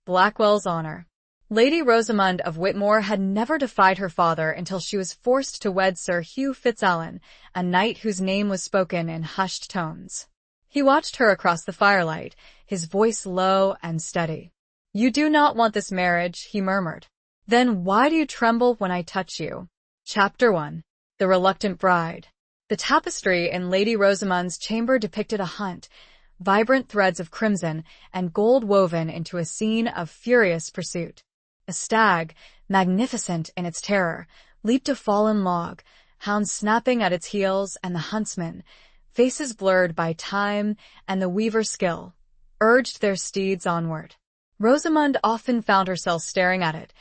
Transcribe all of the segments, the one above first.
Blackwells Honor. Lady Rosamund of Whitmore had never defied her father until she was forced to wed Sir Hugh Fitzalan, a knight whose name was spoken in hushed tones. He watched her across the firelight, his voice low and steady. "You do not want this marriage," he murmured. "Then why do you tremble when I touch you?" Chapter 1. The Reluctant Bride. The tapestry in Lady Rosamund's chamber depicted a hunt, vibrant threads of crimson and gold woven into a scene of furious pursuit. A stag, magnificent in its terror, leaped a fallen log, hounds snapping at its heels, and the huntsmen, faces blurred by time and the weaver's skill, urged their steeds onward. Rosamund often found herself staring at it,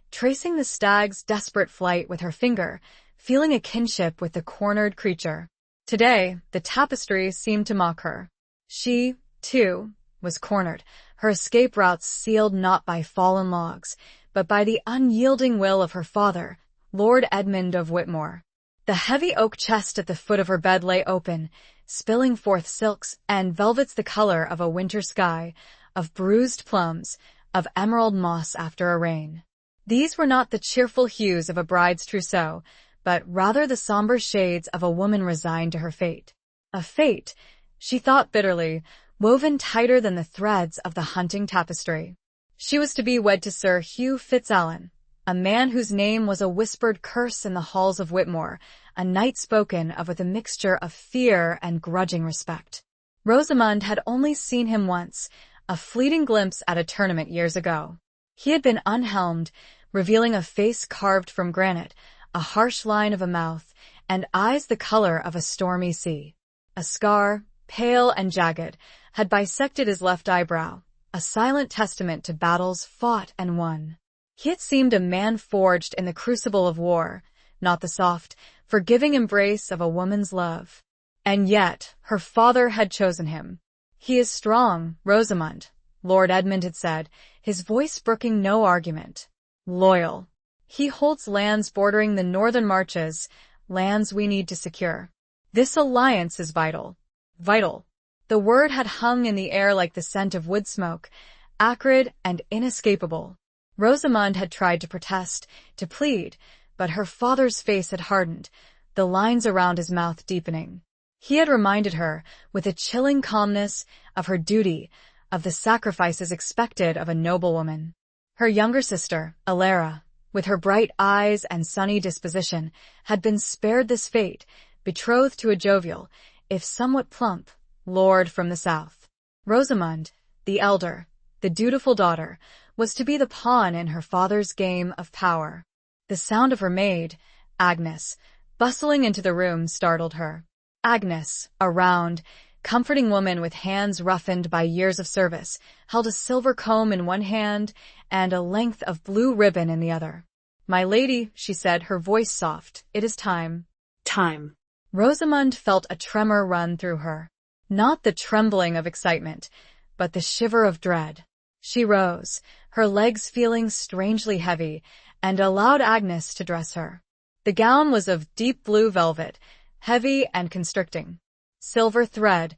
tracing the stag's desperate flight with her finger, feeling a kinship with the cornered creature. Today, the tapestry seemed to mock her. She, too, was cornered, her escape routes sealed not by fallen logs, but by the unyielding will of her father, Lord Edmund of Whitmore. The heavy oak chest at the foot of her bed lay open, spilling forth silks and velvets the color of a winter sky, of bruised plums, of emerald moss after a rain. These were not the cheerful hues of a bride's trousseau, but rather the somber shades of a woman resigned to her fate. A fate, she thought bitterly, woven tighter than the threads of the hunting tapestry. She was to be wed to Sir Hugh Fitzalan, a man whose name was a whispered curse in the halls of Whitmore, a knight spoken of with a mixture of fear and grudging respect. Rosamund had only seen him once, a fleeting glimpse at a tournament years ago. He had been unhelmed, revealing a face carved from granite, a harsh line of a mouth, and eyes the color of a stormy sea. A scar, pale and jagged, had bisected his left eyebrow, a silent testament to battles fought and won. He had seemed a man forged in the crucible of war, not the soft, forgiving embrace of a woman's love. And yet, her father had chosen him. "He is strong, Rosamund," Lord Edmund had said, his voice brooking no argument. "Loyal. He holds lands bordering the northern marches, lands we need to secure. This alliance is vital." Vital. The word had hung in the air like the scent of wood smoke, acrid and inescapable. Rosamund had tried to protest, to plead, but her father's face had hardened, the lines around his mouth deepening. He had reminded her, with a chilling calmness, of her duty, of the sacrifices expected of a noblewoman. Her younger sister, Alara, with her bright eyes and sunny disposition, had been spared this fate, betrothed to a jovial, if somewhat plump, lord from the south. Rosamund, the elder, the dutiful daughter, was to be the pawn in her father's game of power. The sound of her maid, Agnes, bustling into the room startled her. Agnes, a round, comforting woman with hands roughened by years of service, held a silver comb in one hand and a length of blue ribbon in the other. "My lady," she said, her voice soft, "it is time." Time. Rosamund felt a tremor run through her. Not the trembling of excitement, but the shiver of dread. She rose, her legs feeling strangely heavy, and allowed Agnes to dress her. The gown was of deep blue velvet, heavy and constricting. Silver thread,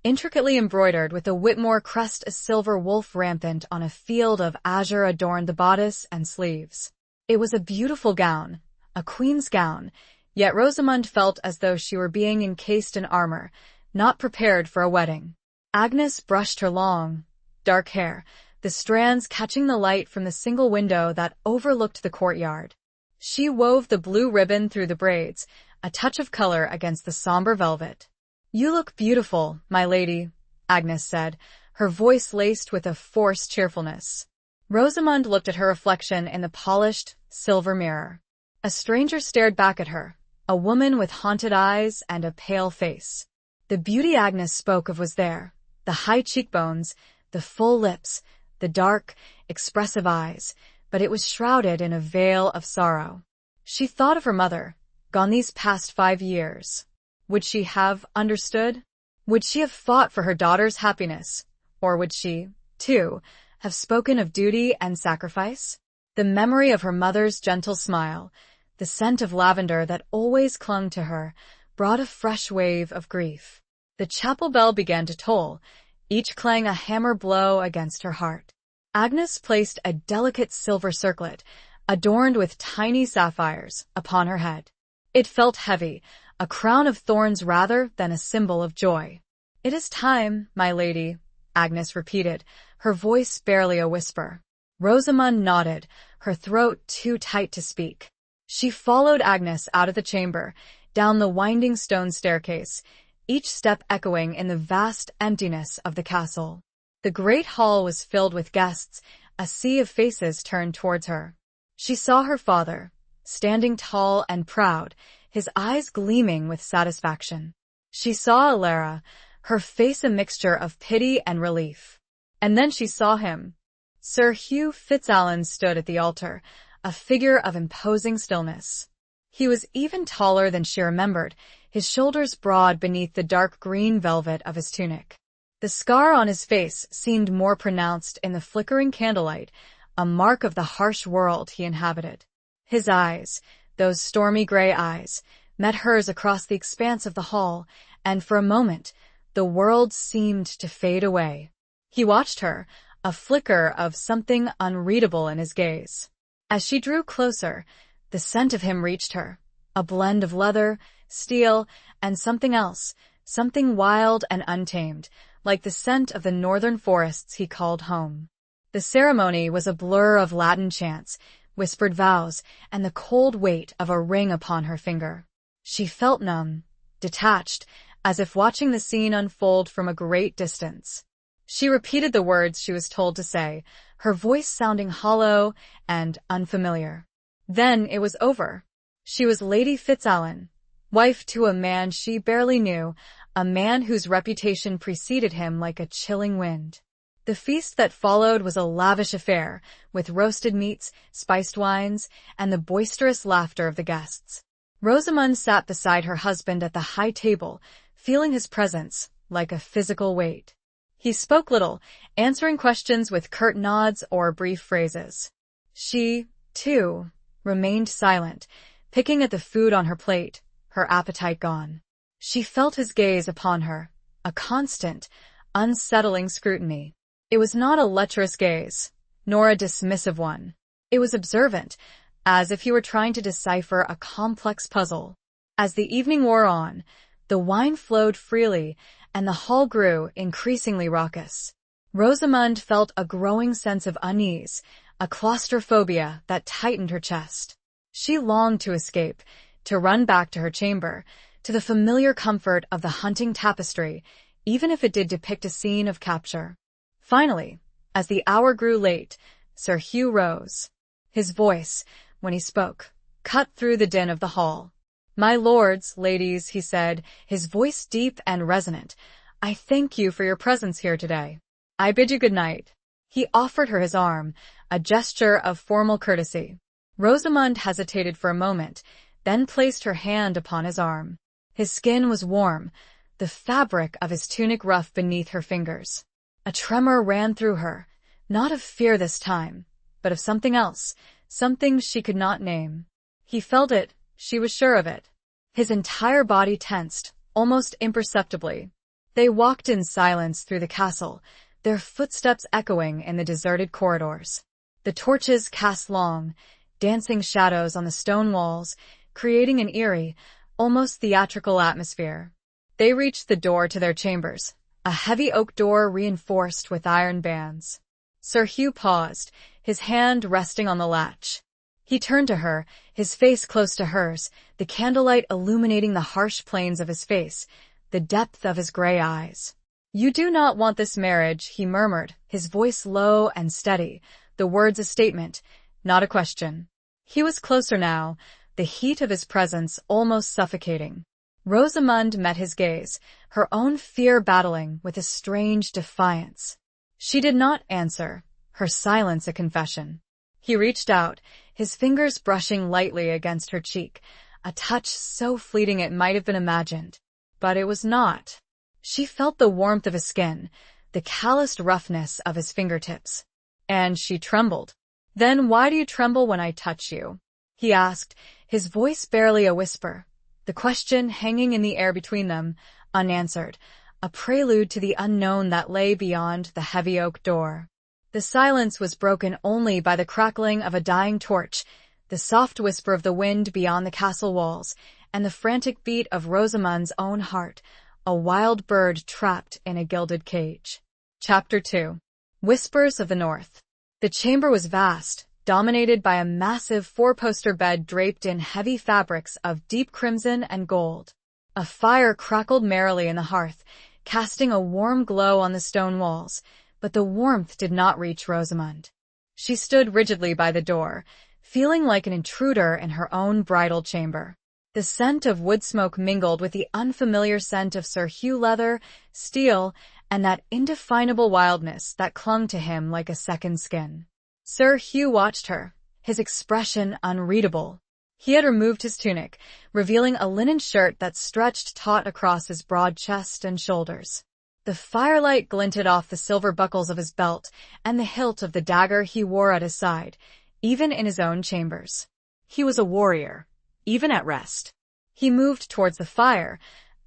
intricately embroidered with a Whitmore crest, a silver wolf rampant on a field of azure adorned the bodice and sleeves. It was a beautiful gown, a queen's gown, yet Rosamund felt as though she were being encased in armor, not prepared for a wedding. Agnes brushed her long, dark hair, the strands catching the light from the single window that overlooked the courtyard. She wove the blue ribbon through the braids, a touch of color against the somber velvet. "You look beautiful, my lady," Agnes said, her voice laced with a forced cheerfulness. Rosamund looked at her reflection in the polished, silver mirror. A stranger stared back at her, a woman with haunted eyes and a pale face. The beauty Agnes spoke of was there, the high cheekbones, the full lips, the dark, expressive eyes, but it was shrouded in a veil of sorrow. She thought of her mother, gone these past 5 years. Would she have understood? Would she have fought for her daughter's happiness? Or would she, too, have spoken of duty and sacrifice? The memory of her mother's gentle smile, the scent of lavender that always clung to her, brought a fresh wave of grief. The chapel bell began to toll, each clang a hammer blow against her heart. Agnes placed a delicate silver circlet, adorned with tiny sapphires, upon her head. It felt heavy, a crown of thorns rather than a symbol of joy. "It is time, my lady," Agnes repeated, her voice barely a whisper. Rosamund nodded, her throat too tight to speak. She followed Agnes out of the chamber, down the winding stone staircase, each step echoing in the vast emptiness of the castle. The great hall was filled with guests, a sea of faces turned towards her. She saw her father, standing tall and proud, his eyes gleaming with satisfaction. She saw Alara, her face a mixture of pity and relief. And then she saw him. Sir Hugh Fitzallen stood at the altar, a figure of imposing stillness. He was even taller than she remembered, his shoulders broad beneath the dark green velvet of his tunic. The scar on his face seemed more pronounced in the flickering candlelight, a mark of the harsh world he inhabited. His eyes, those stormy gray eyes, met hers across the expanse of the hall, and for a moment, the world seemed to fade away. He watched her, a flicker of something unreadable in his gaze. As she drew closer, the scent of him reached her, a blend of leather, steel, and something else, something wild and untamed, like the scent of the northern forests he called home. The ceremony was a blur of Latin chants, whispered vows, and the cold weight of a ring upon her finger. She felt numb, detached, as if watching the scene unfold from a great distance. She repeated the words she was told to say, her voice sounding hollow and unfamiliar. Then it was over. She was Lady Fitzallen, wife to a man she barely knew, a man whose reputation preceded him like a chilling wind. The feast that followed was a lavish affair, with roasted meats, spiced wines, and the boisterous laughter of the guests. Rosamund sat beside her husband at the high table, feeling his presence like a physical weight. He spoke little, answering questions with curt nods or brief phrases. She, too, remained silent, picking at the food on her plate, her appetite gone. She felt his gaze upon her, a constant, unsettling scrutiny. It was not a lecherous gaze, nor a dismissive one. It was observant, as if he were trying to decipher a complex puzzle. As the evening wore on, the wine flowed freely, and the hall grew increasingly raucous. Rosamund felt a growing sense of unease, a claustrophobia that tightened her chest. She longed to escape, to run back to her chamber, to the familiar comfort of the hunting tapestry, even if it did depict a scene of capture. Finally, as the hour grew late, Sir Hugh rose. His voice, when he spoke, cut through the din of the hall. "My lords, ladies," he said, his voice deep and resonant, "I thank you for your presence here today. I bid you good night." He offered her his arm, a gesture of formal courtesy. Rosamund hesitated for a moment, then placed her hand upon his arm. His skin was warm, the fabric of his tunic rough beneath her fingers. A tremor ran through her, not of fear this time, but of something else, something she could not name. He felt it, she was sure of it. His entire body tensed, almost imperceptibly. They walked in silence through the castle, their footsteps echoing in the deserted corridors. The torches cast long, dancing shadows on the stone walls, creating an eerie, almost theatrical atmosphere. They reached the door to their chambers, a heavy oak door reinforced with iron bands. Sir Hugh paused, his hand resting on the latch. He turned to her, his face close to hers, the candlelight illuminating the harsh planes of his face, the depth of his gray eyes. "You do not want this marriage," he murmured, his voice low and steady, the words a statement, not a question. He was closer now, the heat of his presence almost suffocating. Rosamund met his gaze, her own fear battling with a strange defiance. She did not answer, her silence a confession. He reached out, his fingers brushing lightly against her cheek, a touch so fleeting it might have been imagined. But it was not. She felt the warmth of his skin, the calloused roughness of his fingertips. And she trembled. "Then why do you tremble when I touch you?" he asked, his voice barely a whisper, the question hanging in the air between them, unanswered, a prelude to the unknown that lay beyond the heavy oak door. The silence was broken only by the crackling of a dying torch, the soft whisper of the wind beyond the castle walls, and the frantic beat of Rosamund's own heart, a wild bird trapped in a gilded cage. Chapter 2. Whispers of the North. The chamber was vast, dominated by a massive four-poster bed draped in heavy fabrics of deep crimson and gold. A fire crackled merrily in the hearth, casting a warm glow on the stone walls, but the warmth did not reach Rosamund. She stood rigidly by the door, feeling like an intruder in her own bridal chamber. The scent of wood smoke mingled with the unfamiliar scent of Sir Hugh leather, steel, and that indefinable wildness that clung to him like a second skin. Sir Hugh watched her, his expression unreadable. He had removed his tunic, revealing a linen shirt that stretched taut across his broad chest and shoulders. The firelight glinted off the silver buckles of his belt and the hilt of the dagger he wore at his side, even in his own chambers. He was a warrior, even at rest. He moved towards the fire,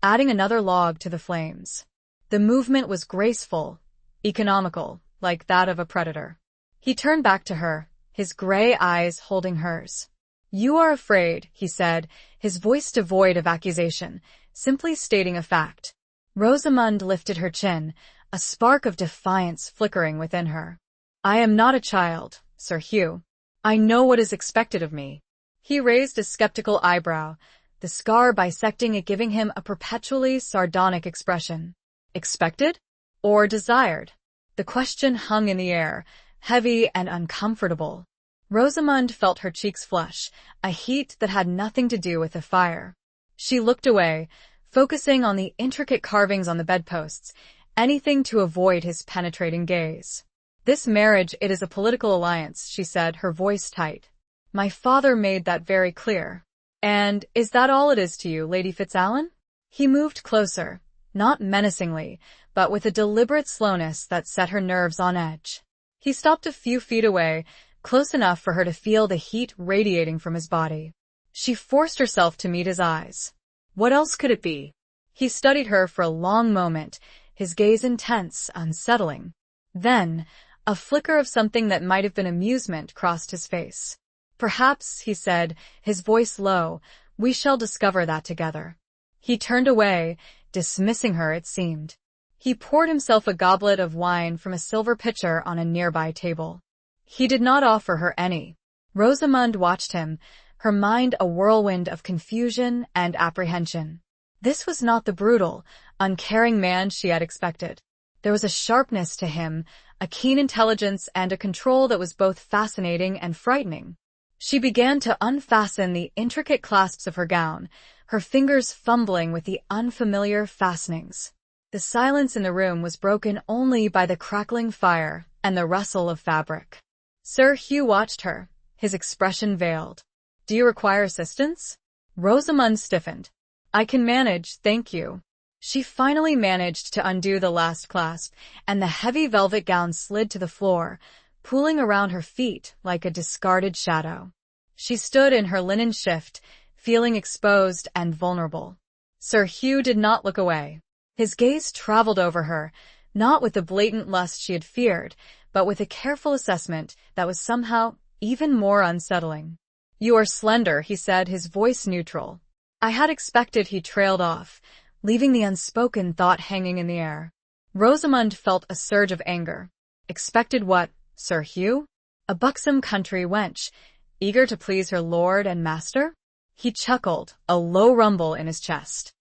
adding another log to the flames. The movement was graceful, economical, like that of a predator. He turned back to her, his gray eyes holding hers. "You are afraid," he said, his voice devoid of accusation, simply stating a fact. Rosamund lifted her chin, a spark of defiance flickering within her. "I am not a child, Sir Hugh. I know what is expected of me." He raised a skeptical eyebrow, the scar bisecting it, giving him a perpetually sardonic expression. Expected? Or desired? The question hung in the air, heavy and uncomfortable. Rosamund felt her cheeks flush, a heat that had nothing to do with the fire. She looked away, focusing on the intricate carvings on the bedposts, anything to avoid his penetrating gaze. "This marriage, it is a political alliance," she said, her voice tight. "My father made that very clear." "And is that all it is to you, Lady Fitzalan?" He moved closer, not menacingly, but with a deliberate slowness that set her nerves on edge. He stopped a few feet away, close enough for her to feel the heat radiating from his body. She forced herself to meet his eyes. What else could it be? He studied her for a long moment, his gaze intense, unsettling. Then, a flicker of something that might have been amusement crossed his face. "Perhaps," he said, his voice low, "we shall discover that together." He turned away, dismissing her, it seemed. He poured himself a goblet of wine from a silver pitcher on a nearby table. He did not offer her any. Rosamund watched him, her mind a whirlwind of confusion and apprehension. This was not the brutal, uncaring man she had expected. There was a sharpness to him, a keen intelligence, and a control that was both fascinating and frightening. She began to unfasten the intricate clasps of her gown, her fingers fumbling with the unfamiliar fastenings. The silence in the room was broken only by the crackling fire and the rustle of fabric. Sir Hugh watched her, his expression veiled. "Do you require assistance?" Rosamund stiffened. "I can manage, thank you." She finally managed to undo the last clasp, and the heavy velvet gown slid to the floor, pooling around her feet like a discarded shadow. She stood in her linen shift, feeling exposed and vulnerable. Sir Hugh did not look away. His gaze traveled over her, not with the blatant lust she had feared, but with a careful assessment that was somehow even more unsettling. "You are slender," he said, his voice neutral. "I had expected," he trailed off, leaving the unspoken thought hanging in the air. Rosamund felt a surge of anger. Expected what, Sir Hugh? A buxom country wench, eager to please her lord and master? He chuckled, a low rumble in his chest.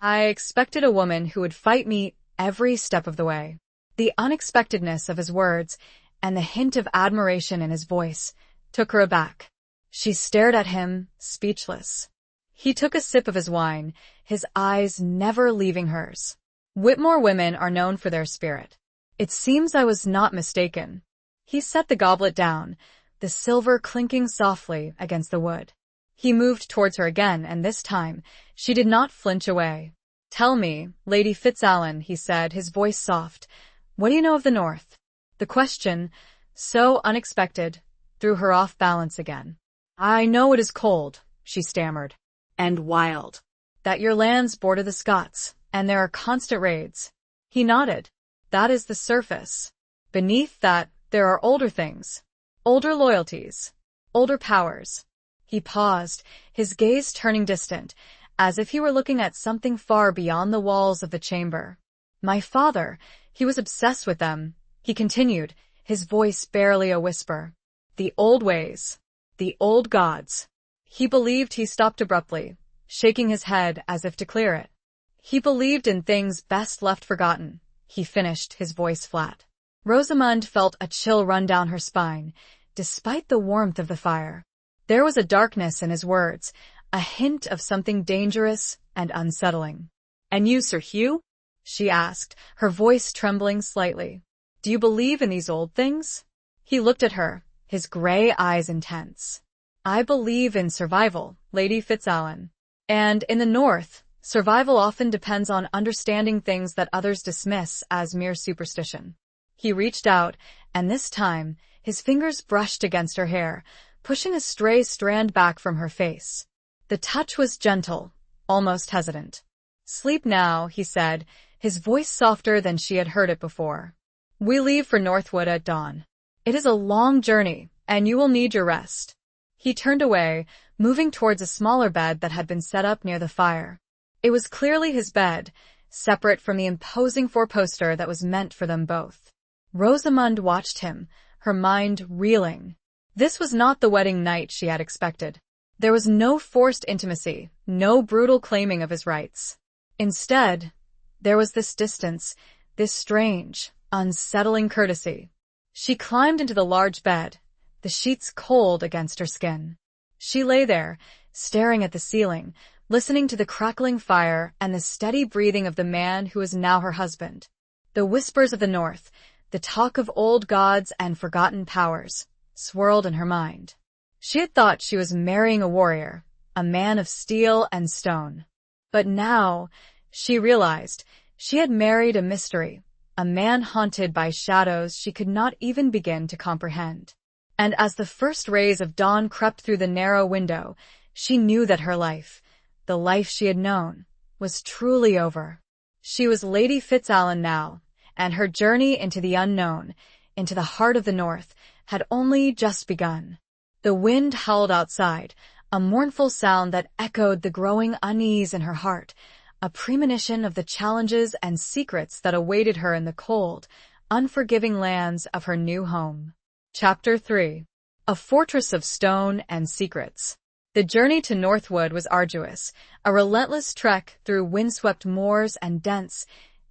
"I expected a woman who would fight me every step of the way." The unexpectedness of his words, and the hint of admiration in his voice, took her aback. She stared at him, speechless. He took a sip of his wine, his eyes never leaving hers. "Whitmore women are known for their spirit. It seems I was not mistaken." He set the goblet down, the silver clinking softly against the wood. He moved towards her again, and this time, she did not flinch away. "Tell me, Lady Fitzalan," he said, his voice soft, "what do you know of the North?" The question, so unexpected, threw her off balance again. "I know it is cold," she stammered. "And wild. That your lands border the Scots, and there are constant raids." He nodded. "That is the surface. Beneath that There are older things, older loyalties, older powers. He paused, his gaze turning distant, as if he were looking at something far beyond the walls of the chamber. My father, he was obsessed with them, he continued, his voice barely a whisper. The old ways, the old gods. He believed. He stopped abruptly, shaking his head as if to clear it. He believed in things best left forgotten, he finished, his voice flat. Rosamund felt a chill run down her spine, despite the warmth of the fire. There was a darkness in his words, a hint of something dangerous and unsettling. And you, Sir Hugh? She asked, her voice trembling slightly. Do you believe in these old things? He looked at her, his gray eyes intense. I believe in survival, Lady Fitzalan. And in the North, survival often depends on understanding things that others dismiss as mere superstition. He reached out, and this time, his fingers brushed against her hair, pushing a stray strand back from her face. The touch was gentle, almost hesitant. Sleep now, he said, his voice softer than she had heard it before. We leave for Northwood at dawn. It is a long journey, and you will need your rest. He turned away, moving towards a smaller bed that had been set up near the fire. It was clearly his bed, separate from the imposing four-poster that was meant for them both. Rosamund watched him, her mind reeling. This was not the wedding night she had expected. There was no forced intimacy, no brutal claiming of his rights. Instead, there was this distance, this strange, unsettling courtesy. She climbed into the large bed, the sheets cold against her skin. She lay there, staring at the ceiling, listening to the crackling fire and the steady breathing of the man who was now her husband. The whispers of the North, the talk of old gods and forgotten powers, swirled in her mind. She had thought she was marrying a warrior, a man of steel and stone. But now, she realized, she had married a mystery, a man haunted by shadows she could not even begin to comprehend. And as the first rays of dawn crept through the narrow window, she knew that her life, the life she had known, was truly over. She was Lady Fitzalan now, and her journey into the unknown, into the heart of the North, had only just begun. The wind howled outside, a mournful sound that echoed the growing unease in her heart, a premonition of the challenges and secrets that awaited her in the cold, unforgiving lands of her new home. Chapter 3. A Fortress of Stone and Secrets. The journey to Northwood was arduous, a relentless trek through windswept moors and dense,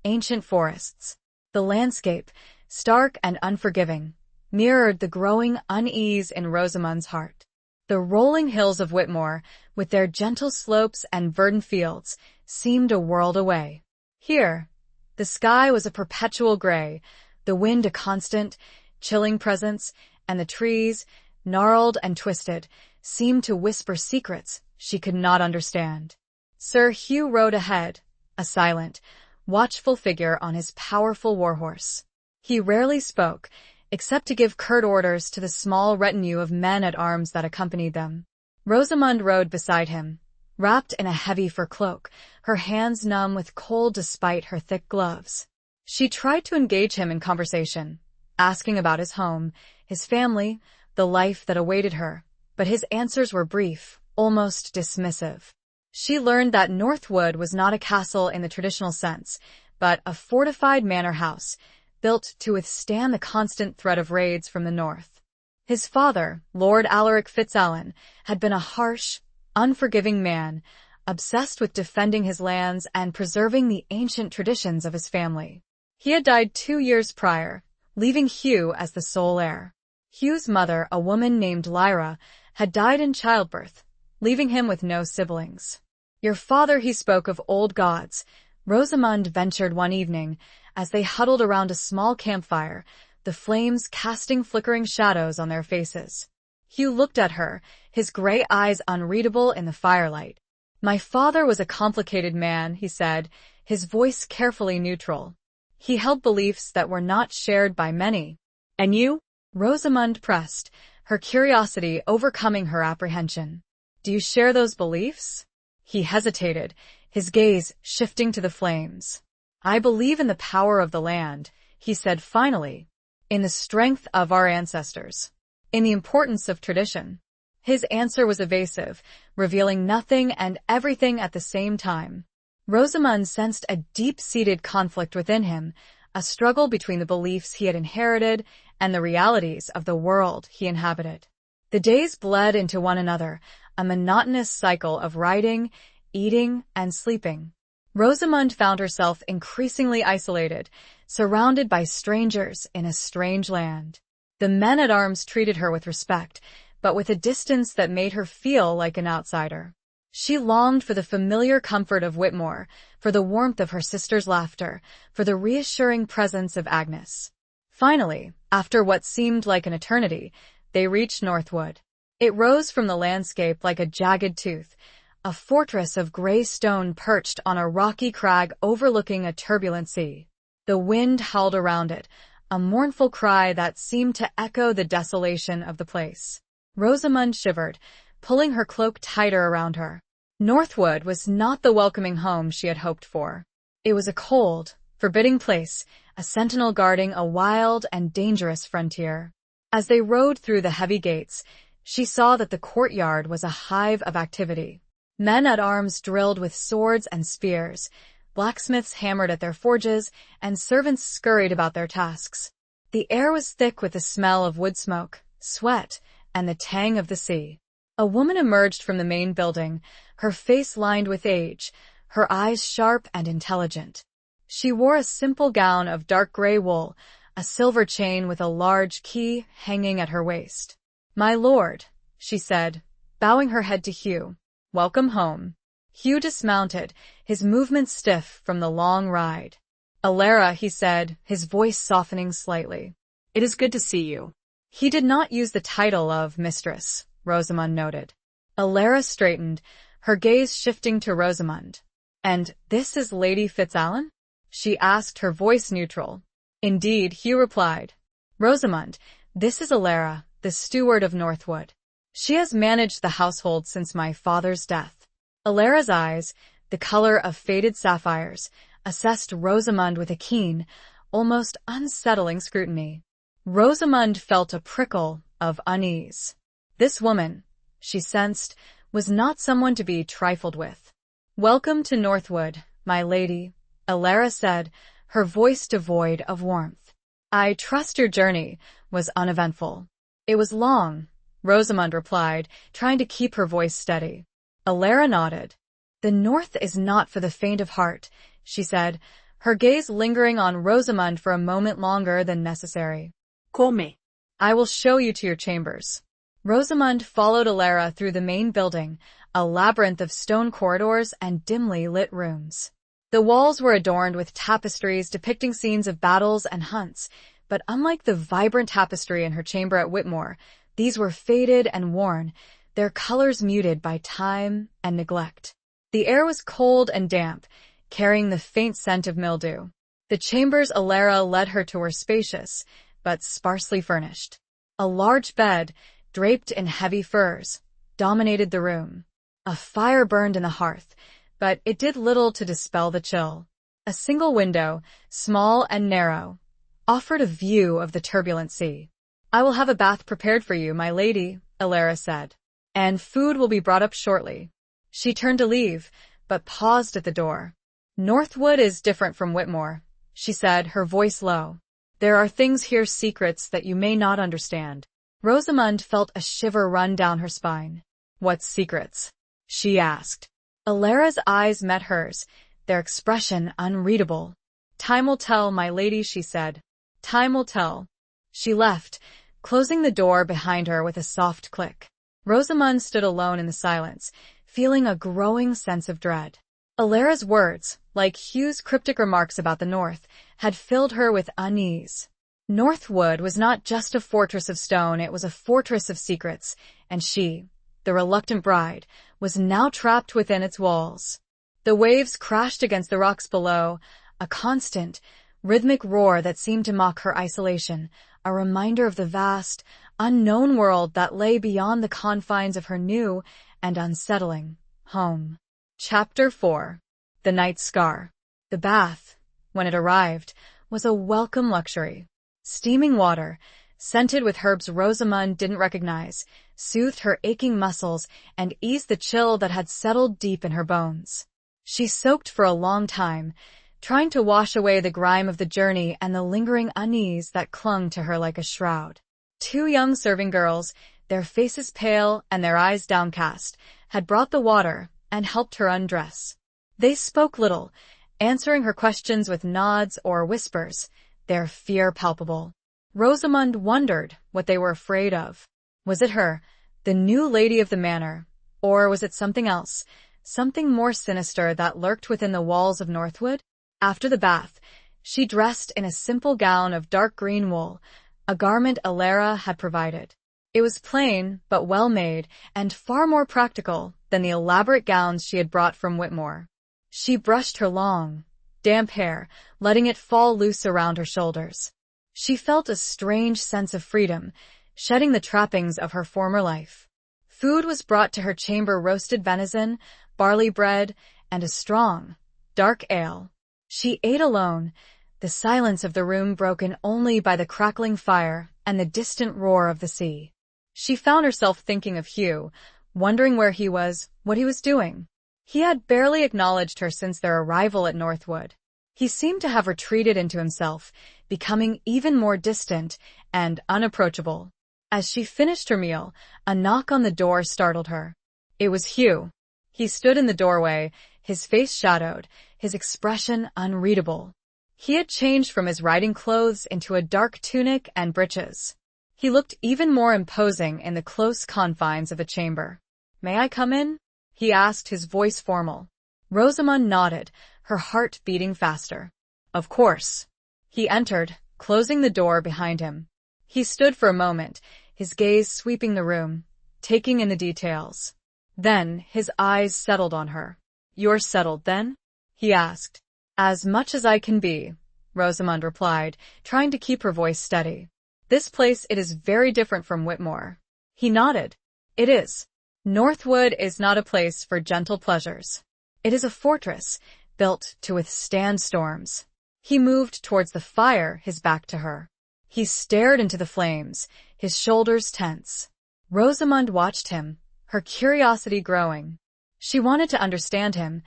ancient forests. The landscape, stark and unforgiving, mirrored the growing unease in Rosamund's heart. The rolling hills of Whitmore, with their gentle slopes and verdant fields, seemed a world away. Here, the sky was a perpetual gray, the wind a constant, chilling presence, and the trees, gnarled and twisted, seemed to whisper secrets she could not understand. Sir Hugh rode ahead, a silent, watchful figure on his powerful warhorse. He rarely spoke, except to give curt orders to the small retinue of men-at-arms that accompanied them. Rosamund rode beside him, wrapped in a heavy fur cloak, her hands numb with cold despite her thick gloves. She tried to engage him in conversation, asking about his home, his family, the life that awaited her, but his answers were brief, almost dismissive. She learned that Northwood was not a castle in the traditional sense, but a fortified manor house, built to withstand the constant threat of raids from the north. His father, Lord Alaric Fitzalan, had been a harsh, unforgiving man, obsessed with defending his lands and preserving the ancient traditions of his family. He had died 2 years prior, leaving Hugh as the sole heir. Hugh's mother, a woman named Lyra, had died in childbirth, leaving him with no siblings. Your father, he spoke of old gods, Rosamund ventured one evening, as they huddled around a small campfire, the flames casting flickering shadows on their faces. Hugh looked at her, his gray eyes unreadable in the firelight. My father was a complicated man, he said, his voice carefully neutral. He held beliefs that were not shared by many. And you? Rosamund pressed, her curiosity overcoming her apprehension. Do you share those beliefs? He hesitated, his gaze shifting to the flames. I believe in the power of the land, he said finally. In the strength of our ancestors. In the importance of tradition. His answer was evasive, revealing nothing and everything at the same time. Rosamund sensed a deep-seated conflict within him, a struggle between the beliefs he had inherited and the realities of the world he inhabited. The days bled into one another, a monotonous cycle of writing, eating, and sleeping. Rosamund found herself increasingly isolated, surrounded by strangers in a strange land. The men-at-arms treated her with respect, but with a distance that made her feel like an outsider. She longed for the familiar comfort of Whitmore, for the warmth of her sister's laughter, for the reassuring presence of Agnes. Finally, after what seemed like an eternity, they reached Northwood. It rose from the landscape like a jagged tooth, a fortress of gray stone perched on a rocky crag overlooking a turbulent sea. The wind howled around it, a mournful cry that seemed to echo the desolation of the place. Rosamund shivered, pulling her cloak tighter around her. Northwood was not the welcoming home she had hoped for. It was a cold, forbidding place, a sentinel guarding a wild and dangerous frontier. As they rode through the heavy gates, she saw that the courtyard was a hive of activity. Men-at-arms drilled with swords and spears, blacksmiths hammered at their forges, and servants scurried about their tasks. The air was thick with the smell of wood smoke, sweat, and the tang of the sea. A woman emerged from the main building, her face lined with age, her eyes sharp and intelligent. She wore a simple gown of dark gray wool, a silver chain with a large key hanging at her waist. "My lord," she said, bowing her head to Hugh. "Welcome home." Hugh dismounted, his movements stiff from the long ride. "Alara," he said, his voice softening slightly. "It is good to see you." He did not use the title of mistress, Rosamund noted. Alara straightened, her gaze shifting to Rosamund. "And this is Lady Fitzallen?" she asked, her voice neutral. "Indeed," Hugh replied. "Rosamund, this is Alara, the steward of Northwood. She has managed the household since my father's death." Alara's eyes, the color of faded sapphires, assessed Rosamund with a keen, almost unsettling scrutiny. Rosamund felt a prickle of unease. This woman, she sensed, was not someone to be trifled with. "Welcome to Northwood, my lady," Alara said, her voice devoid of warmth. "I trust your journey was uneventful." "It was long," Rosamund replied, trying to keep her voice steady. Alara nodded. "The North is not for the faint of heart," she said, her gaze lingering on Rosamund for a moment longer than necessary. "Come. I will show you to your chambers." Rosamund followed Alara through the main building, a labyrinth of stone corridors and dimly lit rooms. The walls were adorned with tapestries depicting scenes of battles and hunts, but unlike the vibrant tapestry in her chamber at Whitmore, these were faded and worn, their colors muted by time and neglect. The air was cold and damp, carrying the faint scent of mildew. The chambers Alara led her to were spacious, but sparsely furnished. A large bed, draped in heavy furs, dominated the room. A fire burned in the hearth, but it did little to dispel the chill. A single window, small and narrow, offered a view of the turbulent sea. "I will have a bath prepared for you, my lady," Alara said. "And food will be brought up shortly." She turned to leave, but paused at the door. "Northwood is different from Whitmore," she said, her voice low. "There are things here, secrets that you may not understand." Rosamund felt a shiver run down her spine. "What secrets?" she asked. Alara's eyes met hers, their expression unreadable. "Time will tell, my lady," she said. "Time will tell." She left, closing the door behind her with a soft click. Rosamund stood alone in the silence, feeling a growing sense of dread. Alara's words, like Hugh's cryptic remarks about the North, had filled her with unease. Northwood was not just a fortress of stone, it was a fortress of secrets, and she, the reluctant bride, was now trapped within its walls. The waves crashed against the rocks below, a constant, rhythmic roar that seemed to mock her isolation, a reminder of the vast, unknown world that lay beyond the confines of her new and unsettling home. Chapter 4. The Night's Scar. The bath, when it arrived, was a welcome luxury. Steaming water, scented with herbs Rosamund didn't recognize, soothed her aching muscles and eased the chill that had settled deep in her bones. She soaked for a long time, trying to wash away the grime of the journey and the lingering unease that clung to her like a shroud. Two young serving girls, their faces pale and their eyes downcast, had brought the water and helped her undress. They spoke little, answering her questions with nods or whispers, their fear palpable. Rosamund wondered what they were afraid of. Was it her, the new lady of the manor, or was it something else, something more sinister that lurked within the walls of Northwood? After the bath, she dressed in a simple gown of dark green wool, a garment Alara had provided. It was plain but well made and far more practical than the elaborate gowns she had brought from Whitmore. She brushed her long, damp hair, letting it fall loose around her shoulders. She felt a strange sense of freedom, shedding the trappings of her former life. Food was brought to her chamber: roasted venison, barley bread, and a strong, dark ale. She ate alone, the silence of the room broken only by the crackling fire and the distant roar of the sea. She found herself thinking of Hugh, wondering where he was, what he was doing. He had barely acknowledged her since their arrival at Northwood. He seemed to have retreated into himself, becoming even more distant and unapproachable. As she finished her meal, a knock on the door startled her. It was Hugh. He stood in the doorway, his face shadowed, his expression unreadable. He had changed from his riding clothes into a dark tunic and breeches. He looked even more imposing in the close confines of the chamber. "May I come in?" he asked, his voice formal. Rosamund nodded, her heart beating faster. "Of course." He entered, closing the door behind him. He stood for a moment, his gaze sweeping the room, taking in the details. Then his eyes settled on her. "You're settled, then?" he asked. "As much as I can be," Rosamund replied, trying to keep her voice steady. "This place, it is very different from Whitmore." He nodded. "It is. Northwood is not a place for gentle pleasures. It is a fortress, built to withstand storms." He moved towards the fire, his back to her. He stared into the flames, his shoulders tense. Rosamund watched him, her curiosity growing. She wanted to understand him,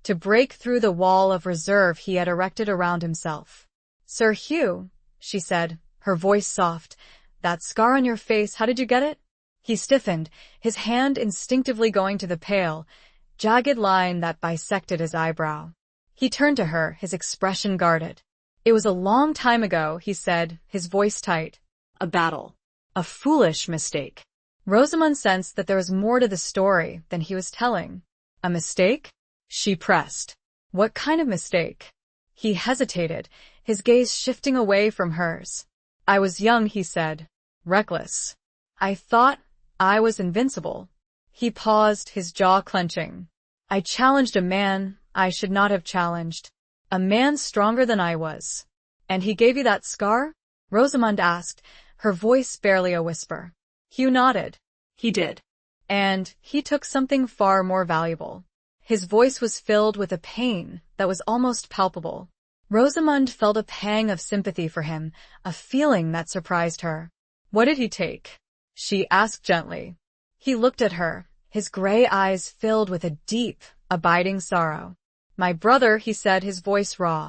to break through the wall of reserve he had erected around himself. "Sir Hugh," she said, her voice soft, "that scar on your face, how did you get it?" He stiffened, his hand instinctively going to the pale, jagged line that bisected his eyebrow. He turned to her, his expression guarded. "It was a long time ago," he said, his voice tight. "A battle. A foolish mistake." Rosamund sensed that there was more to the story than he was telling. "A mistake?" she pressed. "What kind of mistake?" He hesitated, his gaze shifting away from hers. "I was young," he said. "Reckless. I thought I was invincible." He paused, his jaw clenching. "I challenged a man I should not have challenged. A man stronger than I was." "And he gave you that scar?" Rosamund asked, her voice barely a whisper. Hugh nodded. "He did. And he took something far more valuable." His voice was filled with a pain that was almost palpable. Rosamund felt a pang of sympathy for him, a feeling that surprised her. "What did he take?" she asked gently. He looked at her, his gray eyes filled with a deep, abiding sorrow. "My brother," he said, his voice raw.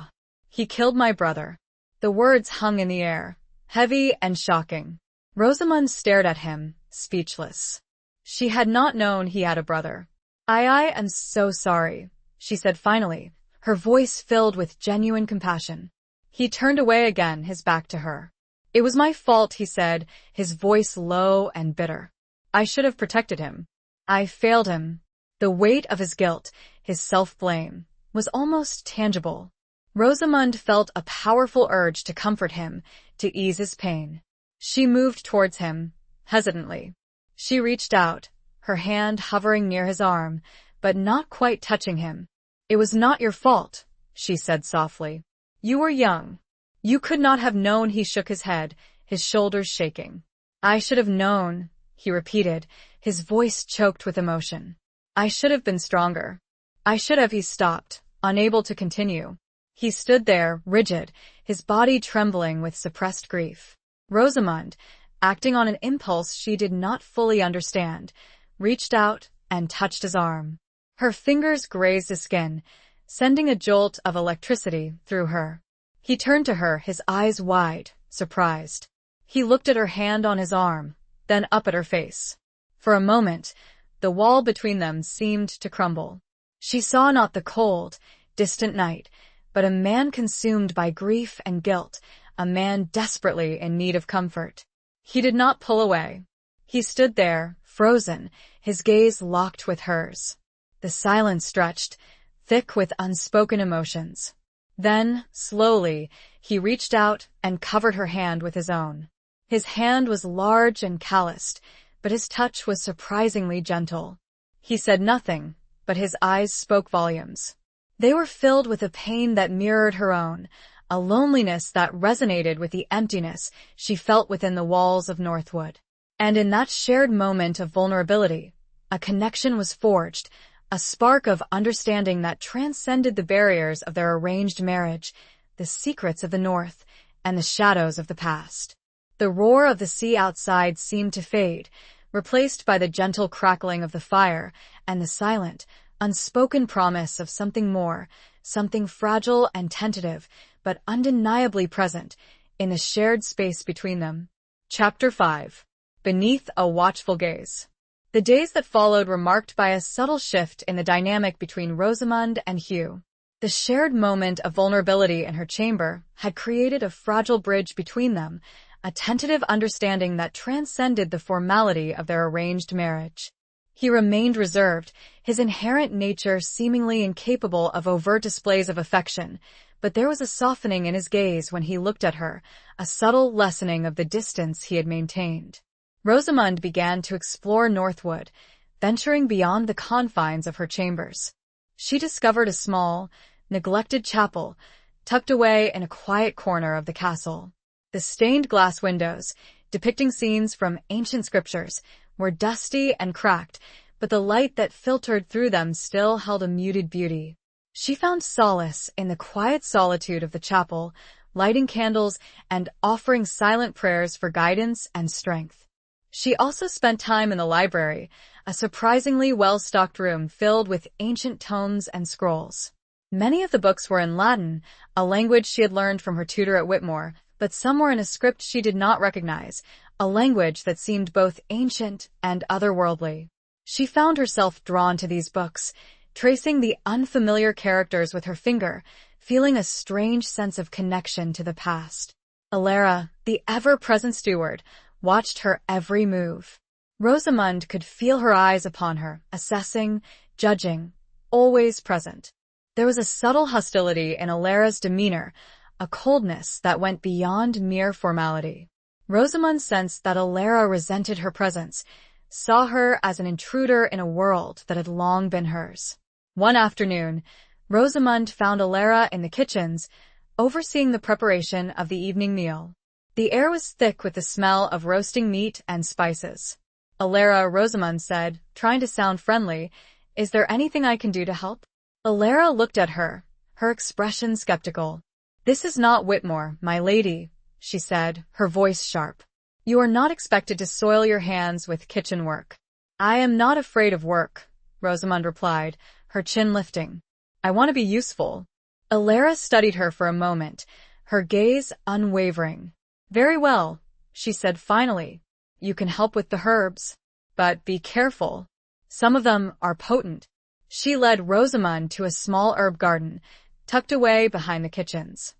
"He killed my brother." The words hung in the air, heavy and shocking. Rosamund stared at him, speechless. She had not known he had a brother. I am so sorry," she said finally, her voice filled with genuine compassion. He turned away again, his back to her. "It was my fault," he said, his voice low and bitter. "I should have protected him. I failed him." The weight of his guilt, his self-blame, was almost tangible. Rosamund felt a powerful urge to comfort him, to ease his pain. She moved towards him, hesitantly. She reached out, her hand hovering near his arm, but not quite touching him. "It was not your fault," she said softly. "You were young. You could not have known." He shook his head, his shoulders shaking. "I should have known," he repeated, his voice choked with emotion. "I should have been stronger. I should have." He stopped, unable to continue. He stood there, rigid, his body trembling with suppressed grief. Rosamund, acting on an impulse she did not fully understand, reached out and touched his arm. Her fingers grazed his skin, sending a jolt of electricity through her. He turned to her, his eyes wide, surprised. He looked at her hand on his arm, then up at her face. For a moment, the wall between them seemed to crumble. She saw not the cold, distant night, but a man consumed by grief and guilt, a man desperately in need of comfort. He did not pull away. He stood there, frozen, his gaze locked with hers. The silence stretched, thick with unspoken emotions. Then, slowly, he reached out and covered her hand with his own. His hand was large and calloused, but his touch was surprisingly gentle. He said nothing, but his eyes spoke volumes. They were filled with a pain that mirrored her own, a loneliness that resonated with the emptiness she felt within the walls of Northwood. And in that shared moment of vulnerability, a connection was forged, a spark of understanding that transcended the barriers of their arranged marriage, the secrets of the North, and the shadows of the past. The roar of the sea outside seemed to fade, replaced by the gentle crackling of the fire and the silent, unspoken promise of something more, something fragile and tentative, but undeniably present, in the shared space between them. Chapter 5. Beneath a Watchful Gaze. The days that followed were marked by a subtle shift in the dynamic between Rosamund and Hugh. The shared moment of vulnerability in her chamber had created a fragile bridge between them, a tentative understanding that transcended the formality of their arranged marriage. He remained reserved, his inherent nature seemingly incapable of overt displays of affection, but there was a softening in his gaze when he looked at her, a subtle lessening of the distance he had maintained. Rosamund began to explore Northwood, venturing beyond the confines of her chambers. She discovered a small, neglected chapel, tucked away in a quiet corner of the castle. The stained glass windows, depicting scenes from ancient scriptures, were dusty and cracked, but the light that filtered through them still held a muted beauty. She found solace in the quiet solitude of the chapel, lighting candles and offering silent prayers for guidance and strength. She also spent time in the library, a surprisingly well-stocked room filled with ancient tomes and scrolls. Many of the books were in Latin, a language she had learned from her tutor at Whitmore, but some were in a script she did not recognize, a language that seemed both ancient and otherworldly. She found herself drawn to these books, tracing the unfamiliar characters with her finger, feeling a strange sense of connection to the past. Alara, the ever-present steward, watched her every move. Rosamund could feel her eyes upon her, assessing, judging, always present. There was a subtle hostility in Alara's demeanor, a coldness that went beyond mere formality. Rosamund sensed that Alara resented her presence, saw her as an intruder in a world that had long been hers. One afternoon, Rosamund found Alara in the kitchens, overseeing the preparation of the evening meal. The air was thick with the smell of roasting meat and spices. "Alara," Rosamund said, trying to sound friendly, "is there anything I can do to help?" Alara looked at her, her expression skeptical. "This is not Whitmore, my lady," she said, her voice sharp. "You are not expected to soil your hands with kitchen work." "I am not afraid of work," Rosamund replied, her chin lifting. "I want to be useful." Alara studied her for a moment, her gaze unwavering. "Very well," she said finally. "You can help with the herbs. But be careful. Some of them are potent." She led Rosamund to a small herb garden, tucked away behind the kitchens.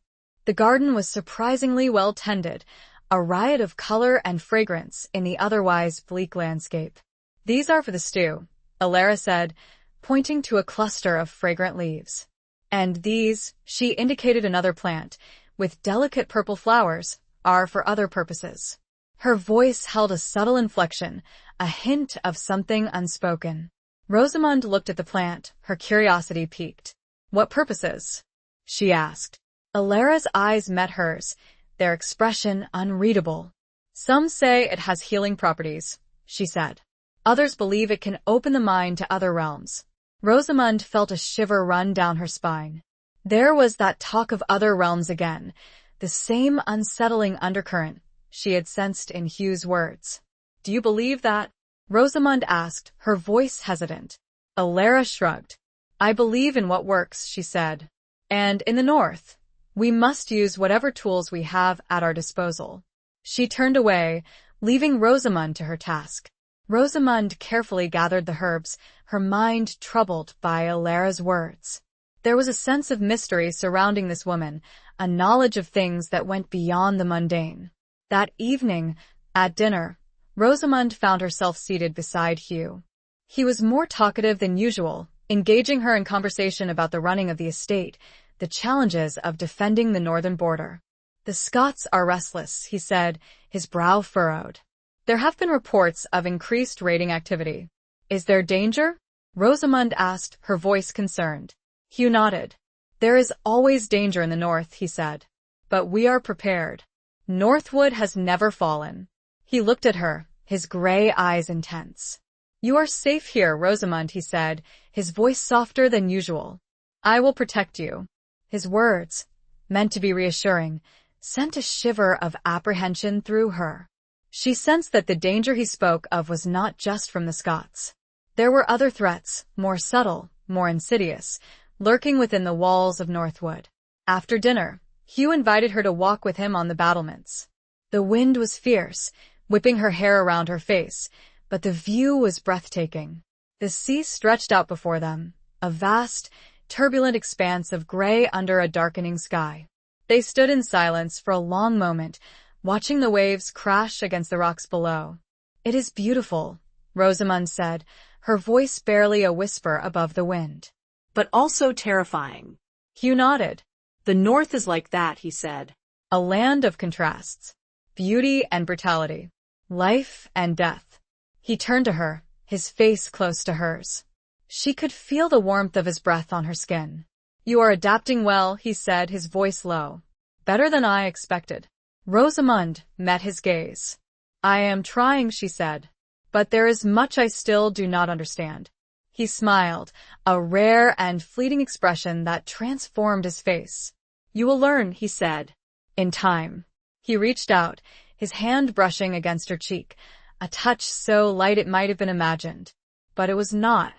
The garden was surprisingly well tended, a riot of color and fragrance in the otherwise bleak landscape. "These are for the stew," Alara said, pointing to a cluster of fragrant leaves. "And these," she indicated another plant, with delicate purple flowers, "are for other purposes." Her voice held a subtle inflection, a hint of something unspoken. Rosamund looked at the plant, her curiosity piqued. "What purposes?" she asked. Alara's eyes met hers, their expression unreadable. "Some say it has healing properties," she said. "Others believe it can open the mind to other realms." Rosamund felt a shiver run down her spine. There was that talk of other realms again, the same unsettling undercurrent she had sensed in Hugh's words. "Do you believe that?" Rosamund asked, her voice hesitant. Alara shrugged. "I believe in what works," she said. "And in the north, we must use whatever tools we have at our disposal." She turned away, leaving Rosamund to her task. Rosamund carefully gathered the herbs, her mind troubled by Alara's words. There was a sense of mystery surrounding this woman, a knowledge of things that went beyond the mundane. That evening, at dinner, Rosamund found herself seated beside Hugh. He was more talkative than usual, engaging her in conversation about the running of the estate, the challenges of defending the northern border. "The Scots are restless," he said, his brow furrowed. "There have been reports of increased raiding activity." "Is there danger?" Rosamund asked, her voice concerned. Hugh nodded. "There is always danger in the north," he said. "But we are prepared. Northwood has never fallen." He looked at her, his gray eyes intense. "You are safe here, Rosamund," he said, his voice softer than usual. "I will protect you." His words, meant to be reassuring, sent a shiver of apprehension through her. She sensed that the danger he spoke of was not just from the Scots. There were other threats, more subtle, more insidious, lurking within the walls of Northwood. After dinner, Hugh invited her to walk with him on the battlements. The wind was fierce, whipping her hair around her face, but the view was breathtaking. The sea stretched out before them, a vast, turbulent expanse of gray under a darkening sky. They stood in silence for a long moment, watching the waves crash against the rocks below. "It is beautiful," Rosamund said, her voice barely a whisper above the wind. "But also terrifying." Hugh nodded. "The north is like that," he said. "A land of contrasts. Beauty and brutality. Life and death." He turned to her, his face close to hers. She could feel the warmth of his breath on her skin. "You are adapting well," he said, his voice low. "Better than I expected." Rosamund met his gaze. "I am trying," she said. "But there is much I still do not understand." He smiled, a rare and fleeting expression that transformed his face. "You will learn," he said. "In time." He reached out, his hand brushing against her cheek, a touch so light it might have been imagined. But it was not.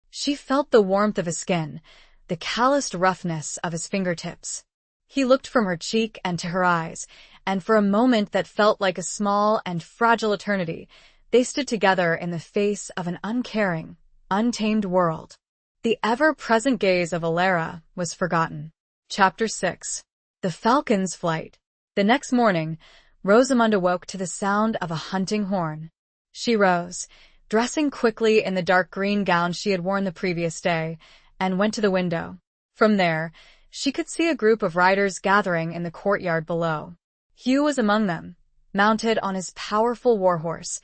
She felt the warmth of his skin, the calloused roughness of his fingertips. He looked from her cheek and to her eyes, and for a moment that felt like a small and fragile eternity, they stood together in the face of an uncaring, untamed world. The ever-present gaze of Alara was forgotten. Chapter 6. The Falcon's Flight. The next morning, Rosamund awoke to the sound of a hunting horn. She rose, dressing quickly in the dark green gown she had worn the previous day, and went to the window. From there, she could see a group of riders gathering in the courtyard below. Hugh was among them, mounted on his powerful warhorse,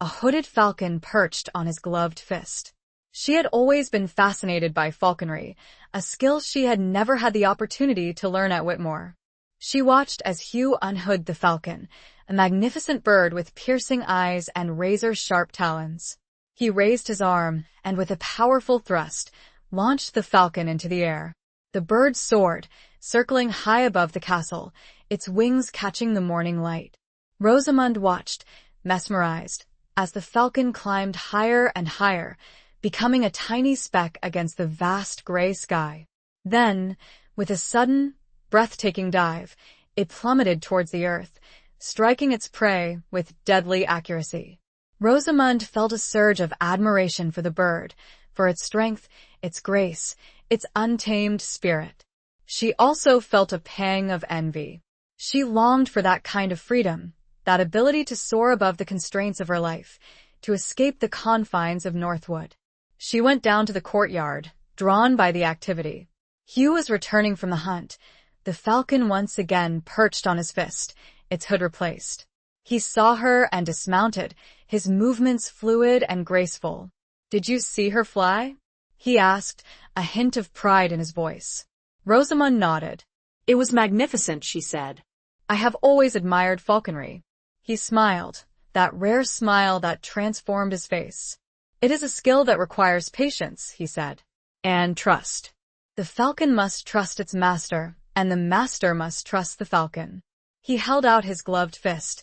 a hooded falcon perched on his gloved fist. She had always been fascinated by falconry, a skill she had never had the opportunity to learn at Whitmore. She watched as Hugh unhooded the falcon, a magnificent bird with piercing eyes and razor-sharp talons. He raised his arm, and with a powerful thrust, launched the falcon into the air. The bird soared, circling high above the castle, its wings catching the morning light. Rosamund watched, mesmerized, as the falcon climbed higher and higher, becoming a tiny speck against the vast gray sky. Then, with a sudden, breathtaking dive, it plummeted towards the earth, striking its prey with deadly accuracy. Rosamund felt a surge of admiration for the bird, for its strength, its grace, its untamed spirit. She also felt a pang of envy. She longed for that kind of freedom, that ability to soar above the constraints of her life, to escape the confines of Northwood. She went down to the courtyard, drawn by the activity. Hugh was returning from the hunt, the falcon once again perched on his fist, its hood replaced. He saw her and dismounted, his movements fluid and graceful. "Did you see her fly?" he asked, a hint of pride in his voice. Rosamund nodded. "It was magnificent," she said. "I have always admired falconry." He smiled, that rare smile that transformed his face. "It is a skill that requires patience," he said. "And trust." The falcon must trust its master, and the master must trust the falcon. He held out his gloved fist,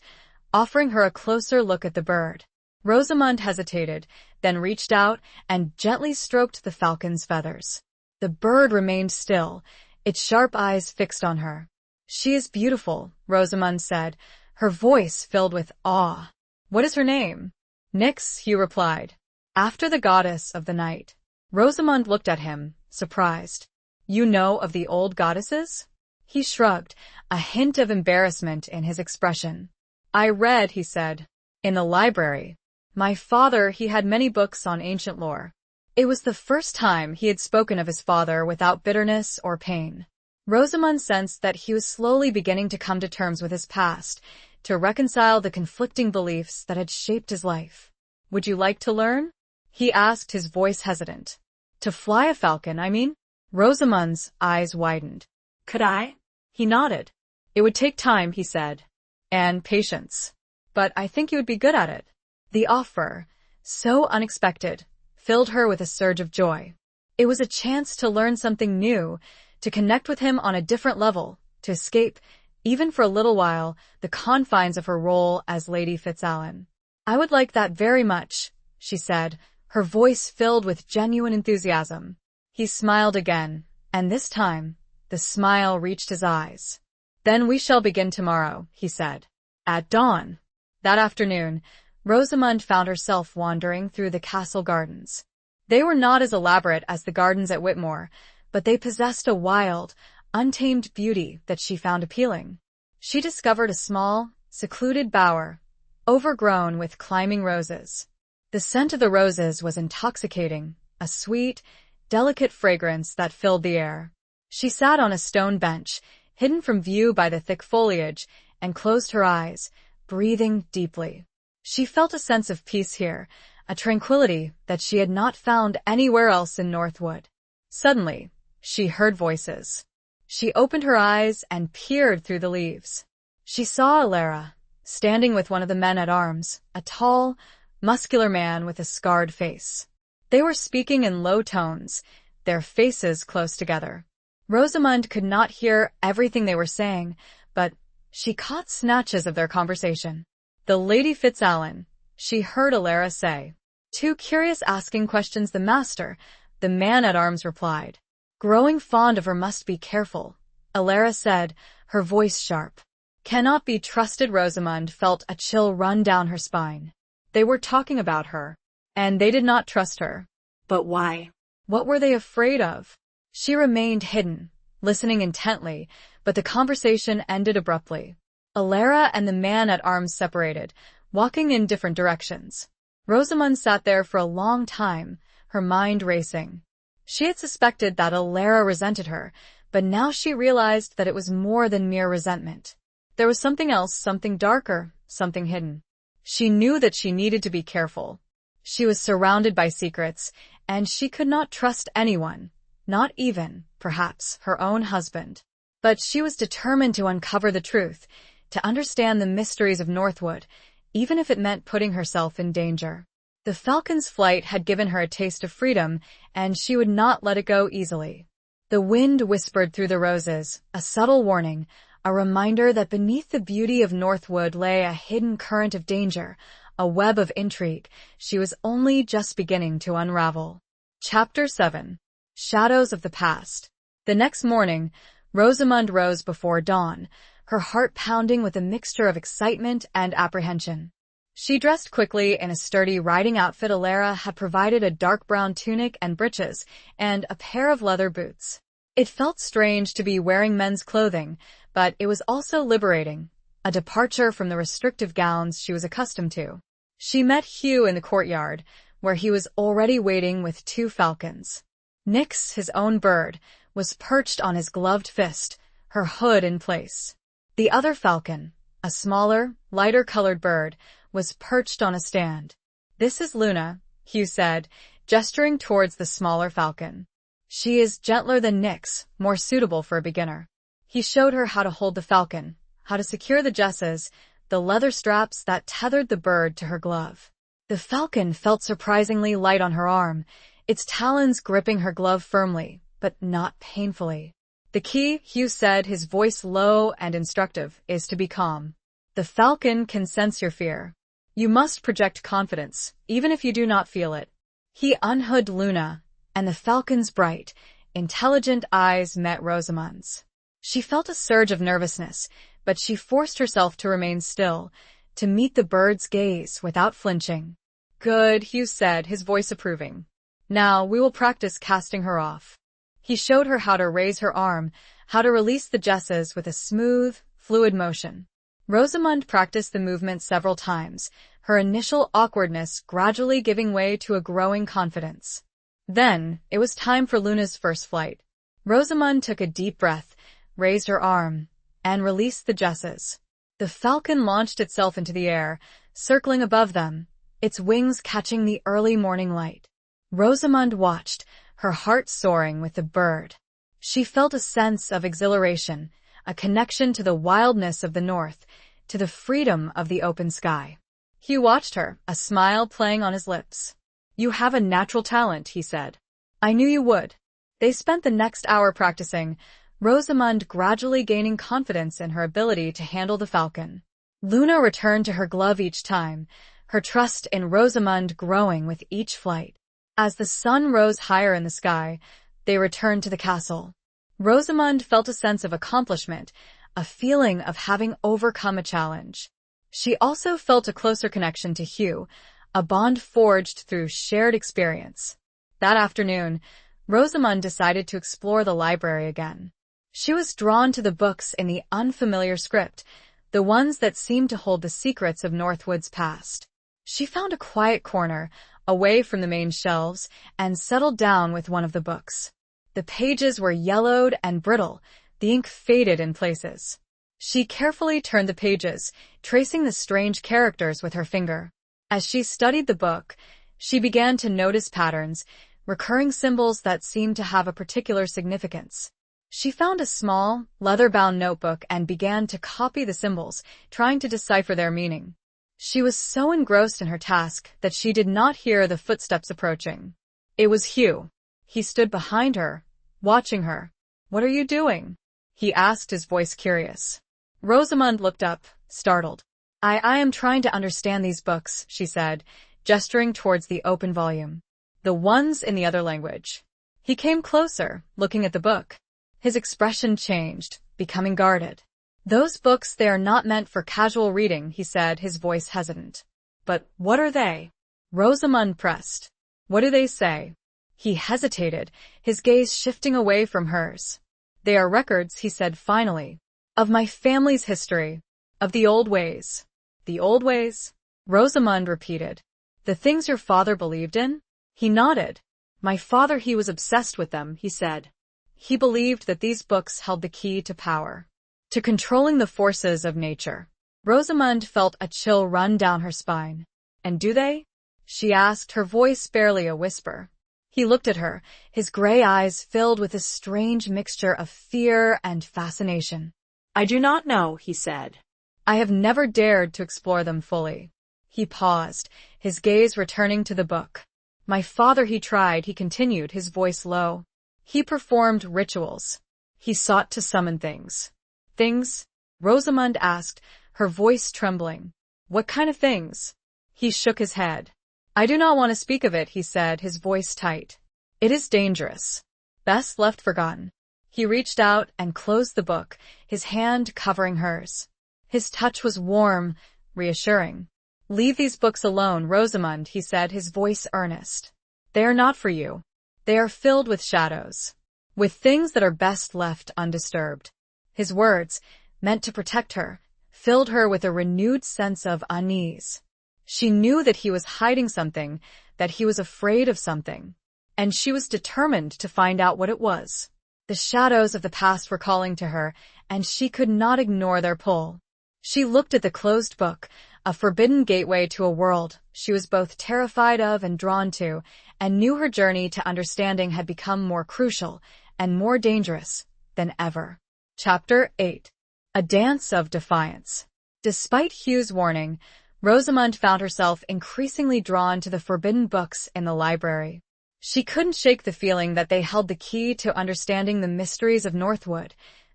offering her a closer look at the bird. Rosamund hesitated, then reached out and gently stroked the falcon's feathers. The bird remained still, its sharp eyes fixed on her. "She is beautiful," Rosamund said, her voice filled with awe. "What is her name?" "Nyx," Hugh replied, "after the goddess of the night." Rosamund looked at him, surprised. "You know of the old goddesses?" He shrugged, a hint of embarrassment in his expression. "I read," he said, "in the library. My father, he had many books on ancient lore." It was the first time he had spoken of his father without bitterness or pain. Rosamund sensed that he was slowly beginning to come to terms with his past, to reconcile the conflicting beliefs that had shaped his life. "Would you like to learn?" he asked, his voice hesitant. "To fly a falcon, I mean?" Rosamund's eyes widened. "Could I?" He nodded. "It would take time," he said, "and patience. But I think you would be good at it." The offer, so unexpected, filled her with a surge of joy. It was a chance to learn something new, to connect with him on a different level, to escape, even for a little while, the confines of her role as Lady Fitzalan. "I would like that very much," she said, her voice filled with genuine enthusiasm. He smiled again, and this time, the smile reached his eyes. "Then we shall begin tomorrow," he said. "At dawn." That afternoon, Rosamund found herself wandering through the castle gardens. They were not as elaborate as the gardens at Whitmore, but they possessed a wild, untamed beauty that she found appealing. She discovered a small, secluded bower, overgrown with climbing roses. The scent of the roses was intoxicating, a sweet, delicate fragrance that filled the air. She sat on a stone bench, hidden from view by the thick foliage, and closed her eyes, breathing deeply. She felt a sense of peace here, a tranquility that she had not found anywhere else in Northwood. Suddenly, she heard voices. She opened her eyes and peered through the leaves. She saw Alara, standing with one of the men-at-arms, a tall, muscular man with a scarred face. They were speaking in low tones, their faces close together. Rosamund could not hear everything they were saying, but she caught snatches of their conversation. "The Lady Fitzalan," she heard Alara say. "Too curious asking questions the master," the man-at-arms replied. "Growing fond of her must be careful," Alara said, her voice sharp. "Cannot be trusted." Rosamund felt a chill run down her spine. They were talking about her, and they did not trust her. But why? What were they afraid of? She remained hidden, listening intently, but the conversation ended abruptly. Alara and the man-at-arms separated, walking in different directions. Rosamund sat there for a long time, her mind racing. She had suspected that Alara resented her, but now she realized that it was more than mere resentment. There was something else, something darker, something hidden. She knew that she needed to be careful. She was surrounded by secrets, and she could not trust anyone, not even, perhaps, her own husband. But she was determined to uncover the truth, to understand the mysteries of Northwood, even if it meant putting herself in danger. The falcon's flight had given her a taste of freedom, and she would not let it go easily. The wind whispered through the roses, a subtle warning, a reminder that beneath the beauty of Northwood lay a hidden current of danger, a web of intrigue she was only just beginning to unravel. Chapter 7. Shadows of the Past. The next morning, Rosamund rose before dawn, her heart pounding with a mixture of excitement and apprehension. She dressed quickly in a sturdy riding outfit. Alara had provided a dark brown tunic and breeches, and a pair of leather boots. It felt strange to be wearing men's clothing, but it was also liberating, a departure from the restrictive gowns she was accustomed to. She met Hugh in the courtyard, where he was already waiting with 2 falcons. Nyx, his own bird, was perched on his gloved fist, her hood in place. The other falcon, a smaller, lighter-colored bird, was perched on a stand. "This is Luna," Hugh said, gesturing towards the smaller falcon. "She is gentler than Nyx, more suitable for a beginner." He showed her how to hold the falcon, how to secure the jesses, the leather straps that tethered the bird to her glove. The falcon felt surprisingly light on her arm, its talons gripping her glove firmly, but not painfully. The key, Hugh said, his voice low and instructive, is to be calm. The falcon can sense your fear. You must project confidence, even if you do not feel it. He unhooded Luna, and the falcon's bright, intelligent eyes met Rosamund's. She felt a surge of nervousness, but she forced herself to remain still, to meet the bird's gaze without flinching. Good, Hugh said, his voice approving. Now we will practice casting her off. He showed her how to raise her arm, how to release the jesses with a smooth, fluid motion. Rosamund practiced the movement several times, her initial awkwardness gradually giving way to a growing confidence. Then, it was time for Luna's first flight. Rosamund took a deep breath, raised her arm, and released the jesses. The falcon launched itself into the air, circling above them, its wings catching the early morning light. Rosamund watched, her heart soaring with the bird. She felt a sense of exhilaration, a connection to the wildness of the north, to the freedom of the open sky. He watched her, a smile playing on his lips. You have a natural talent, he said. I knew you would. They spent the next hour practicing, Rosamund gradually gaining confidence in her ability to handle the falcon. Luna returned to her glove each time, her trust in Rosamund growing with each flight. As the sun rose higher in the sky, they returned to the castle. Rosamund felt a sense of accomplishment, a feeling of having overcome a challenge. She also felt a closer connection to Hugh, a bond forged through shared experience. That afternoon, Rosamund decided to explore the library again. She was drawn to the books in the unfamiliar script, the ones that seemed to hold the secrets of Northwood's past. She found a quiet corner, away from the main shelves, and settled down with one of the books. The pages were yellowed and brittle, the ink faded in places. She carefully turned the pages, tracing the strange characters with her finger. As she studied the book, she began to notice patterns, recurring symbols that seemed to have a particular significance. She found a small, leather-bound notebook and began to copy the symbols, trying to decipher their meaning. She was so engrossed in her task that she did not hear the footsteps approaching. It was Hugh. He stood behind her, watching her. What are you doing? He asked, his voice curious. Rosamund looked up, startled. I am trying to understand these books, she said, gesturing towards the open volume. The ones in the other language. He came closer, looking at the book. His expression changed, becoming guarded. Those books, they are not meant for casual reading, he said, his voice hesitant. But what are they? Rosamund pressed. What do they say? He hesitated, his gaze shifting away from hers. They are records, he said finally, of my family's history, of the old ways. The old ways? Rosamund repeated. The things your father believed in? He nodded. My father, he was obsessed with them, he said. He believed that these books held the key to power, to controlling the forces of nature. Rosamund felt a chill run down her spine. And do they? She asked, her voice barely a whisper. He looked at her, his gray eyes filled with a strange mixture of fear and fascination. I do not know, he said. I have never dared to explore them fully. He paused, his gaze returning to the book. My father, he tried, he continued, his voice low. He performed rituals. He sought to summon things. Things? Rosamund asked, her voice trembling. What kind of things? He shook his head. I do not want to speak of it, he said, his voice tight. It is dangerous. Best left forgotten. He reached out and closed the book, his hand covering hers. His touch was warm, reassuring. Leave these books alone, Rosamund, he said, his voice earnest. They are not for you. They are filled with shadows, with things that are best left undisturbed. His words, meant to protect her, filled her with a renewed sense of unease. She knew that he was hiding something, that he was afraid of something, and she was determined to find out what it was. The shadows of the past were calling to her, and she could not ignore their pull. She looked at the closed book, a forbidden gateway to a world she was both terrified of and drawn to, and knew her journey to understanding had become more crucial and more dangerous than ever. Chapter 8. A Dance of Defiance. Despite Hugh's warning, Rosamund found herself increasingly drawn to the forbidden books in the library. She couldn't shake the feeling that they held the key to understanding the mysteries of Northwood,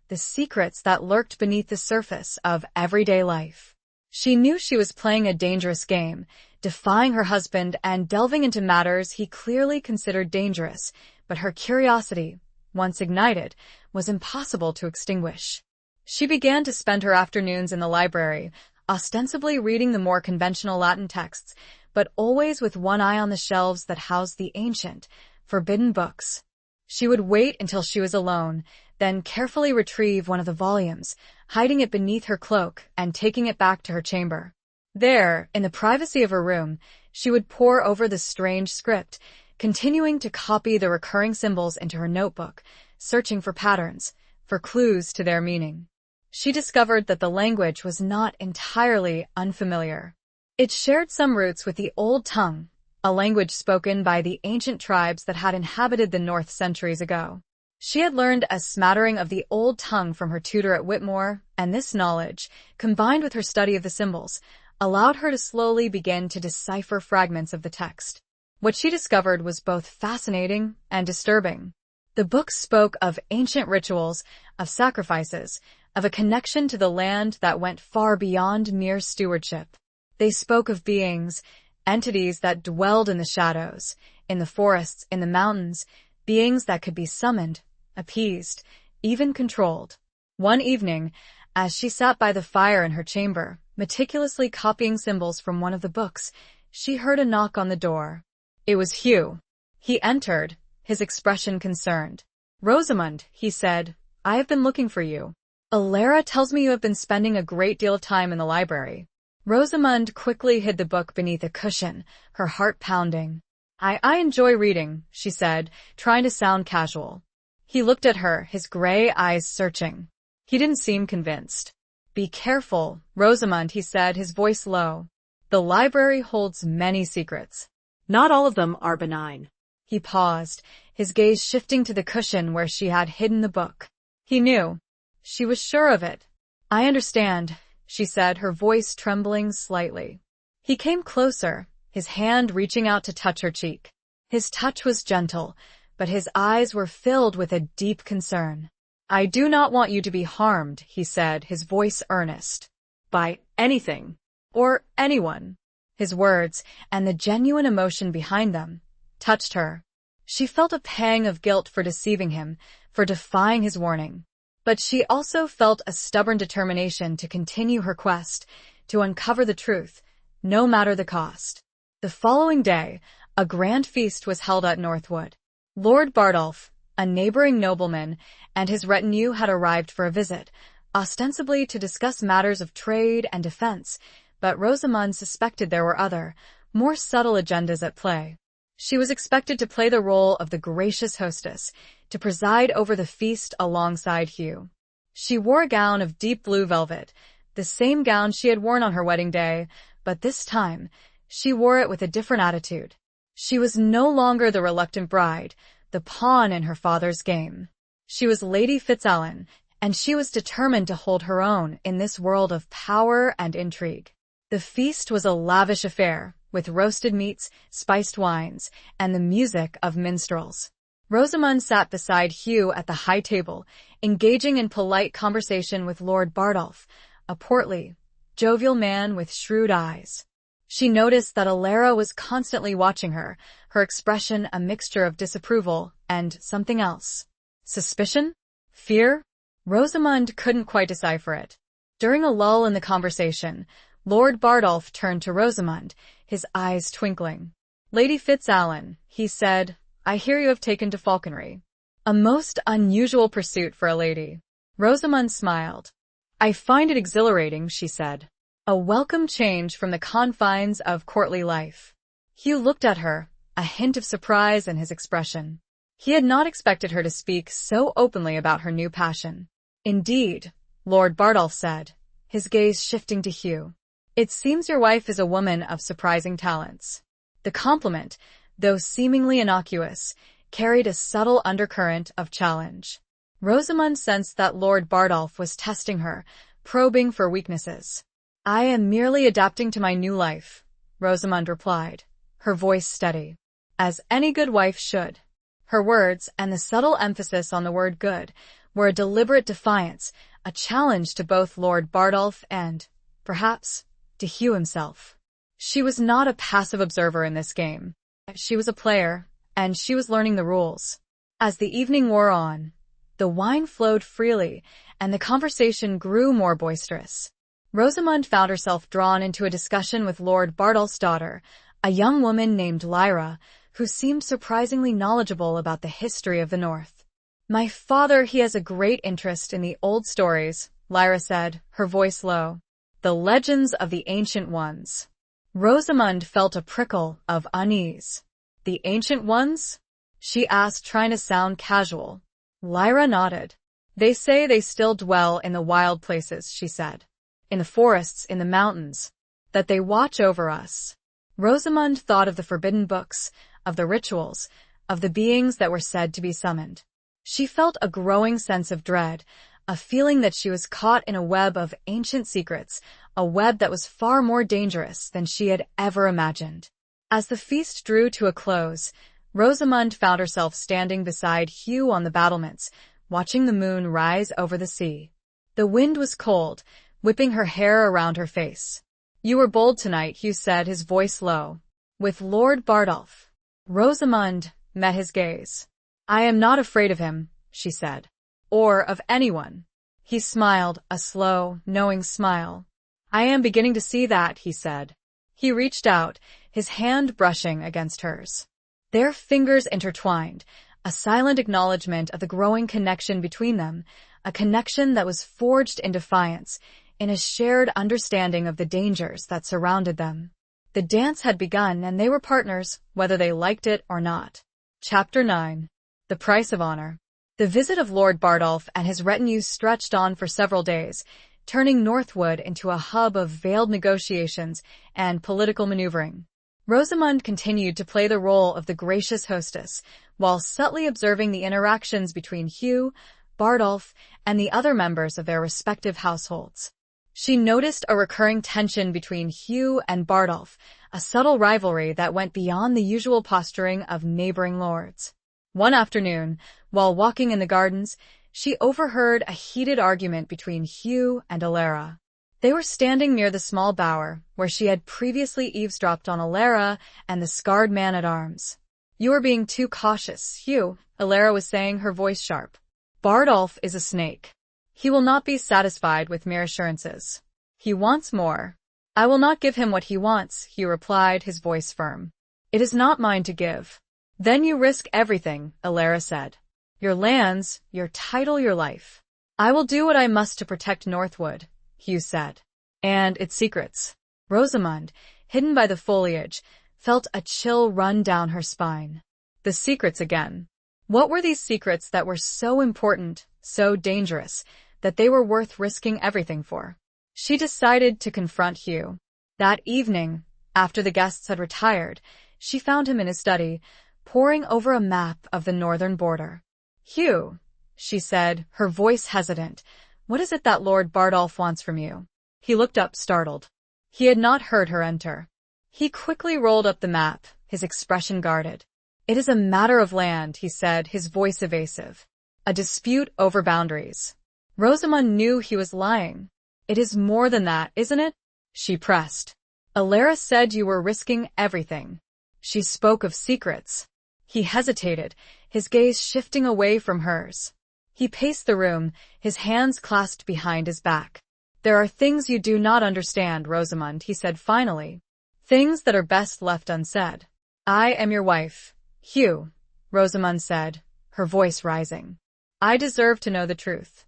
the secrets that lurked beneath the surface of everyday life. She knew she was playing a dangerous game, defying her husband and delving into matters he clearly considered dangerous, but her curiosity, once ignited, was impossible to extinguish. She began to spend her afternoons in the library, ostensibly reading the more conventional Latin texts, but always with one eye on the shelves that housed the ancient, forbidden books. She would wait until she was alone, then carefully retrieve one of the volumes, hiding it beneath her cloak and taking it back to her chamber. There, in the privacy of her room, she would pore over the strange script, continuing to copy the recurring symbols into her notebook, searching for patterns, for clues to their meaning. She discovered that the language was not entirely unfamiliar. It shared some roots with the Old Tongue, a language spoken by the ancient tribes that had inhabited the North centuries ago. She had learned a smattering of the Old Tongue from her tutor at Whitmore, and this knowledge, combined with her study of the symbols, allowed her to slowly begin to decipher fragments of the text. What she discovered was both fascinating and disturbing. The books spoke of ancient rituals, of sacrifices, of a connection to the land that went far beyond mere stewardship. They spoke of beings, entities that dwelled in the shadows, in the forests, in the mountains, beings that could be summoned, appeased, even controlled. One evening, as she sat by the fire in her chamber, meticulously copying symbols from one of the books, she heard a knock on the door. It was Hugh. He entered, his expression concerned. "Rosamond," he said, "I have been looking for you. Alara tells me you have been spending a great deal of time in the library." Rosamond quickly hid the book beneath a cushion, her heart pounding. I enjoy reading," she said, trying to sound casual. He looked at her, his gray eyes searching. He didn't seem convinced. "Be careful, Rosamond," he said, his voice low. "The library holds many secrets." Not all of them are benign. He paused, his gaze shifting to the cushion where she had hidden the book. He knew. She was sure of it. "I understand," she said, her voice trembling slightly. He came closer, his hand reaching out to touch her cheek. His touch was gentle, but his eyes were filled with a deep concern. "I do not want you to be harmed," he said, his voice earnest. "By anything. Or anyone." His words, and the genuine emotion behind them, touched her. She felt a pang of guilt for deceiving him, for defying his warning. But she also felt a stubborn determination to continue her quest, to uncover the truth, no matter the cost. The following day, a grand feast was held at Northwood. Lord Bardolph, a neighboring nobleman, and his retinue had arrived for a visit, ostensibly to discuss matters of trade and defense, but Rosamond suspected there were other, more subtle agendas at play. She was expected to play the role of the gracious hostess, to preside over the feast alongside Hugh. She wore a gown of deep blue velvet, the same gown she had worn on her wedding day, but this time, she wore it with a different attitude. She was no longer the reluctant bride, the pawn in her father's game. She was Lady Fitzalan, and she was determined to hold her own in this world of power and intrigue. The feast was a lavish affair, with roasted meats, spiced wines, and the music of minstrels. Rosamond sat beside Hugh at the high table, engaging in polite conversation with Lord Bardolph, a portly, jovial man with shrewd eyes. She noticed that Alara was constantly watching her, her expression a mixture of disapproval and something else. Suspicion? Fear? Rosamond couldn't quite decipher it. During a lull in the conversation, Lord Bardolph turned to Rosamond, his eyes twinkling. "Lady Fitzalan," he said, "I hear you have taken to falconry. A most unusual pursuit for a lady." Rosamond smiled. "I find it exhilarating," she said. "A welcome change from the confines of courtly life." Hugh looked at her, a hint of surprise in his expression. He had not expected her to speak so openly about her new passion. "Indeed," Lord Bardolph said, his gaze shifting to Hugh. "It seems your wife is a woman of surprising talents." The compliment, though seemingly innocuous, carried a subtle undercurrent of challenge. Rosamond sensed that Lord Bardolph was testing her, probing for weaknesses. "I am merely adapting to my new life," Rosamond replied, her voice steady. as any good wife should. Her words, and the subtle emphasis on the word good, were a deliberate defiance, a challenge to both Lord Bardolph and, perhaps, to Hugh himself. She was not a passive observer in this game. She was a player, and she was learning the rules. As the evening wore on, the wine flowed freely, and the conversation grew more boisterous. Rosamund found herself drawn into a discussion with Lord Bardolph's daughter, a young woman named Lyra, who seemed surprisingly knowledgeable about the history of the North. "My father, he has a great interest in the old stories," Lyra said, her voice low. "The legends of the ancient ones." Rosamund felt a prickle of unease. "The ancient ones?" she asked, trying to sound casual. Lyra nodded. "They say they still dwell in the wild places," she said. "In the forests, in the mountains. That they watch over us." Rosamund thought of the forbidden books, of the rituals, of the beings that were said to be summoned. She felt a growing sense of dread, a feeling that she was caught in a web of ancient secrets, a web that was far more dangerous than she had ever imagined. As the feast drew to a close, Rosamund found herself standing beside Hugh on the battlements, watching the moon rise over the sea. The wind was cold, whipping her hair around her face. "You were bold tonight," Hugh said, his voice low. "With Lord Bardolph." Rosamund met his gaze. "I am not afraid of him," she said. "Or of anyone." He smiled, a slow, knowing smile. "I am beginning to see that," he said. He reached out, his hand brushing against hers. Their fingers intertwined, a silent acknowledgement of the growing connection between them, a connection that was forged in defiance, in a shared understanding of the dangers that surrounded them. The dance had begun, and they were partners, whether they liked it or not. Chapter 9. The Price of Honor. The visit of Lord Bardolph and his retinue stretched on for several days, turning Northwood into a hub of veiled negotiations and political maneuvering. Rosamund continued to play the role of the gracious hostess, while subtly observing the interactions between Hugh, Bardolph, and the other members of their respective households. She noticed a recurring tension between Hugh and Bardolph, a subtle rivalry that went beyond the usual posturing of neighboring lords. One afternoon, while walking in the gardens, she overheard a heated argument between Hugh and Alara. They were standing near the small bower, where she had previously eavesdropped on Alara and the scarred man-at-arms. "You are being too cautious, Hugh," Alara was saying, her voice sharp. "Bardolph is a snake. He will not be satisfied with mere assurances. He wants more." "I will not give him what he wants," Hugh replied, his voice firm. "It is not mine to give." "Then you risk everything," Alara said. "Your lands, your title, your life." "I will do what I must to protect Northwood," Hugh said. "And its secrets." Rosamund, hidden by the foliage, felt a chill run down her spine. The secrets again. What were these secrets that were so important, so dangerous, that they were worth risking everything for? She decided to confront Hugh. That evening, after the guests had retired, she found him in his study, poring over a map of the northern border. "Hugh," she said, her voice hesitant, "what is it that Lord Bardolph wants from you?" He looked up, startled. He had not heard her enter. He quickly rolled up the map, his expression guarded. "It is a matter of land," he said, his voice evasive. "A dispute over boundaries." Rosamund knew he was lying. "It is more than that, isn't it?" she pressed. "Alara said you were risking everything." She spoke of secrets. He hesitated, his gaze shifting away from hers. He paced the room, his hands clasped behind his back. "There are things you do not understand, Rosamund," he said finally. "Things that are best left unsaid." "I am your wife, Hugh," Rosamund said, her voice rising. "I deserve to know the truth.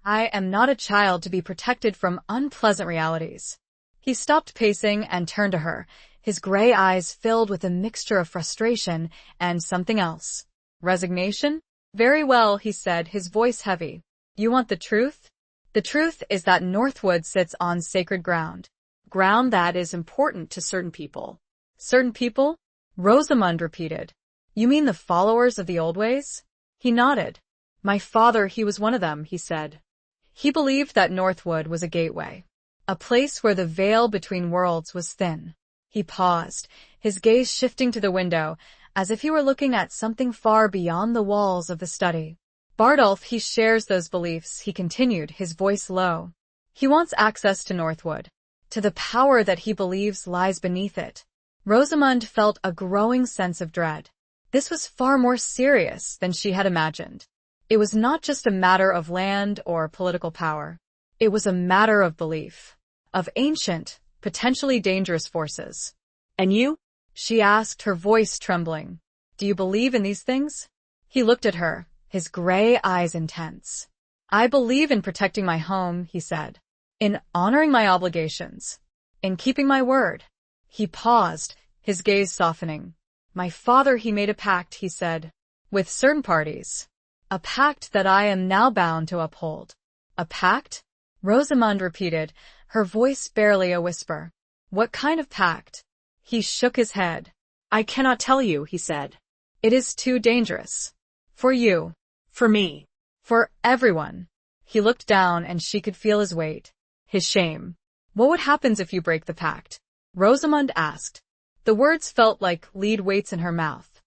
I am not a child to be protected from unpleasant realities." He stopped pacing and turned to her, his gray eyes filled with a mixture of frustration and something else. "Resignation?" "Very well," he said, his voice heavy. "You want the truth?" "The truth is that Northwood sits on sacred ground. Ground that is important to certain people." "Certain people?" Rosamund repeated. "You mean the followers of the old ways?" He nodded. "My father, he was one of them," he said. He believed that Northwood was a gateway, a place where the veil between worlds was thin. He paused, his gaze shifting to the window, as if he were looking at something far beyond the walls of the study. Bardolph, he shares those beliefs, he continued, his voice low. He wants access to Northwood, to the power that he believes lies beneath it. Rosamund felt a growing sense of dread. This was far more serious than she had imagined. It was not just a matter of land or political power. It was a matter of belief, of ancient, potentially dangerous forces. And you? She asked, her voice trembling. Do you believe in these things? He looked at her, his gray eyes intense. I believe in protecting my home, he said. In honoring my obligations. In keeping my word. He paused, his gaze softening. My father, he made a pact, he said. With certain parties. A pact that I am now bound to uphold. A pact? Rosamund repeated, her voice barely a whisper. What kind of pact? He shook his head. I cannot tell you, he said. It is too dangerous. For you. For me. For everyone. He looked down and she could feel his weight. His shame. What would happen if you break the pact? Rosamund asked. The words felt like lead weights in her mouth.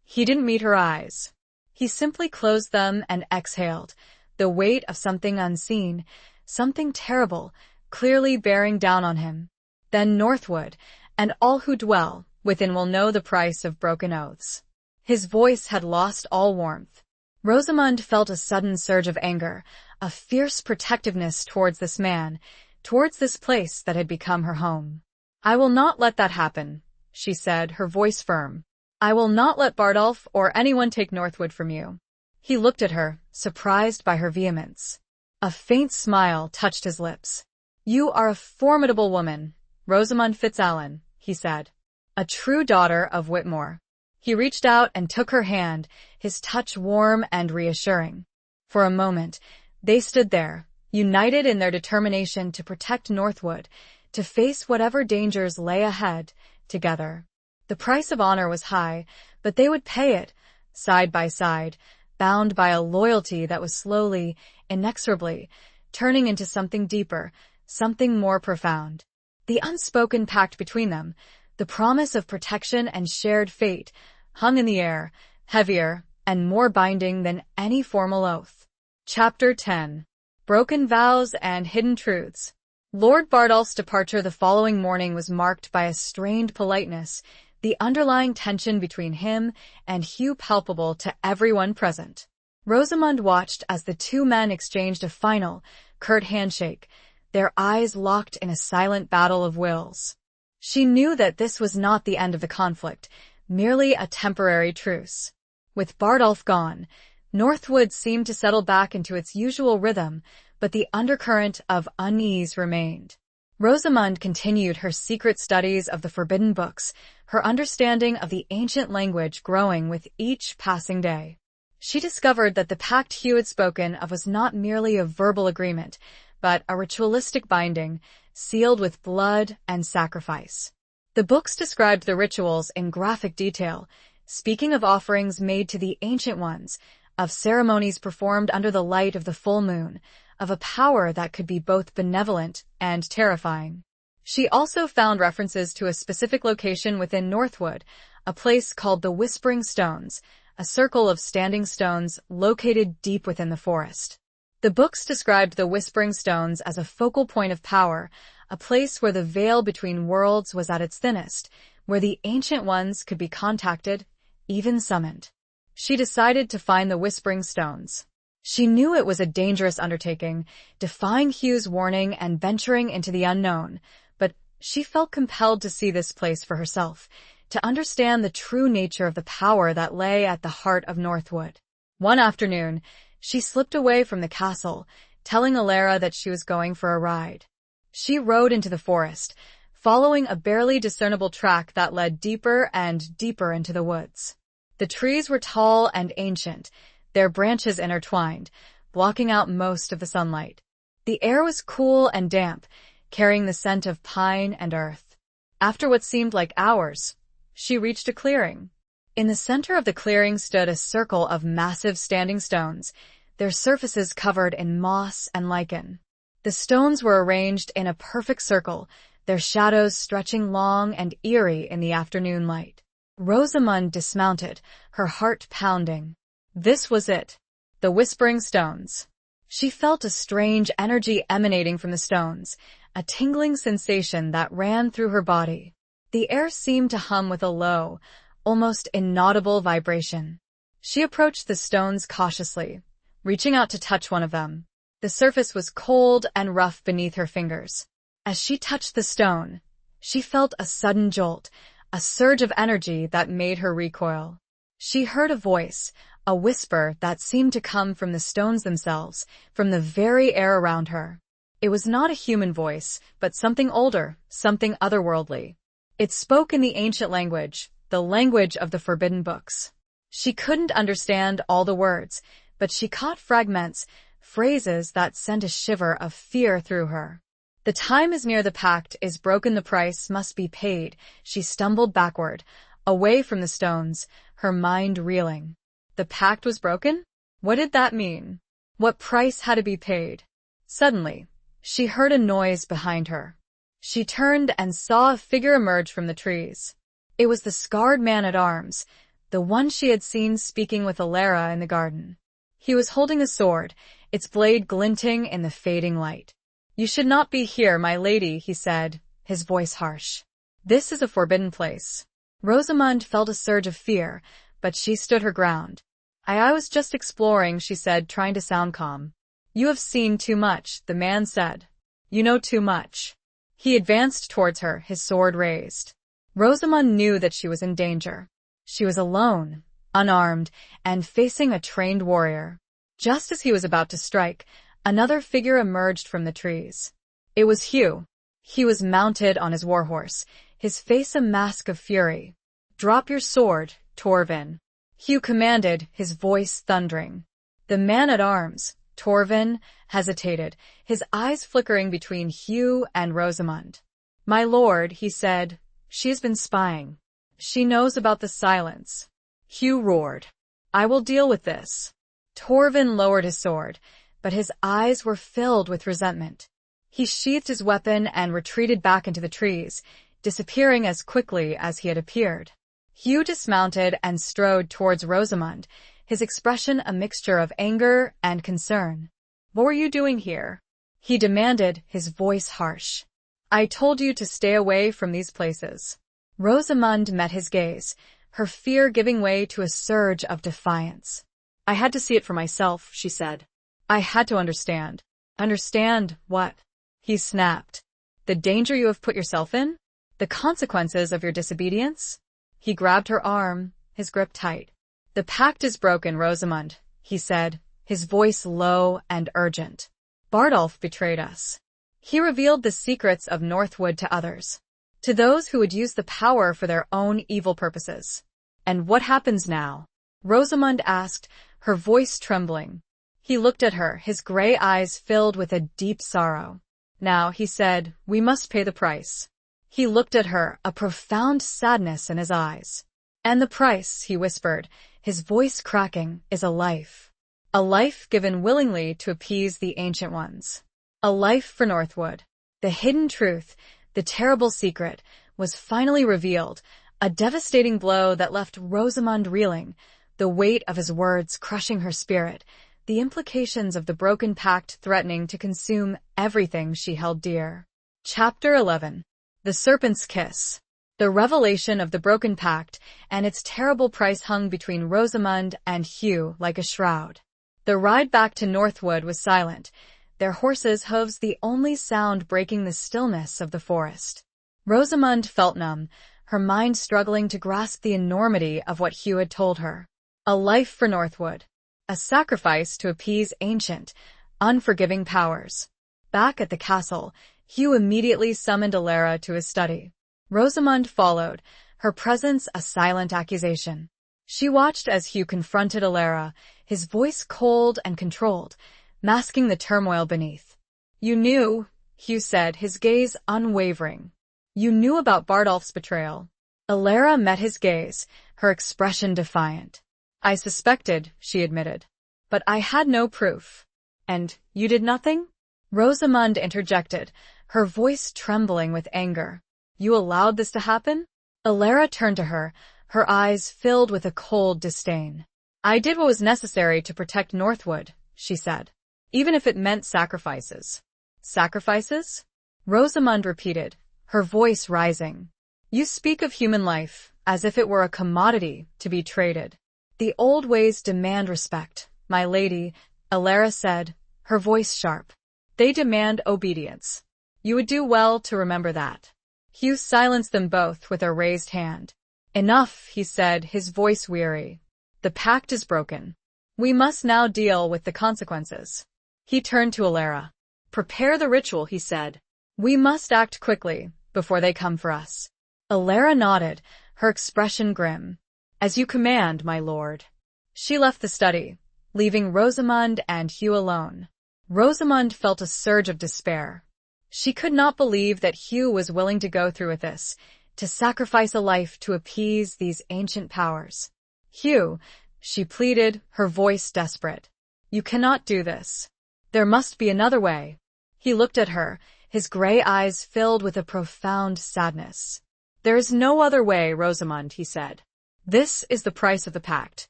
He didn't meet her eyes. He simply closed them and exhaled, the weight of something unseen, something terrible, clearly bearing down on him. Then Northwood, and all who dwell within will know the price of broken oaths. His voice had lost all warmth. Rosamund felt a sudden surge of anger, a fierce protectiveness towards this man, towards this place that had become her home. I will not let that happen, she said, her voice firm. I will not let Bardolph or anyone take Northwood from you. He looked at her, surprised by her vehemence. A faint smile touched his lips. You are a formidable woman, Rosamund Fitzallen, he said. A true daughter of Whitmore. He reached out and took her hand, his touch warm and reassuring. For a moment, they stood there, united in their determination to protect Northwood, to face whatever dangers lay ahead, together. The price of honor was high, but they would pay it, side by side, bound by a loyalty that was slowly, inexorably, turning into something deeper, something more profound. The unspoken pact between them, the promise of protection and shared fate, hung in the air, heavier and more binding than any formal oath. Chapter 10. Broken Vows and Hidden Truths. Lord Bardolph's departure the following morning was marked by a strained politeness, the underlying tension between him and Hugh palpable to everyone present. Rosamund watched as the two men exchanged a final, curt handshake, their eyes locked in a silent battle of wills. She knew that this was not the end of the conflict, merely a temporary truce. With Bardolph gone, Northwood seemed to settle back into its usual rhythm, but the undercurrent of unease remained. Rosamund continued her secret studies of the forbidden books, her understanding of the ancient language growing with each passing day. She discovered that the pact Hugh had spoken of was not merely a verbal agreement, but a ritualistic binding, sealed with blood and sacrifice. The books described the rituals in graphic detail, speaking of offerings made to the Ancient Ones, of ceremonies performed under the light of the full moon, of a power that could be both benevolent and terrifying. She also found references to a specific location within Northwood, a place called the Whispering Stones, a circle of standing stones located deep within the forest. The books described the Whispering Stones as a focal point of power, a place where the veil between worlds was at its thinnest, where the Ancient Ones could be contacted, even summoned. She decided to find the Whispering Stones. She knew it was a dangerous undertaking, defying Hugh's warning and venturing into the unknown, but she felt compelled to see this place for herself, to understand the true nature of the power that lay at the heart of Northwood. One afternoon, she slipped away from the castle, telling Alara that she was going for a ride. She rode into the forest, following a barely discernible track that led deeper and deeper into the woods. The trees were tall and ancient, their branches intertwined, blocking out most of the sunlight. The air was cool and damp, carrying the scent of pine and earth. After what seemed like hours, she reached a clearing. In the center of the clearing stood a circle of massive standing stones, their surfaces covered in moss and lichen. The stones were arranged in a perfect circle, their shadows stretching long and eerie in the afternoon light. Rosamund dismounted, her heart pounding. This was it. The Whispering Stones. She felt a strange energy emanating from the stones, a tingling sensation that ran through her body. The air seemed to hum with a low, almost inaudible vibration. She approached the stones cautiously, reaching out to touch one of them. The surface was cold and rough beneath her fingers. As she touched the stone, she felt a sudden jolt, a surge of energy that made her recoil. She heard a voice, a whisper that seemed to come from the stones themselves, from the very air around her. It was not a human voice, but something older, something otherworldly. It spoke in the ancient language, the language of the forbidden books. She couldn't understand all the words, but she caught fragments, phrases that sent a shiver of fear through her. The time is near, the pact is broken, the price must be paid. She stumbled backward, away from the stones, her mind reeling. The pact was broken? What did that mean? What price had to be paid? Suddenly, she heard a noise behind her. She turned and saw a figure emerge from the trees. It was the scarred man-at-arms, the one she had seen speaking with Alara in the garden. He was holding a sword, its blade glinting in the fading light. "You should not be here, my lady," he said, his voice harsh. "This is a forbidden place." Rosamund felt a surge of fear, but she stood her ground. I was just exploring," she said, trying to sound calm. "You have seen too much," the man said. "You know too much." He advanced towards her, his sword raised. Rosamund knew that she was in danger. She was alone, unarmed, and facing a trained warrior. Just as he was about to strike, another figure emerged from the trees. It was Hugh. He was mounted on his warhorse, his face a mask of fury. "Drop your sword, Torvin," Hugh commanded, his voice thundering. The man-at-arms, Torvin, hesitated, his eyes flickering between Hugh and Rosamund. "My lord," he said, "she has been spying. She knows about the silence." Hugh roared. "I will deal with this." Torvin lowered his sword, but his eyes were filled with resentment. He sheathed his weapon and retreated back into the trees, disappearing as quickly as he had appeared. Hugh dismounted and strode towards Rosamund, his expression a mixture of anger and concern. "What were you doing here?" he demanded, his voice harsh. "I told you to stay away from these places." Rosamund met his gaze, her fear giving way to a surge of defiance. "I had to see it for myself," she said. "I had to understand." "Understand what?" he snapped. "The danger you have put yourself in? The consequences of your disobedience?" He grabbed her arm, his grip tight. "The pact is broken, Rosamund," he said, his voice low and urgent. "Bardolph betrayed us. He revealed the secrets of Northwood to others, to those who would use the power for their own evil purposes." "And what happens now?" Rosamund asked, her voice trembling. He looked at her, his gray eyes filled with a deep sorrow. "Now," he said, "we must pay the price." He looked at her, a profound sadness in his eyes. "And the price," he whispered, his voice cracking, "is a life. A life given willingly to appease the Ancient Ones. A life for Northwood." The hidden truth, the terrible secret, was finally revealed, a devastating blow that left Rosamund reeling, the weight of his words crushing her spirit, the implications of the broken pact threatening to consume everything she held dear. Chapter 11. The Serpent's Kiss. The revelation of the broken pact and its terrible price hung between Rosamund and Hugh like a shroud. The ride back to Northwood was silent, their horses' hooves the only sound breaking the stillness of the forest. Rosamund felt numb, her mind struggling to grasp the enormity of what Hugh had told her. A life for Northwood. A sacrifice to appease ancient, unforgiving powers. Back at the castle, Hugh immediately summoned Alara to his study. Rosamund followed, her presence a silent accusation. She watched as Hugh confronted Alara, his voice cold and controlled, masking the turmoil beneath. "You knew," Hugh said, his gaze unwavering. "You knew about Bardolph's betrayal." Alara met his gaze, her expression defiant. "I suspected," she admitted. "But I had no proof." "And you did nothing?" Rosamund interjected, her voice trembling with anger. "You allowed this to happen?" Alara turned to her, her eyes filled with a cold disdain. "I did what was necessary to protect Northwood," she said, "even if it meant sacrifices." "Sacrifices?" Rosamund repeated, her voice rising. "You speak of human life as if it were a commodity to be traded." "The old ways demand respect, my lady," Alara said, her voice sharp. "They demand obedience. You would do well to remember that." Hugh silenced them both with a raised hand. "Enough," he said, his voice weary. "The pact is broken. We must now deal with the consequences." He turned to Alara. "Prepare the ritual," he said. "We must act quickly, before they come for us." Alara nodded, her expression grim. "As you command, my lord." She left the study, leaving Rosamund and Hugh alone. Rosamund felt a surge of despair. She could not believe that Hugh was willing to go through with this, to sacrifice a life to appease these ancient powers. "Hugh," she pleaded, her voice desperate. "You cannot do this. There must be another way." He looked at her, his gray eyes filled with a profound sadness. "There is no other way, Rosamund," he said. "This is the price of the pact.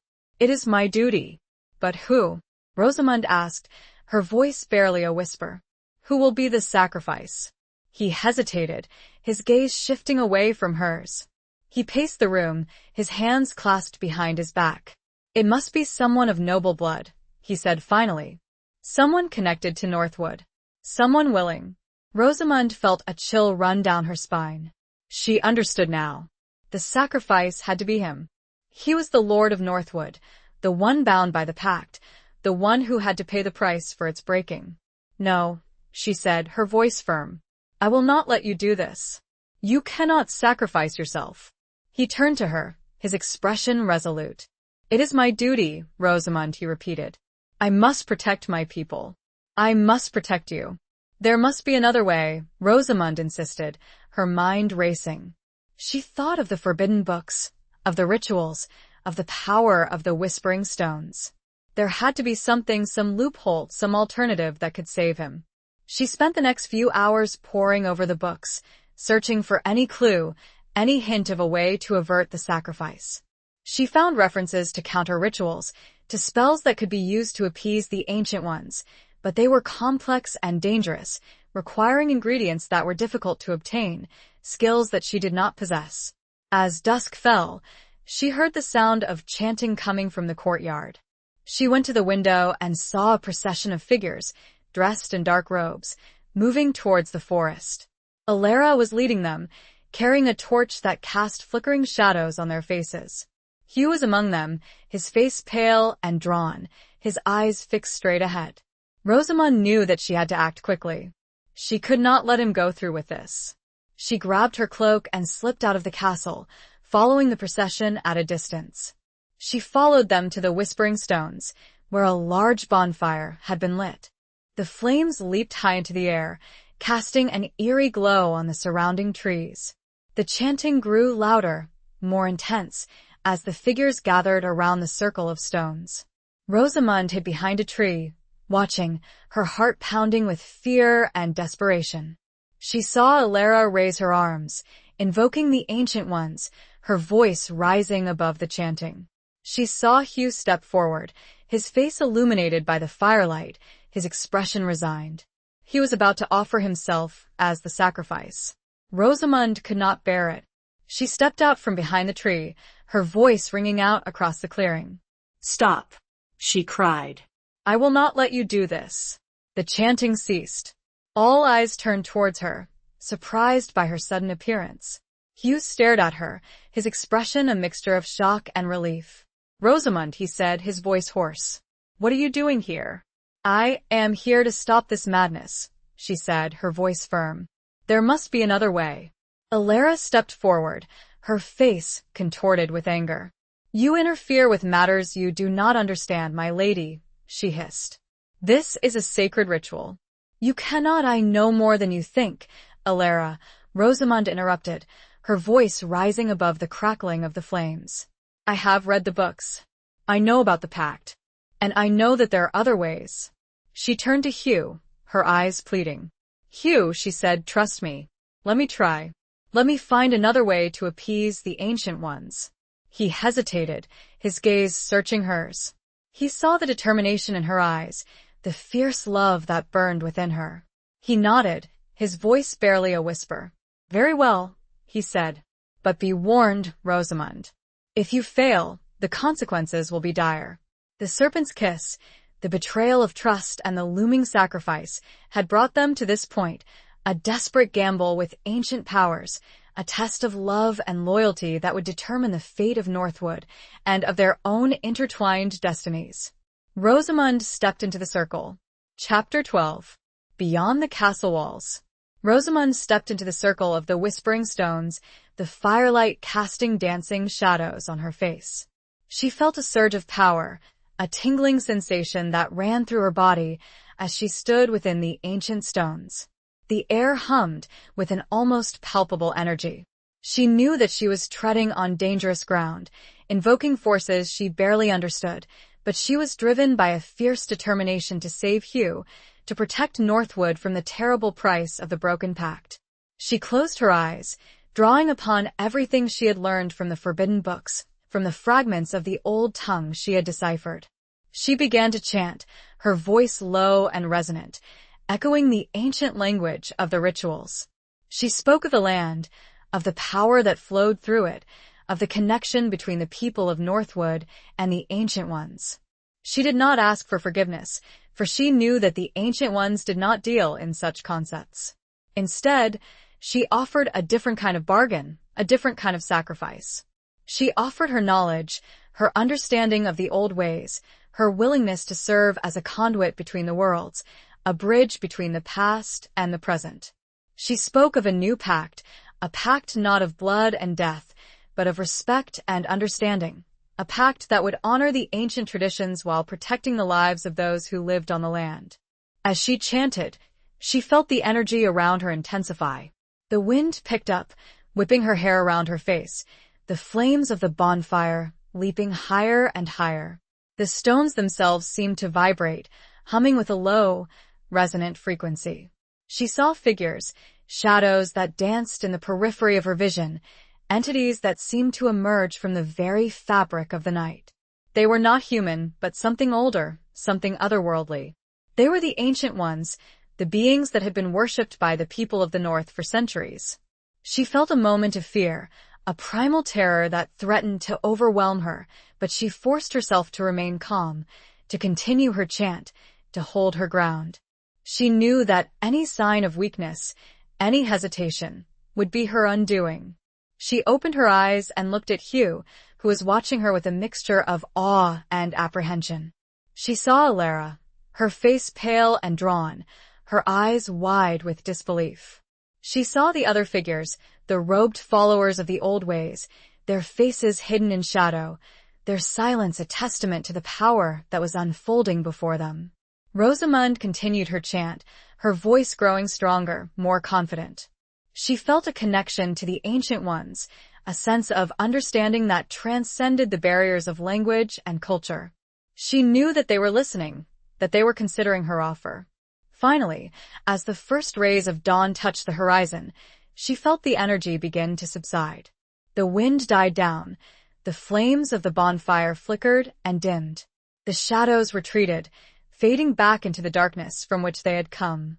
It is my duty." "But who?" Rosamund asked, her voice barely a whisper. "Who will be the sacrifice?" He hesitated, his gaze shifting away from hers. He paced the room, his hands clasped behind his back. "It must be someone of noble blood," he said finally. "Someone connected to Northwood. Someone willing." Rosamund felt a chill run down her spine. She understood now. The sacrifice had to be him. He was the Lord of Northwood, the one bound by the pact, the one who had to pay the price for its breaking. "No," she said, her voice firm. "I will not let you do this. You cannot sacrifice yourself." He turned to her, his expression resolute. "It is my duty, Rosamund," he repeated. "I must protect my people. I must protect you." "There must be another way," Rosamund insisted, her mind racing. She thought of the forbidden books, of the rituals, of the power of the whispering stones. There had to be something, some loophole, some alternative that could save him. She spent the next few hours poring over the books, searching for any clue, any hint of a way to avert the sacrifice. She found references to counter-rituals, to spells that could be used to appease the Ancient Ones, but they were complex and dangerous, requiring ingredients that were difficult to obtain, skills that she did not possess. As dusk fell, she heard the sound of chanting coming from the courtyard. She went to the window and saw a procession of figures, dressed in dark robes, moving towards the forest. Alara was leading them, carrying a torch that cast flickering shadows on their faces. Hugh was among them, his face pale and drawn, his eyes fixed straight ahead. Rosamund knew that she had to act quickly. She could not let him go through with this. She grabbed her cloak and slipped out of the castle, following the procession at a distance. She followed them to the Whispering Stones, where a large bonfire had been lit. The flames leaped high into the air, casting an eerie glow on the surrounding trees. The chanting grew louder, more intense, as the figures gathered around the circle of stones. Rosamund hid behind a tree, watching, her heart pounding with fear and desperation. She saw Alara raise her arms, invoking the Ancient Ones, her voice rising above the chanting. She saw Hugh step forward, his face illuminated by the firelight, his expression resigned. He was about to offer himself as the sacrifice. Rosamund could not bear it. She stepped out from behind the tree, her voice ringing out across the clearing. "Stop," she cried. "I will not let you do this." The chanting ceased. All eyes turned towards her, surprised by her sudden appearance. Hugh stared at her, his expression a mixture of shock and relief. "Rosamund," he said, his voice hoarse. "What are you doing here?" "I am here to stop this madness," she said, her voice firm. "There must be another way." Alara stepped forward, her face contorted with anger. "You interfere with matters you do not understand, my lady," she hissed. "This is a sacred ritual." "You cannot. I know more than you think, Alara," Rosamund interrupted, her voice rising above the crackling of the flames. "I have read the books. I know about the pact. And I know that there are other ways." She turned to Hugh, her eyes pleading. "Hugh," she said, "trust me. Let me try. Let me find another way to appease the Ancient Ones." He hesitated, his gaze searching hers. He saw the determination in her eyes, the fierce love that burned within her. He nodded, his voice barely a whisper. "Very well," he said. "But be warned, Rosamund. If you fail, the consequences will be dire." The serpent's kiss, the betrayal of trust and the looming sacrifice had brought them to this point, a desperate gamble with ancient powers, a test of love and loyalty that would determine the fate of Northwood and of their own intertwined destinies. Rosamund stepped into the circle. Chapter 12. Beyond the castle walls. Rosamund stepped into the circle of the whispering stones, the firelight casting dancing shadows on her face. She felt a surge of power, a tingling sensation that ran through her body as she stood within the ancient stones. The air hummed with an almost palpable energy. She knew that she was treading on dangerous ground, invoking forces she barely understood, but she was driven by a fierce determination to save Hugh, to protect Northwood from the terrible price of the broken pact. She closed her eyes, drawing upon everything she had learned from the forbidden books, from the fragments of the old tongue she had deciphered. She began to chant, her voice low and resonant, echoing the ancient language of the rituals. She spoke of the land, of the power that flowed through it, of the connection between the people of Northwood and the Ancient Ones. She did not ask for forgiveness, for she knew that the Ancient Ones did not deal in such concepts. Instead, she offered a different kind of bargain, a different kind of sacrifice. She offered her knowledge, her understanding of the old ways, her willingness to serve as a conduit between the worlds, a bridge between the past and the present. She spoke of a new pact, a pact not of blood and death, but of respect and understanding, a pact that would honor the ancient traditions while protecting the lives of those who lived on the land. As she chanted, she felt the energy around her intensify. The wind picked up, whipping her hair around her face, the flames of the bonfire leaping higher and higher. The stones themselves seemed to vibrate, humming with a low, resonant frequency. She saw figures, shadows that danced in the periphery of her vision, entities that seemed to emerge from the very fabric of the night. They were not human, but something older, something otherworldly. They were the Ancient Ones, the beings that had been worshipped by the people of the North for centuries. She felt a moment of fear, a primal terror that threatened to overwhelm her, but she forced herself to remain calm, to continue her chant, to hold her ground. She knew that any sign of weakness, any hesitation, would be her undoing. She opened her eyes and looked at Hugh, who was watching her with a mixture of awe and apprehension. She saw Alara, her face pale and drawn, her eyes wide with disbelief. She saw the other figures, the robed followers of the old ways, their faces hidden in shadow, their silence a testament to the power that was unfolding before them. Rosamund continued her chant, her voice growing stronger, more confident. She felt a connection to the Ancient Ones, a sense of understanding that transcended the barriers of language and culture. She knew that they were listening, that they were considering her offer. Finally, as the first rays of dawn touched the horizon, she felt the energy begin to subside. The wind died down, the flames of the bonfire flickered and dimmed. The shadows retreated, fading back into the darkness from which they had come.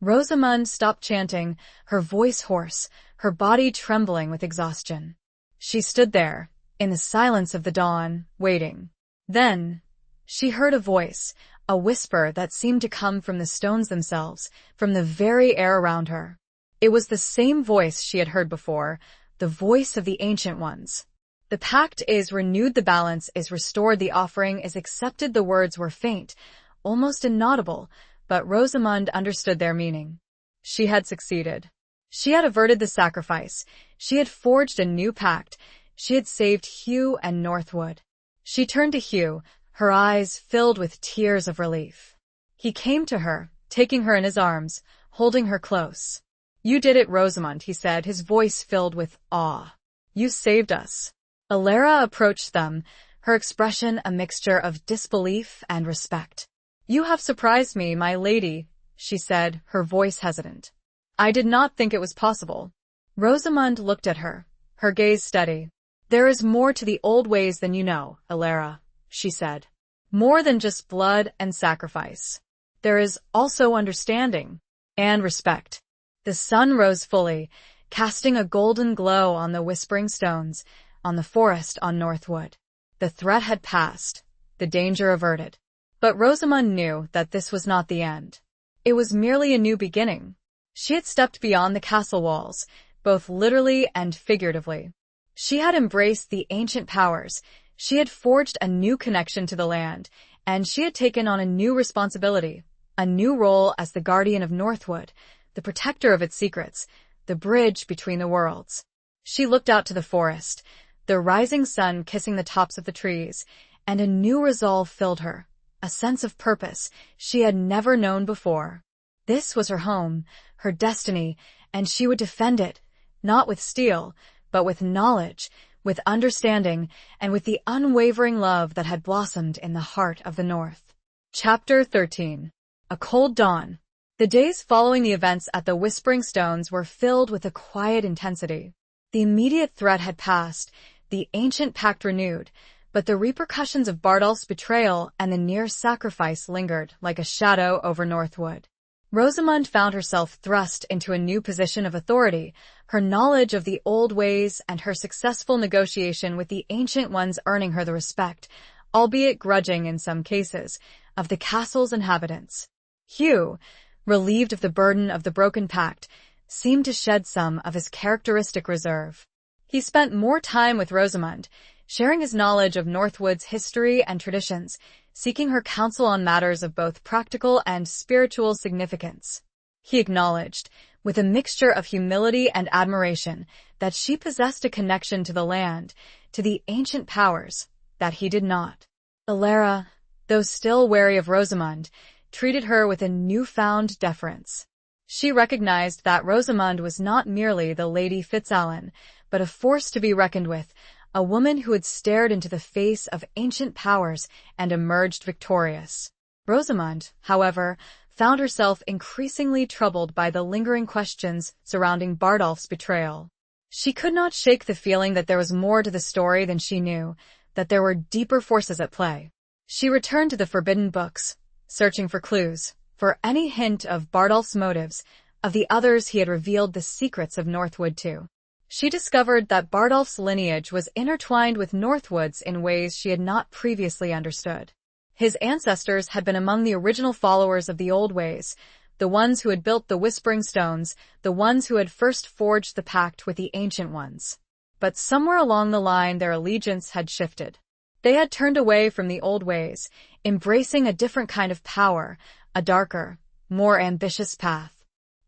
Rosamund stopped chanting, her voice hoarse, her body trembling with exhaustion. She stood there, in the silence of the dawn, waiting. Then, she heard a voice, a whisper that seemed to come from the stones themselves, from the very air around her. It was the same voice she had heard before, the voice of the Ancient Ones. The pact is renewed, the balance is restored, the offering is accepted. The words were faint, almost inaudible, but Rosamund understood their meaning. She had succeeded. She had averted the sacrifice. She had forged a new pact. She had saved Hugh and Northwood. She turned to Hugh, her eyes filled with tears of relief. He came to her, taking her in his arms, holding her close. "You did it, Rosamund," he said, his voice filled with awe. "You saved us." Alara approached them, her expression a mixture of disbelief and respect. "You have surprised me, my lady," she said, her voice hesitant. "I did not think it was possible." Rosamund looked at her, her gaze steady. "There is more to the old ways than you know, Alara," she said. "More than just blood and sacrifice. There is also understanding and respect." The sun rose fully, casting a golden glow on the whispering stones, on the forest on Northwood. The threat had passed, the danger averted. But Rosamund knew that this was not the end. It was merely a new beginning. She had stepped beyond the castle walls, both literally and figuratively. She had embraced the ancient powers, she had forged a new connection to the land, and she had taken on a new responsibility, a new role as the guardian of Northwood, the protector of its secrets, the bridge between the worlds. She looked out to the forest, the rising sun kissing the tops of the trees, and a new resolve filled her, a sense of purpose she had never known before. This was her home, her destiny, and she would defend it, not with steel, but with knowledge, with understanding, and with the unwavering love that had blossomed in the heart of the North. Chapter 13. A Cold Dawn. The days following the events at the Whispering Stones were filled with a quiet intensity. The immediate threat had passed, the ancient pact renewed, but the repercussions of Bardolph's betrayal and the near sacrifice lingered like a shadow over Northwood. Rosamund found herself thrust into a new position of authority, her knowledge of the old ways and her successful negotiation with the Ancient Ones earning her the respect, albeit grudging in some cases, of the castle's inhabitants. Hugh, relieved of the burden of the broken pact, seemed to shed some of his characteristic reserve. He spent more time with Rosamund, sharing his knowledge of Northwood's history and traditions, seeking her counsel on matters of both practical and spiritual significance. He acknowledged, with a mixture of humility and admiration, that she possessed a connection to the land, to the ancient powers, that he did not. Alara, though still wary of Rosamund, treated her with a newfound deference. She recognized that Rosamund was not merely the Lady Fitzalan, but a force to be reckoned with, a woman who had stared into the face of ancient powers and emerged victorious. Rosamund, however, found herself increasingly troubled by the lingering questions surrounding Bardolph's betrayal. She could not shake the feeling that there was more to the story than she knew, that there were deeper forces at play. She returned to the forbidden books, searching for clues, for any hint of Bardolph's motives, of the others he had revealed the secrets of Northwood to. She discovered that Bardolph's lineage was intertwined with Northwood's in ways she had not previously understood. His ancestors had been among the original followers of the old ways, the ones who had built the Whispering Stones, the ones who had first forged the pact with the Ancient Ones. But somewhere along the line their allegiance had shifted. They had turned away from the old ways, embracing a different kind of power, a darker, more ambitious path.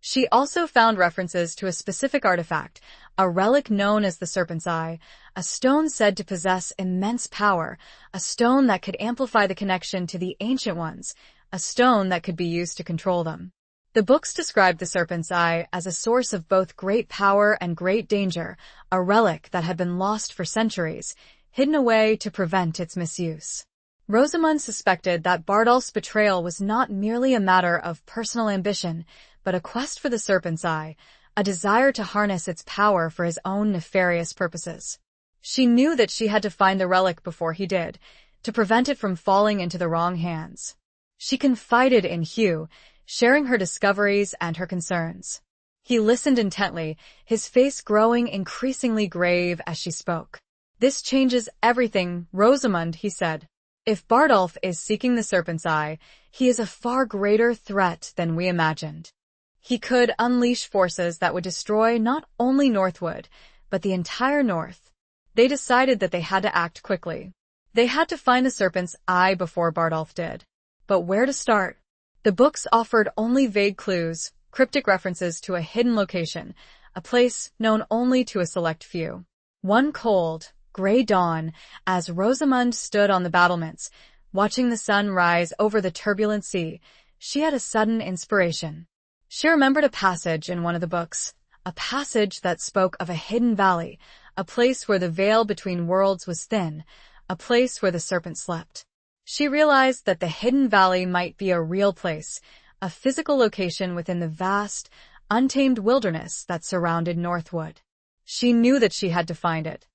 She also found references to a specific artifact, a relic known as the Serpent's Eye, a stone said to possess immense power, a stone that could amplify the connection to the Ancient Ones, a stone that could be used to control them. The books described the Serpent's Eye as a source of both great power and great danger, a relic that had been lost for centuries, hidden away to prevent its misuse. Rosamund suspected that Bardolph's betrayal was not merely a matter of personal ambition, but a quest for the Serpent's Eye, a desire to harness its power for his own nefarious purposes. She knew that she had to find the relic before he did, to prevent it from falling into the wrong hands. She confided in Hugh, sharing her discoveries and her concerns. He listened intently, his face growing increasingly grave as she spoke. "This changes everything, Rosamund," he said. "If Bardolph is seeking the Serpent's Eye, he is a far greater threat than we imagined. He could unleash forces that would destroy not only Northwood, but the entire North." They decided that they had to act quickly. They had to find the Serpent's Eye before Bardolph did. But where to start? The books offered only vague clues, cryptic references to a hidden location, a place known only to a select few. One cold, gray dawn, as Rosamund stood on the battlements, watching the sun rise over the turbulent sea, she had a sudden inspiration. She remembered a passage in one of the books, a passage that spoke of a hidden valley, a place where the veil between worlds was thin, a place where the serpent slept. She realized that the hidden valley might be a real place, a physical location within the vast, untamed wilderness that surrounded Northwood. She knew that she had to find it.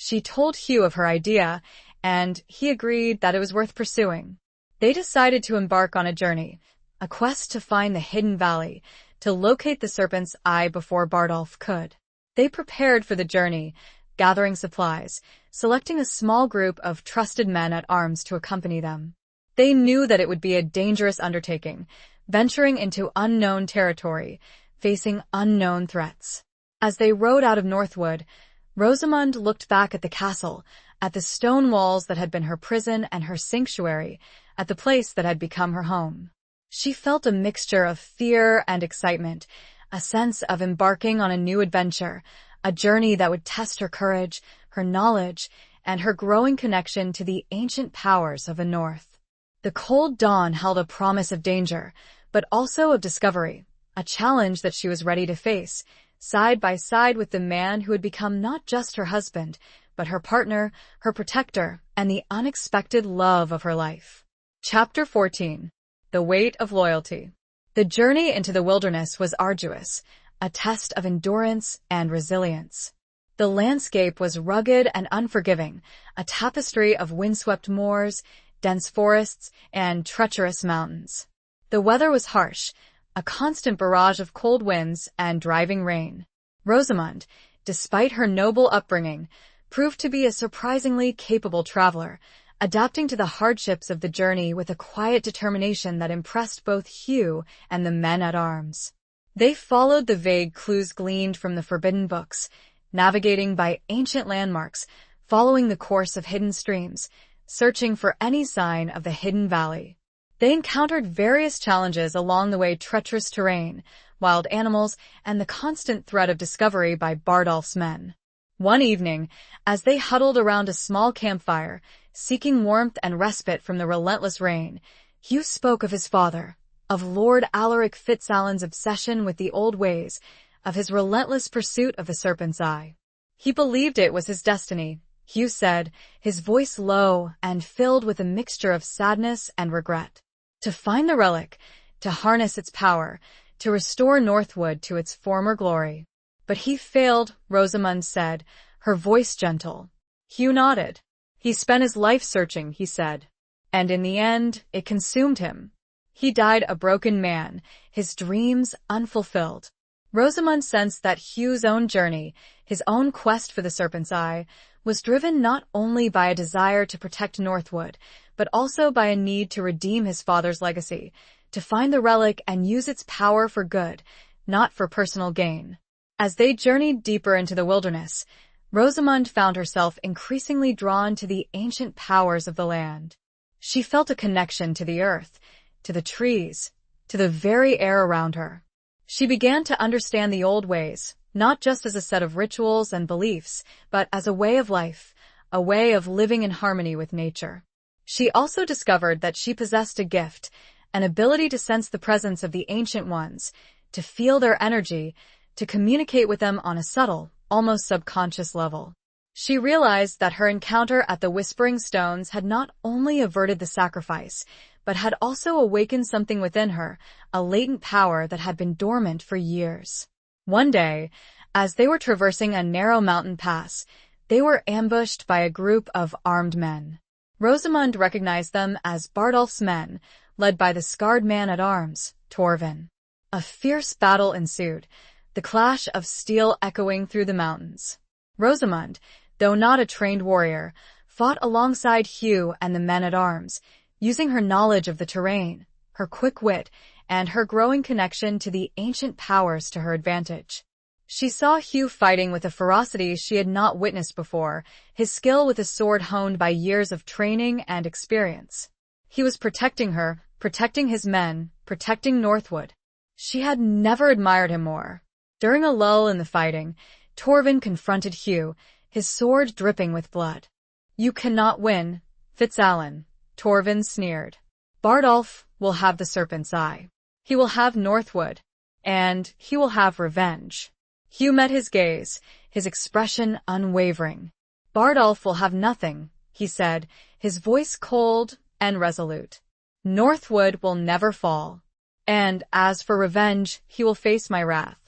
She told Hugh of her idea, and he agreed that it was worth pursuing. They decided to embark on a journey, a quest to find the hidden valley, to locate the Serpent's Eye before Bardolph could. They prepared for the journey, gathering supplies, selecting a small group of trusted men at arms to accompany them. They knew that it would be a dangerous undertaking, venturing into unknown territory, facing unknown threats. As they rode out of Northwood, Rosamund looked back at the castle, at the stone walls that had been her prison and her sanctuary, at the place that had become her home. She felt a mixture of fear and excitement, a sense of embarking on a new adventure, a journey that would test her courage, her knowledge, and her growing connection to the ancient powers of the North. The cold dawn held a promise of danger, but also of discovery, a challenge that she was ready to face, side by side with the man who had become not just her husband, but her partner, her protector, and the unexpected love of her life. Chapter 14. The Weight of Loyalty. The journey into the wilderness was arduous, a test of endurance and resilience. The landscape was rugged and unforgiving, a tapestry of windswept moors, dense forests, and treacherous mountains. The weather was harsh, a constant barrage of cold winds and driving rain. Rosamund, despite her noble upbringing, proved to be a surprisingly capable traveler, adapting to the hardships of the journey with a quiet determination that impressed both Hugh and the men at arms. They followed the vague clues gleaned from the forbidden books, navigating by ancient landmarks, following the course of hidden streams, searching for any sign of the hidden valley. They encountered various challenges along the way: treacherous terrain, wild animals, and the constant threat of discovery by Bardolph's men. One evening, as they huddled around a small campfire, seeking warmth and respite from the relentless rain, Hugh spoke of his father, of Lord Alaric Fitzallen's obsession with the old ways, of his relentless pursuit of the Serpent's Eye. He believed it was his destiny, Hugh said, his voice low and filled with a mixture of sadness and regret. To find the relic, to harness its power, to restore Northwood to its former glory. But he failed, Rosamund said, her voice gentle. Hugh nodded. He spent his life searching, he said. And in the end, it consumed him. He died a broken man, his dreams unfulfilled. Rosamund sensed that Hugh's own journey, his own quest for the Serpent's Eye, was driven not only by a desire to protect Northwood, but also by a need to redeem his father's legacy, to find the relic and use its power for good, not for personal gain. As they journeyed deeper into the wilderness, Rosamund found herself increasingly drawn to the ancient powers of the land. She felt a connection to the earth, to the trees, to the very air around her. She began to understand the old ways, not just as a set of rituals and beliefs, but as a way of life, a way of living in harmony with nature. She also discovered that she possessed a gift, an ability to sense the presence of the ancient ones, to feel their energy, to communicate with them on a subtle, almost subconscious level. She realized that her encounter at the Whispering Stones had not only averted the sacrifice, but had also awakened something within her, a latent power that had been dormant for years. One day, as they were traversing a narrow mountain pass, they were ambushed by a group of armed men. Rosamund recognized them as Bardolph's men, led by the scarred man-at-arms, Torvin. A fierce battle ensued, the clash of steel echoing through the mountains. Rosamund, though not a trained warrior, fought alongside Hugh and the men-at-arms, using her knowledge of the terrain, her quick wit, and her growing connection to the ancient powers to her advantage. She saw Hugh fighting with a ferocity she had not witnessed before, his skill with a sword honed by years of training and experience. He was protecting her, protecting his men, protecting Northwood. She had never admired him more. During a lull in the fighting, Torvin confronted Hugh, his sword dripping with blood. "You cannot win, Fitzallen," Torvin sneered. "Bardolph will have the Serpent's Eye. He will have Northwood, and he will have revenge." Hugh met his gaze, his expression unwavering. "Bardolph will have nothing," he said, his voice cold and resolute. "Northwood will never fall. And as for revenge, he will face my wrath."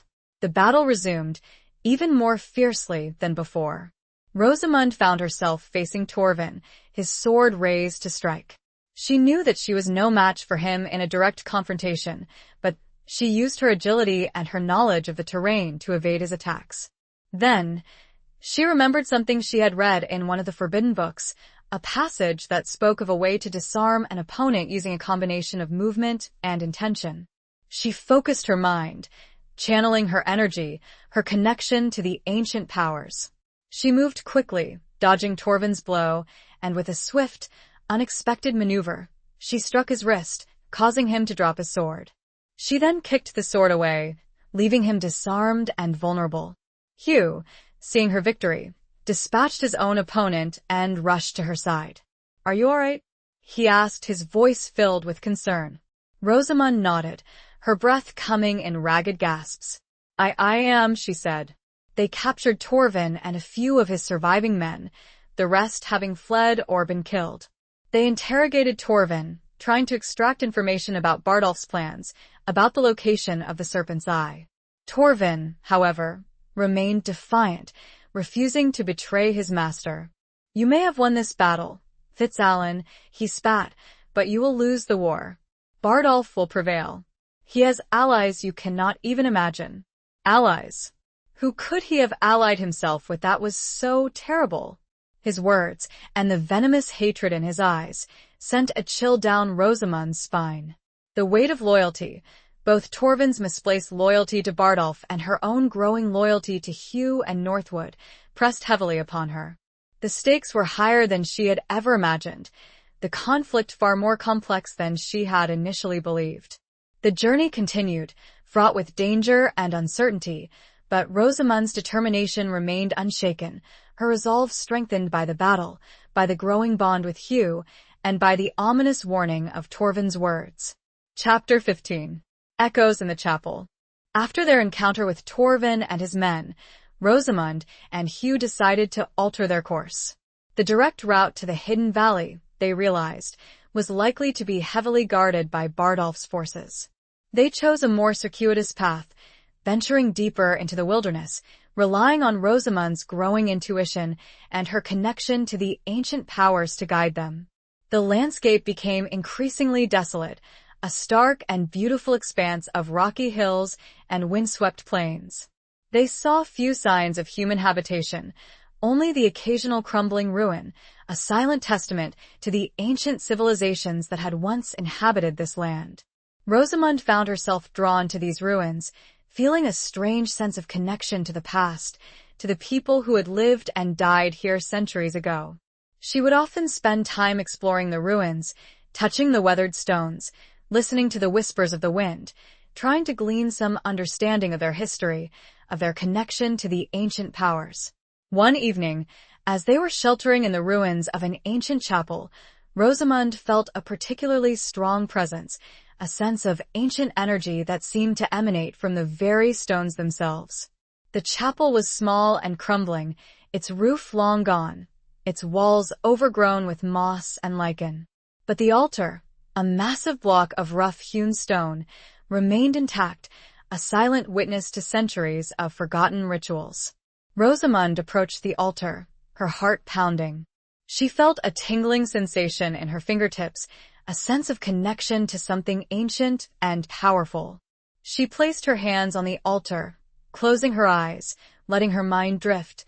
The battle resumed, even more fiercely than before. Rosamund found herself facing Torvin, his sword raised to strike. She knew that she was no match for him in a direct confrontation, but she used her agility and her knowledge of the terrain to evade his attacks. Then, she remembered something she had read in one of the forbidden books, a passage that spoke of a way to disarm an opponent using a combination of movement and intention. She focused her mind, channeling her energy, her connection to the ancient powers. She moved quickly, dodging Torvin's blow, and with a swift, unexpected maneuver, she struck his wrist, causing him to drop his sword. She then kicked the sword away, leaving him disarmed and vulnerable. Hugh, seeing her victory, dispatched his own opponent and rushed to her side. "Are you all right?" he asked, his voice filled with concern. Rosamund nodded, her breath coming in ragged gasps. I am," she said. They captured Torvin and a few of his surviving men, the rest having fled or been killed. They interrogated Torvin, trying to extract information about Bardolph's plans, about the location of the Serpent's Eye. Torvin, however, remained defiant, refusing to betray his master. "You may have won this battle, Fitzalan," he spat, "but you will lose the war. Bardolph will prevail. He has allies you cannot even imagine." Allies? Who could he have allied himself with that was so terrible? His words, and the venomous hatred in his eyes, sent a chill down Rosamund's spine. The weight of loyalty, both Torvin's misplaced loyalty to Bardolph and her own growing loyalty to Hugh and Northwood, pressed heavily upon her. The stakes were higher than she had ever imagined, the conflict far more complex than she had initially believed. The journey continued, fraught with danger and uncertainty, but Rosamund's determination remained unshaken, her resolve strengthened by the battle, by the growing bond with Hugh, and by the ominous warning of Torvin's words. Chapter 15. Echoes in the Chapel. After their encounter with Torvin and his men, Rosamund and Hugh decided to alter their course. The direct route to the hidden valley, they realized, was likely to be heavily guarded by Bardolph's forces. They chose a more circuitous path, venturing deeper into the wilderness, relying on Rosamund's growing intuition and her connection to the ancient powers to guide them. The landscape became increasingly desolate, a stark and beautiful expanse of rocky hills and windswept plains. They saw few signs of human habitation, only the occasional crumbling ruin, a silent testament to the ancient civilizations that had once inhabited this land. Rosamund found herself drawn to these ruins, feeling a strange sense of connection to the past, to the people who had lived and died here centuries ago. She would often spend time exploring the ruins, touching the weathered stones, listening to the whispers of the wind, trying to glean some understanding of their history, of their connection to the ancient powers. One evening, as they were sheltering in the ruins of an ancient chapel, Rosamund felt a particularly strong presence, a sense of ancient energy that seemed to emanate from the very stones themselves. The chapel was small and crumbling, its roof long gone, its walls overgrown with moss and lichen. But the altar, a massive block of rough-hewn stone, remained intact, a silent witness to centuries of forgotten rituals. Rosamund approached the altar, her heart pounding. She felt a tingling sensation in her fingertips, a sense of connection to something ancient and powerful. She placed her hands on the altar, closing her eyes, letting her mind drift,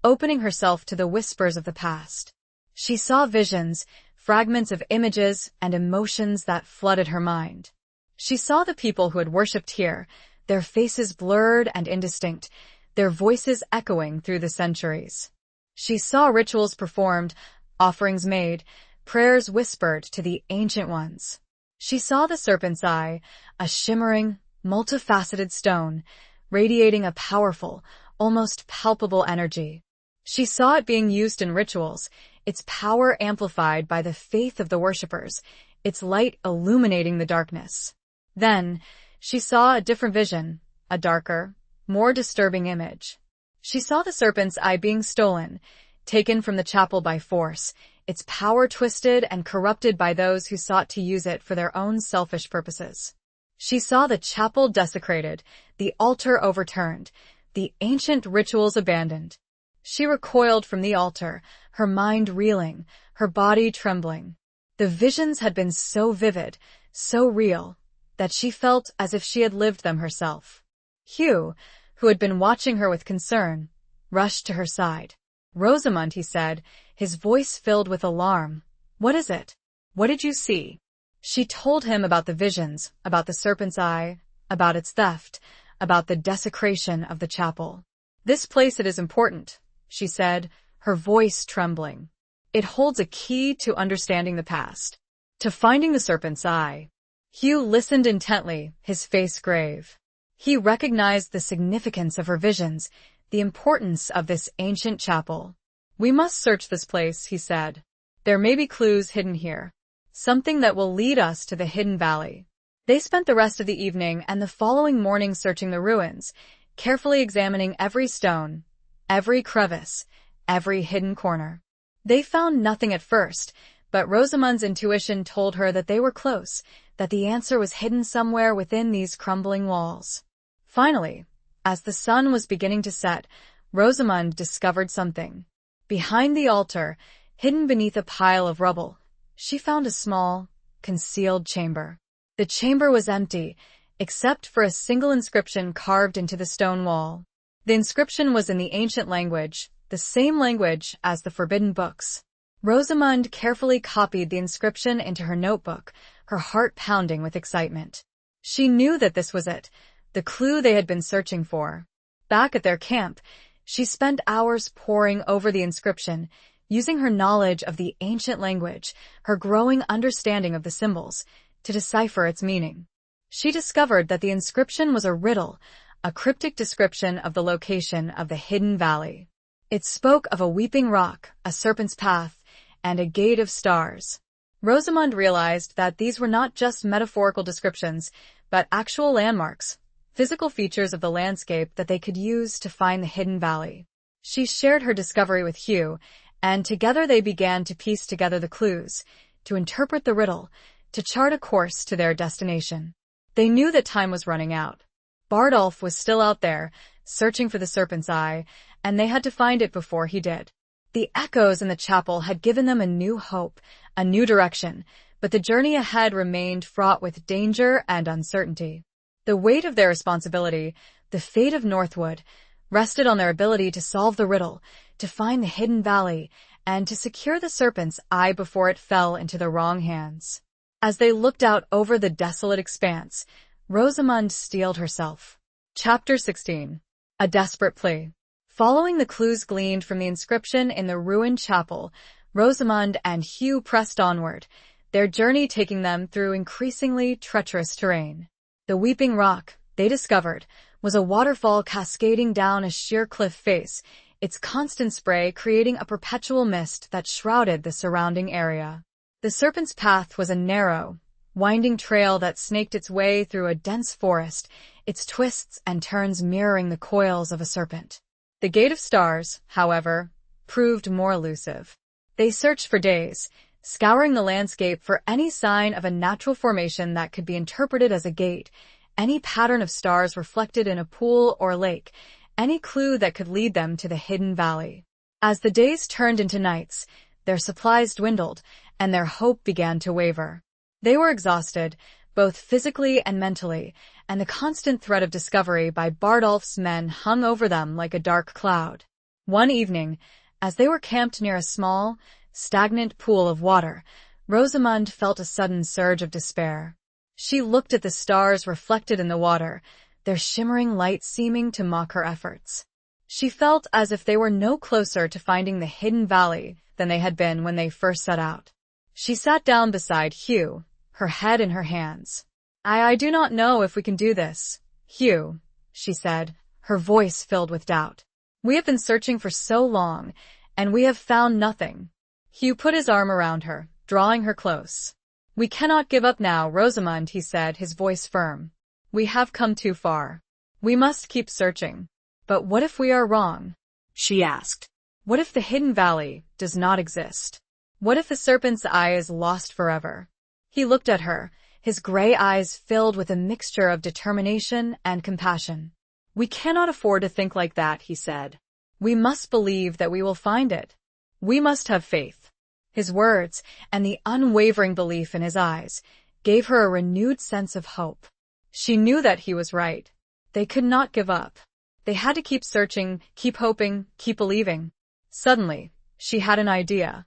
opening herself to the whispers of the past. She saw visions, fragments of images and emotions that flooded her mind. She saw the people who had worshipped here, their faces blurred and indistinct, their voices echoing through the centuries. She saw rituals performed, offerings made, prayers whispered to the ancient ones. She saw the Serpent's Eye, a shimmering, multifaceted stone, radiating a powerful, almost palpable energy. She saw it being used in rituals, its power amplified by the faith of the worshippers, its light illuminating the darkness. Then, she saw a different vision, a darker, more disturbing image. She saw the Serpent's Eye being stolen, taken from the chapel by force, its power twisted and corrupted by those who sought to use it for their own selfish purposes. She saw the chapel desecrated, the altar overturned, the ancient rituals abandoned. She recoiled from the altar, her mind reeling, her body trembling. The visions had been so vivid, so real, that she felt as if she had lived them herself. Hugh, who had been watching her with concern, rushed to her side. "Rosamond," he said, his voice filled with alarm. "What is it? What did you see?" She told him about the visions, about the serpent's eye, about its theft, about the desecration of the chapel. "This place, it is important," she said, her voice trembling. "It holds a key to understanding the past, to finding the serpent's eye." Hugh listened intently, his face grave. He recognized the significance of her visions, the importance of this ancient chapel. "We must search this place," he said. "There may be clues hidden here, something that will lead us to the hidden valley." They spent the rest of the evening and the following morning searching the ruins, carefully examining every stone, every crevice, every hidden corner. They found nothing at first, but Rosamund's intuition told her that they were close, that the answer was hidden somewhere within these crumbling walls. Finally, as the sun was beginning to set, Rosamund discovered something. Behind the altar, hidden beneath a pile of rubble, she found a small, concealed chamber. The chamber was empty, except for a single inscription carved into the stone wall. The inscription was in the ancient language, the same language as the forbidden books. Rosamund carefully copied the inscription into her notebook, her heart pounding with excitement. She knew that this was it, the clue they had been searching for. Back at their camp, she spent hours poring over the inscription, using her knowledge of the ancient language, her growing understanding of the symbols, to decipher its meaning. She discovered that the inscription was a riddle, a cryptic description of the location of the hidden valley. It spoke of a weeping rock, a serpent's path, and a gate of stars. Rosamund realized that these were not just metaphorical descriptions, but actual landmarks, physical features of the landscape that they could use to find the hidden valley. She shared her discovery with Hugh, and together they began to piece together the clues, to interpret the riddle, to chart a course to their destination. They knew that time was running out. Bardolph was still out there, searching for the serpent's eye, and they had to find it before he did. The echoes in the chapel had given them a new hope, a new direction, but the journey ahead remained fraught with danger and uncertainty. The weight of their responsibility, the fate of Northwood, rested on their ability to solve the riddle, to find the hidden valley, and to secure the serpent's eye before it fell into the wrong hands. As they looked out over the desolate expanse, Rosamund steeled herself. Chapter 16. A Desperate Plea. Following the clues gleaned from the inscription in the ruined chapel, Rosamund and Hugh pressed onward, their journey taking them through increasingly treacherous terrain. The weeping rock, they discovered, was a waterfall cascading down a sheer cliff face, its constant spray creating a perpetual mist that shrouded the surrounding area. The serpent's path was a narrow, winding trail that snaked its way through a dense forest, its twists and turns mirroring the coils of a serpent. The Gate of Stars, however, proved more elusive. They searched for days, scouring the landscape for any sign of a natural formation that could be interpreted as a gate, any pattern of stars reflected in a pool or lake, any clue that could lead them to the hidden valley. As the days turned into nights, their supplies dwindled, and their hope began to waver. They were exhausted, both physically and mentally, and the constant threat of discovery by Bardolph's men hung over them like a dark cloud. One evening, as they were camped near a small, stagnant pool of water, Rosamund felt a sudden surge of despair. She looked at the stars reflected in the water, their shimmering light seeming to mock her efforts. She felt as if they were no closer to finding the hidden valley than they had been when they first set out. She sat down beside Hugh, her head in her hands. I do not know if we can do this, Hugh," she said, her voice filled with doubt. "We have been searching for so long, and we have found nothing." Hugh put his arm around her, drawing her close. "We cannot give up now, Rosamund," he said, his voice firm. "We have come too far. We must keep searching." "But what if we are wrong?" she asked. "What if the hidden valley does not exist? What if the serpent's eye is lost forever?" He looked at her, his gray eyes filled with a mixture of determination and compassion. "We cannot afford to think like that," he said. We must believe that we will find it. We must have faith. His words, and the unwavering belief in his eyes, gave her a renewed sense of hope. She knew that he was right. They could not give up. They had to keep searching, keep hoping, keep believing. Suddenly, she had an idea.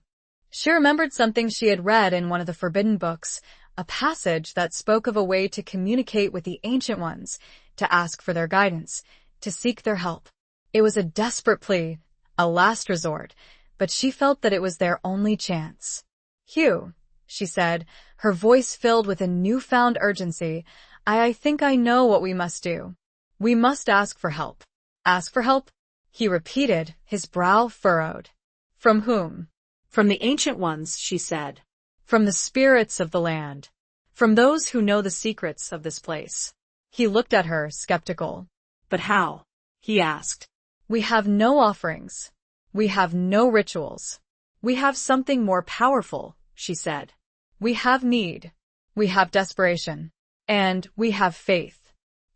She remembered something she had read in one of the forbidden books, a passage that spoke of a way to communicate with the Ancient Ones, to ask for their guidance, to seek their help. It was a desperate plea, a last resort, but she felt that it was their only chance. "Hugh," she said, her voice filled with a newfound urgency, I think I know what we must do. We must ask for help." "Ask for help?" he repeated, his brow furrowed. "From whom?" "From the Ancient Ones," she said. "From the spirits of the land. From those who know the secrets of this place." He looked at her, skeptical. "But how?" he asked. "We have no offerings. We have no rituals. We have something more powerful," she said. "We have need. We have desperation. And we have faith."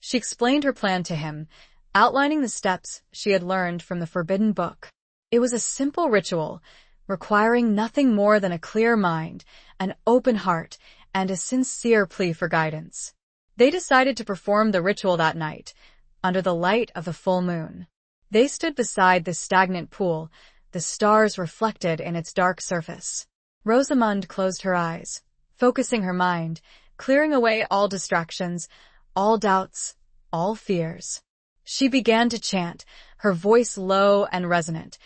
She explained her plan to him, outlining the steps she had learned from the forbidden book. It was a simple ritual, requiring nothing more than a clear mind, an open heart, and a sincere plea for guidance. They decided to perform the ritual that night, under the light of the full moon. They stood beside the stagnant pool, the stars reflected in its dark surface. Rosamund closed her eyes, focusing her mind, clearing away all distractions, all doubts, all fears. She began to chant, her voice low and resonant,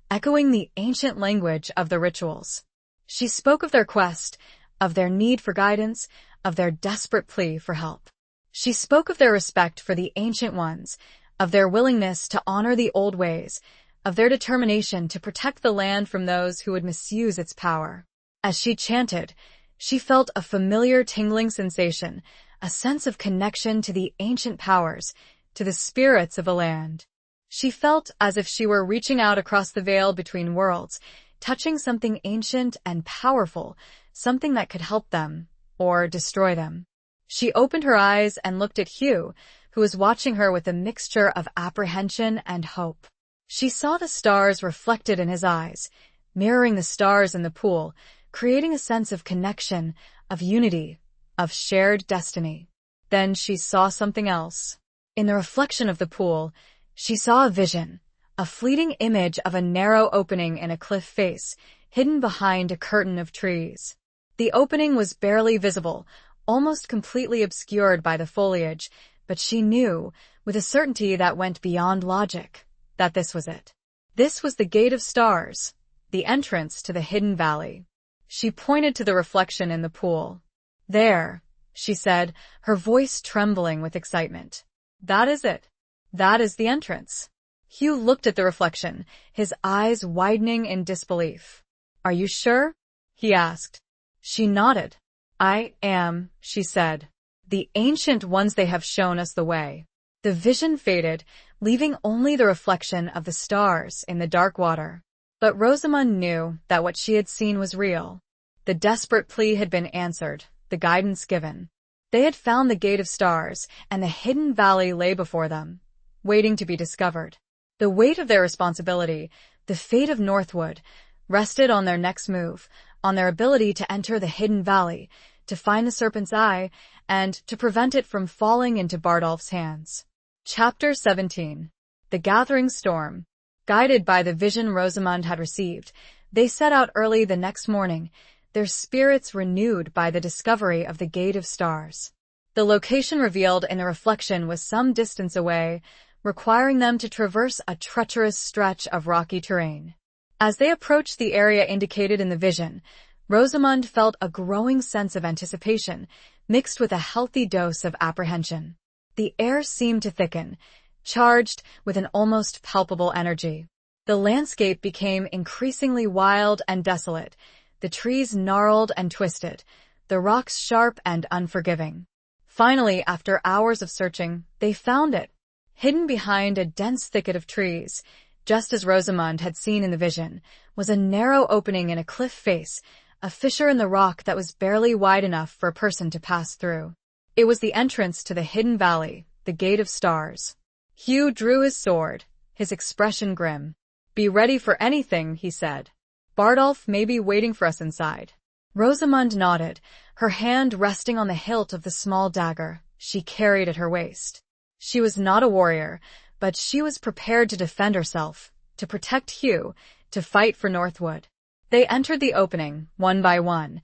echoing the ancient language of the rituals. She spoke of their quest, of their need for guidance, of their desperate plea for help. She spoke of their respect for the Ancient Ones, of their willingness to honor the old ways, of their determination to protect the land from those who would misuse its power. As she chanted, she felt a familiar tingling sensation, a sense of connection to the ancient powers, to the spirits of the land. She felt as if she were reaching out across the veil between worlds, touching something ancient and powerful, something that could help them, or destroy them. She opened her eyes and looked at Hugh, who was watching her with a mixture of apprehension and hope. She saw the stars reflected in his eyes, mirroring the stars in the pool, creating a sense of connection, of unity, of shared destiny. Then she saw something else. In the reflection of the pool, she saw a vision, a fleeting image of a narrow opening in a cliff face, hidden behind a curtain of trees. The opening was barely visible, almost completely obscured by the foliage, but she knew, with a certainty that went beyond logic, that this was it. This was the Gate of Stars, the entrance to the hidden valley. She pointed to the reflection in the pool. "There," she said, her voice trembling with excitement. "That is it. That is the entrance." Hugh looked at the reflection, his eyes widening in disbelief. "Are you sure?" he asked. She nodded. "I am," she said. "The Ancient Ones, they have shown us the way." The vision faded, leaving only the reflection of the stars in the dark water. But Rosamund knew that what she had seen was real. The desperate plea had been answered, the guidance given. They had found the Gate of Stars, and the hidden valley lay before them, waiting to be discovered. The weight of their responsibility, the fate of Northwood, rested on their next move, on their ability to enter the hidden valley, to find the Serpent's Eye, and to prevent it from falling into Bardolph's hands. Chapter 17. The Gathering Storm. Guided by the vision Rosamund had received, they set out early the next morning, their spirits renewed by the discovery of the Gate of Stars. The location revealed in the reflection was some distance away, requiring them to traverse a treacherous stretch of rocky terrain. As they approached the area indicated in the vision, Rosamund felt a growing sense of anticipation, mixed with a healthy dose of apprehension. The air seemed to thicken, charged with an almost palpable energy. The landscape became increasingly wild and desolate, the trees gnarled and twisted, the rocks sharp and unforgiving. Finally, after hours of searching, they found it, hidden behind a dense thicket of trees. Just as Rosamund had seen in the vision, was a narrow opening in a cliff face, a fissure in the rock that was barely wide enough for a person to pass through. It was the entrance to the hidden valley, the Gate of Stars. Hugh drew his sword, his expression grim. Be ready for anything, he said. Bardolph may be waiting for us inside. Rosamund nodded, her hand resting on the hilt of the small dagger she carried at her waist. She was not a warrior, but she was prepared to defend herself, to protect Hugh, to fight for Northwood. They entered the opening, one by one,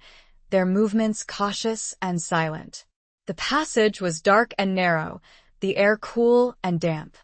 their movements cautious and silent. The passage was dark and narrow, the air cool and damp.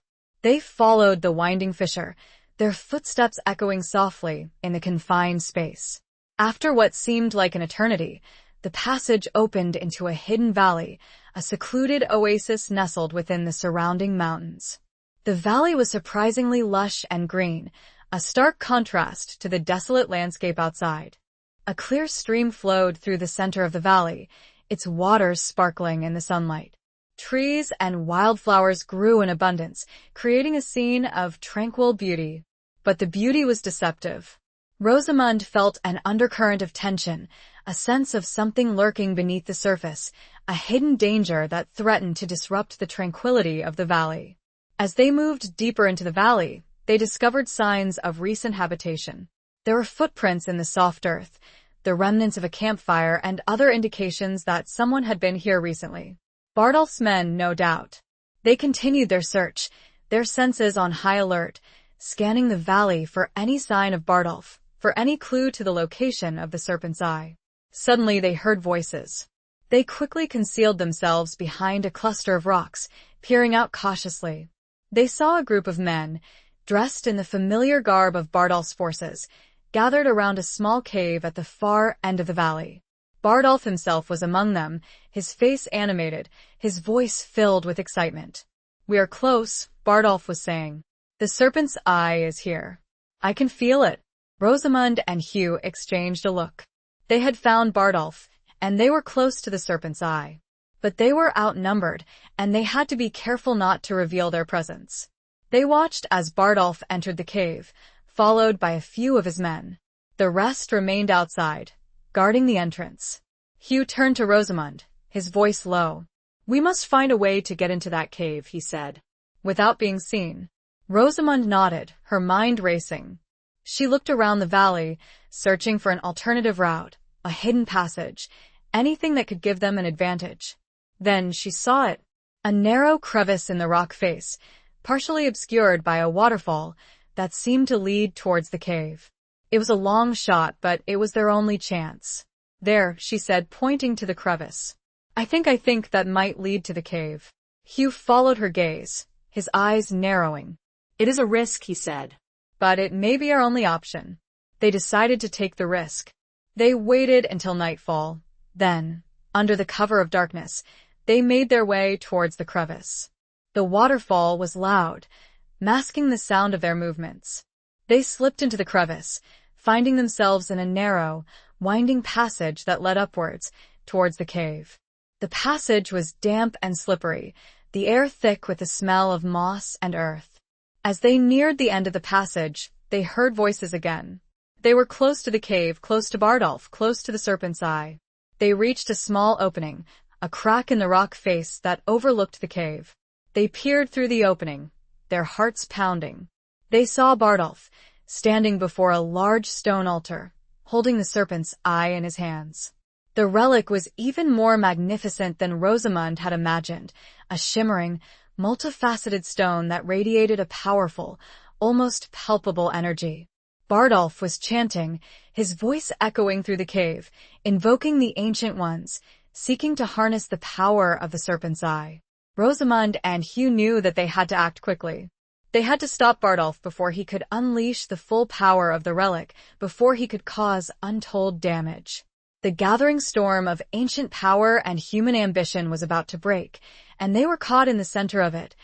They followed the winding fissure, their footsteps echoing softly in the confined space. After what seemed like an eternity, the passage opened into a hidden valley, a secluded oasis nestled within the surrounding mountains. The valley was surprisingly lush and green, a stark contrast to the desolate landscape outside. A clear stream flowed through the center of the valley, its waters sparkling in the sunlight. Trees and wildflowers grew in abundance, creating a scene of tranquil beauty. But the beauty was deceptive. Rosamund felt an undercurrent of tension, a sense of something lurking beneath the surface, a hidden danger that threatened to disrupt the tranquility of the valley. As they moved deeper into the valley, they discovered signs of recent habitation. There were footprints in the soft earth, the remnants of a campfire and other indications that someone had been here recently. Bardolph's men, no doubt. They continued their search, their senses on high alert, scanning the valley for any sign of Bardolph, for any clue to the location of the Serpent's Eye. Suddenly they heard voices. They quickly concealed themselves behind a cluster of rocks, peering out cautiously. They saw a group of men, dressed in the familiar garb of Bardolph's forces, gathered around a small cave at the far end of the valley. Bardolph himself was among them, his face animated, his voice filled with excitement. "We are close," Bardolph was saying. "The Serpent's Eye is here. I can feel it." Rosamund and Hugh exchanged a look. They had found Bardolph, and they were close to the Serpent's Eye. But they were outnumbered, and they had to be careful not to reveal their presence. They watched as Bardolph entered the cave, followed by a few of his men. The rest remained outside, guarding the entrance. Hugh turned to Rosamund, his voice low. "We must find a way to get into that cave," he said. "Without being seen." Rosamund nodded, her mind racing. She looked around the valley, searching for an alternative route, a hidden passage, anything that could give them an advantage. Then she saw it. A narrow crevice in the rock face, partially obscured by a waterfall that seemed to lead towards the cave. It was a long shot, but it was their only chance. "There," she said, pointing to the crevice. I think that might lead to the cave." Hugh followed her gaze, his eyes narrowing. "It is a risk," he said. "But it may be our only option." They decided to take the risk. They waited until nightfall. Then, under the cover of darkness, they made their way towards the crevice. The waterfall was loud, masking the sound of their movements. They slipped into the crevice, finding themselves in a narrow, winding passage that led upwards, towards the cave. The passage was damp and slippery, the air thick with the smell of moss and earth. As they neared the end of the passage, they heard voices again. They were close to the cave, close to Bardolph, close to the Serpent's Eye. They reached a small opening, a crack in the rock face that overlooked the cave. They peered through the opening, their hearts pounding. They saw Bardolph, standing before a large stone altar, holding the Serpent's Eye in his hands. The relic was even more magnificent than Rosamund had imagined, a shimmering, multifaceted stone that radiated a powerful, almost palpable energy. Bardolph was chanting, his voice echoing through the cave, invoking the Ancient Ones, seeking to harness the power of the Serpent's Eye. Rosamund and Hugh knew that they had to act quickly. They had to stop Bardolph before he could unleash the full power of the relic, before he could cause untold damage. The gathering storm of ancient power and human ambition was about to break, and they were caught in the center of it,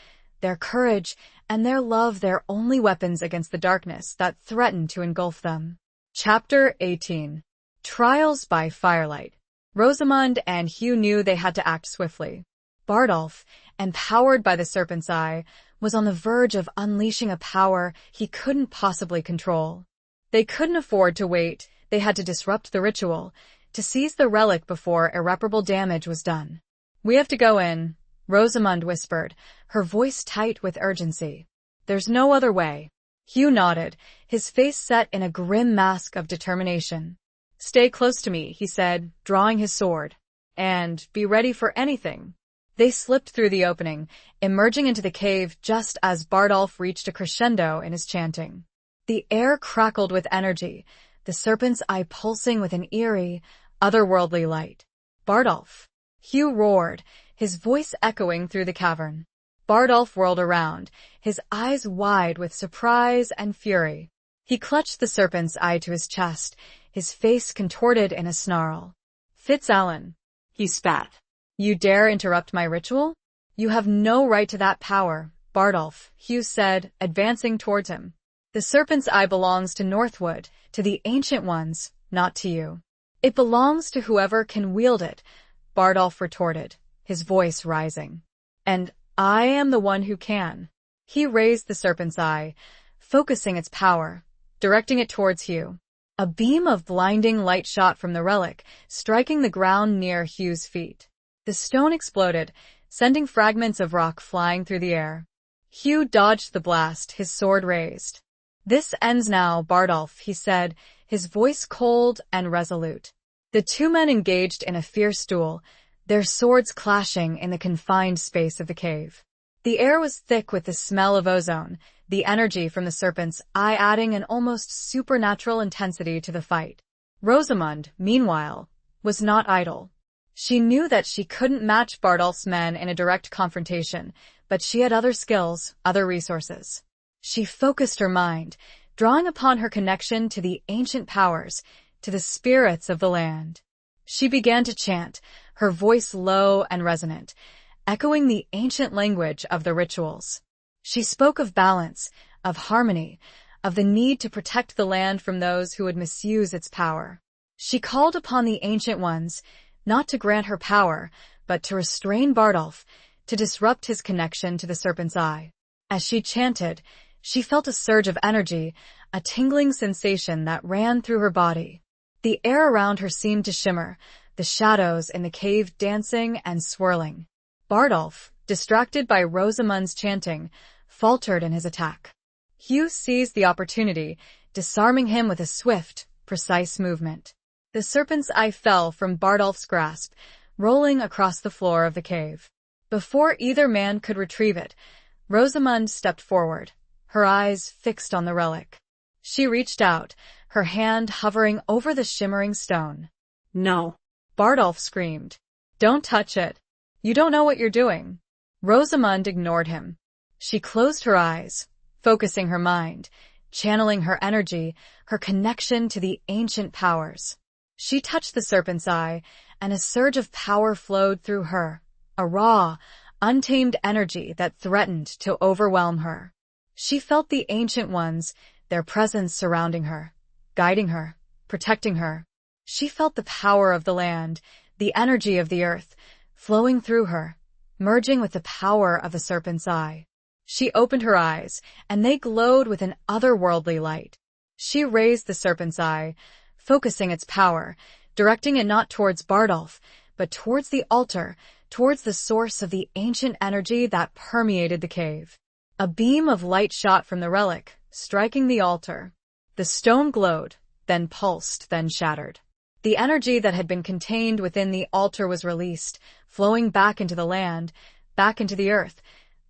their courage and their love their only weapons against the darkness that threatened to engulf them. Chapter 18. Trials by Firelight. Rosamund and Hugh knew they had to act swiftly. Bardolph, empowered by the Serpent's Eye, was on the verge of unleashing a power he couldn't possibly control. They couldn't afford to wait. They had to disrupt the ritual, to seize the relic before irreparable damage was done. "We have to go in," Rosamund whispered, her voice tight with urgency. "There's no other way." Hugh nodded, his face set in a grim mask of determination. "Stay close to me," he said, drawing his sword. "And be ready for anything." They slipped through the opening, emerging into the cave just as Bardolph reached a crescendo in his chanting. The air crackled with energy, the serpent's eye pulsing with an eerie, otherworldly light. "Bardolph!" Hugh roared, his voice echoing through the cavern. Bardolph whirled around, his eyes wide with surprise and fury. He clutched the serpent's eye to his chest, his face contorted in a snarl. "Fitzalan," He spat. "you dare interrupt my ritual? You have no right to that power, Bardolph," Hugh said, advancing towards him. "The serpent's eye belongs to Northwood, to the Ancient Ones, not to you." "It belongs to whoever can wield it," Bardolph retorted, his voice rising. "And I am the one who can." He raised the serpent's eye, focusing its power, directing it towards Hugh. A beam of blinding light shot from the relic, striking the ground near Hugh's feet. The stone exploded, sending fragments of rock flying through the air. Hugh dodged the blast, his sword raised. "This ends now, Bardolph," he said, his voice cold and resolute. The two men engaged in a fierce duel, their swords clashing in the confined space of the cave. The air was thick with the smell of ozone, the energy from the serpent's eye adding an almost supernatural intensity to the fight. Rosamund, meanwhile, was not idle. She knew that she couldn't match Bardolph's men in a direct confrontation, but she had other skills, other resources. She focused her mind, drawing upon her connection to the ancient powers, to the spirits of the land. She began to chant, her voice low and resonant, echoing the ancient language of the rituals. She spoke of balance, of harmony, of the need to protect the land from those who would misuse its power. She called upon the Ancient Ones, not to grant her power, but to restrain Bardolph, to disrupt his connection to the serpent's eye. As she chanted, she felt a surge of energy, a tingling sensation that ran through her body. The air around her seemed to shimmer, the shadows in the cave dancing and swirling. Bardolph, distracted by Rosamund's chanting, faltered in his attack. Hugh seized the opportunity, disarming him with a swift, precise movement. The serpent's eye fell from Bardolph's grasp, rolling across the floor of the cave. Before either man could retrieve it, Rosamund stepped forward, her eyes fixed on the relic. She reached out, her hand hovering over the shimmering stone. "No," Bardolph screamed. "Don't touch it. You don't know what you're doing." Rosamund ignored him. She closed her eyes, focusing her mind, channeling her energy, her connection to the ancient powers. She touched the serpent's eye, and a surge of power flowed through her, a raw, untamed energy that threatened to overwhelm her. She felt the Ancient Ones, their presence surrounding her, guiding her, protecting her. She felt the power of the land, the energy of the earth, flowing through her, merging with the power of the serpent's eye. She opened her eyes, and they glowed with an otherworldly light. She raised the serpent's eye, focusing its power, directing it not towards Bardolph, but towards the altar, towards the source of the ancient energy that permeated the cave. A beam of light shot from the relic, striking the altar. The stone glowed, then pulsed, then shattered. The energy that had been contained within the altar was released, flowing back into the land, back into the earth,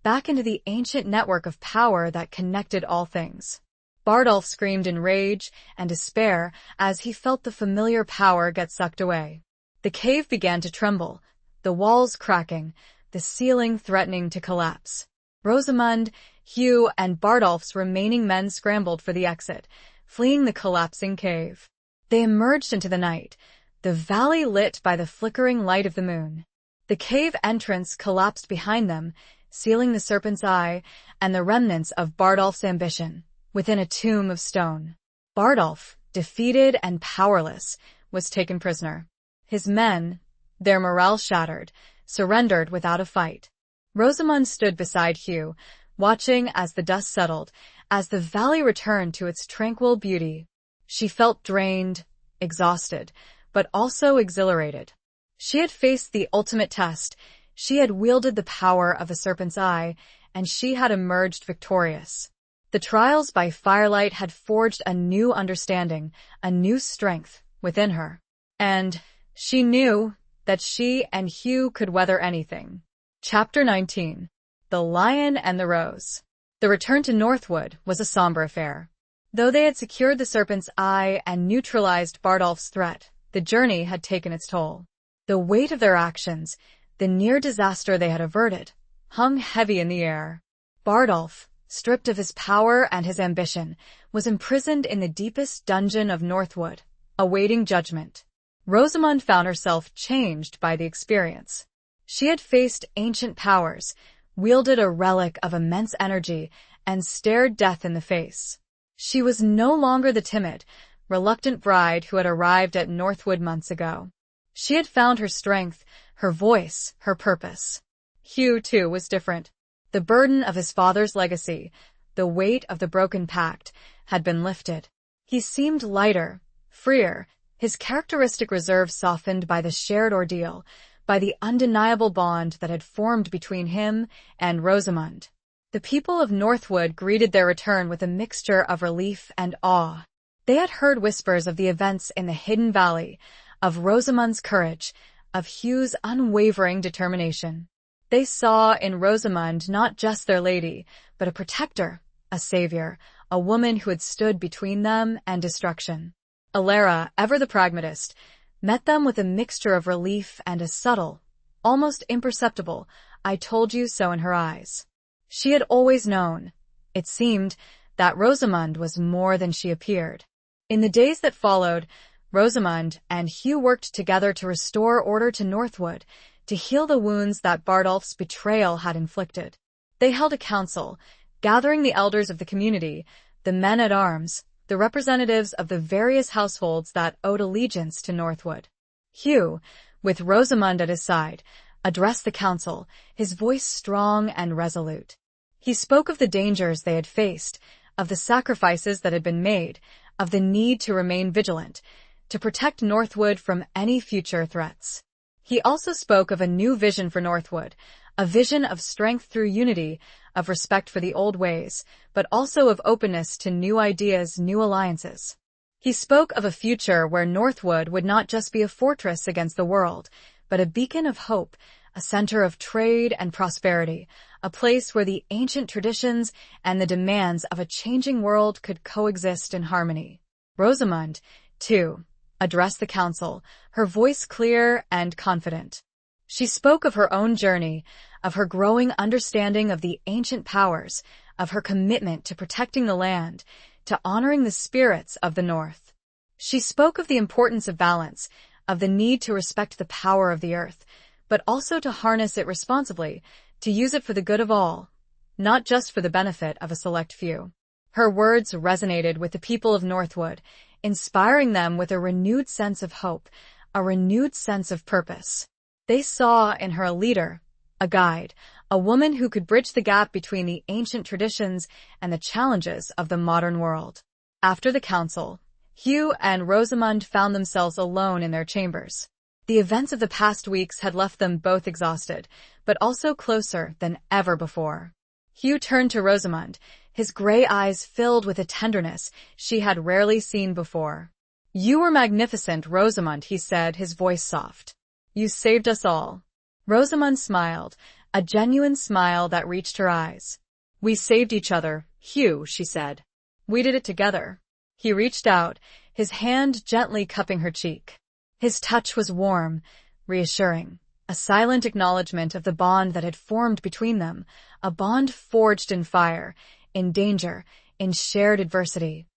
back into the ancient network of power that connected all things. Bardolph screamed in rage and despair as he felt the familiar power get sucked away. The cave began to tremble, the walls cracking, the ceiling threatening to collapse. Rosamund, Hugh, and Bardolph's remaining men scrambled for the exit, fleeing the collapsing cave. They emerged into the night, the valley lit by the flickering light of the moon. The cave entrance collapsed behind them, sealing the serpent's eye and the remnants of Bardolph's ambition within a tomb of stone. Bardolph, defeated and powerless, was taken prisoner. His men, their morale shattered, surrendered without a fight. Rosamund stood beside Hugh, watching as the dust settled, as the valley returned to its tranquil beauty. She felt drained, exhausted, but also exhilarated. She had faced the ultimate test, she had wielded the power of the serpent's eye, and she had emerged victorious. The trials by firelight had forged a new understanding, a new strength within her. And she knew that she and Hugh could weather anything. Chapter 19. The Lion and the Rose. The return to Northwood was a somber affair. Though they had secured the Serpent's Eye and neutralized Bardolph's threat, the journey had taken its toll. The weight of their actions, the near disaster they had averted, hung heavy in the air. Bardolph, stripped of his power and his ambition, was imprisoned in the deepest dungeon of Northwood, awaiting judgment. Rosamund found herself changed by the experience. She had faced ancient powers, wielded a relic of immense energy, and stared death in the face. She was no longer the timid, reluctant bride who had arrived at Northwood months ago. She had found her strength, her voice, her purpose. Hugh, too, was different. The burden of his father's legacy, the weight of the broken pact, had been lifted. He seemed lighter, freer, his characteristic reserve softened by the shared ordeal, by the undeniable bond that had formed between him and Rosamund. The people of Northwood greeted their return with a mixture of relief and awe. They had heard whispers of the events in the Hidden Valley, of Rosamund's courage, of Hugh's unwavering determination. They saw in Rosamund not just their lady, but a protector, a savior, a woman who had stood between them and destruction. Alara, ever the pragmatist, met them with a mixture of relief and a subtle, almost imperceptible, "I told you so" in her eyes. She had always known, it seemed, that Rosamund was more than she appeared. In the days that followed, Rosamund and Hugh worked together to restore order to Northwood, to heal the wounds that Bardolph's betrayal had inflicted. They held a council, gathering the elders of the community, the men-at-arms, the representatives of the various households that owed allegiance to Northwood. Hugh, with Rosamund at his side, addressed the council, his voice strong and resolute. He spoke of the dangers they had faced, of the sacrifices that had been made, of the need to remain vigilant, to protect Northwood from any future threats. He also spoke of a new vision for Northwood, a vision of strength through unity, of respect for the old ways, but also of openness to new ideas, new alliances. He spoke of a future where Northwood would not just be a fortress against the world, but a beacon of hope, a center of trade and prosperity, a place where the ancient traditions and the demands of a changing world could coexist in harmony. Rosamund, too, addressed the council, her voice clear and confident. She spoke of her own journey, of her growing understanding of the ancient powers, of her commitment to protecting the land, to honoring the spirits of the North. She spoke of the importance of balance, of the need to respect the power of the earth, but also to harness it responsibly, to use it for the good of all, not just for the benefit of a select few. Her words resonated with the people of Northwood, inspiring them with a renewed sense of hope, a renewed sense of purpose. They saw in her a leader, a guide, a woman who could bridge the gap between the ancient traditions and the challenges of the modern world. After the council, Hugh and Rosamund found themselves alone in their chambers. The events of the past weeks had left them both exhausted, but also closer than ever before. Hugh turned to Rosamund, his gray eyes filled with a tenderness she had rarely seen before. "You were magnificent, Rosamund," he said, his voice soft. "You saved us all." Rosamund smiled, a genuine smile that reached her eyes. "We saved each other, Hugh," she said. "We did it together." He reached out, his hand gently cupping her cheek. His touch was warm, reassuring, a silent acknowledgement of the bond that had formed between them, a bond forged in fire, in danger, in shared adversity.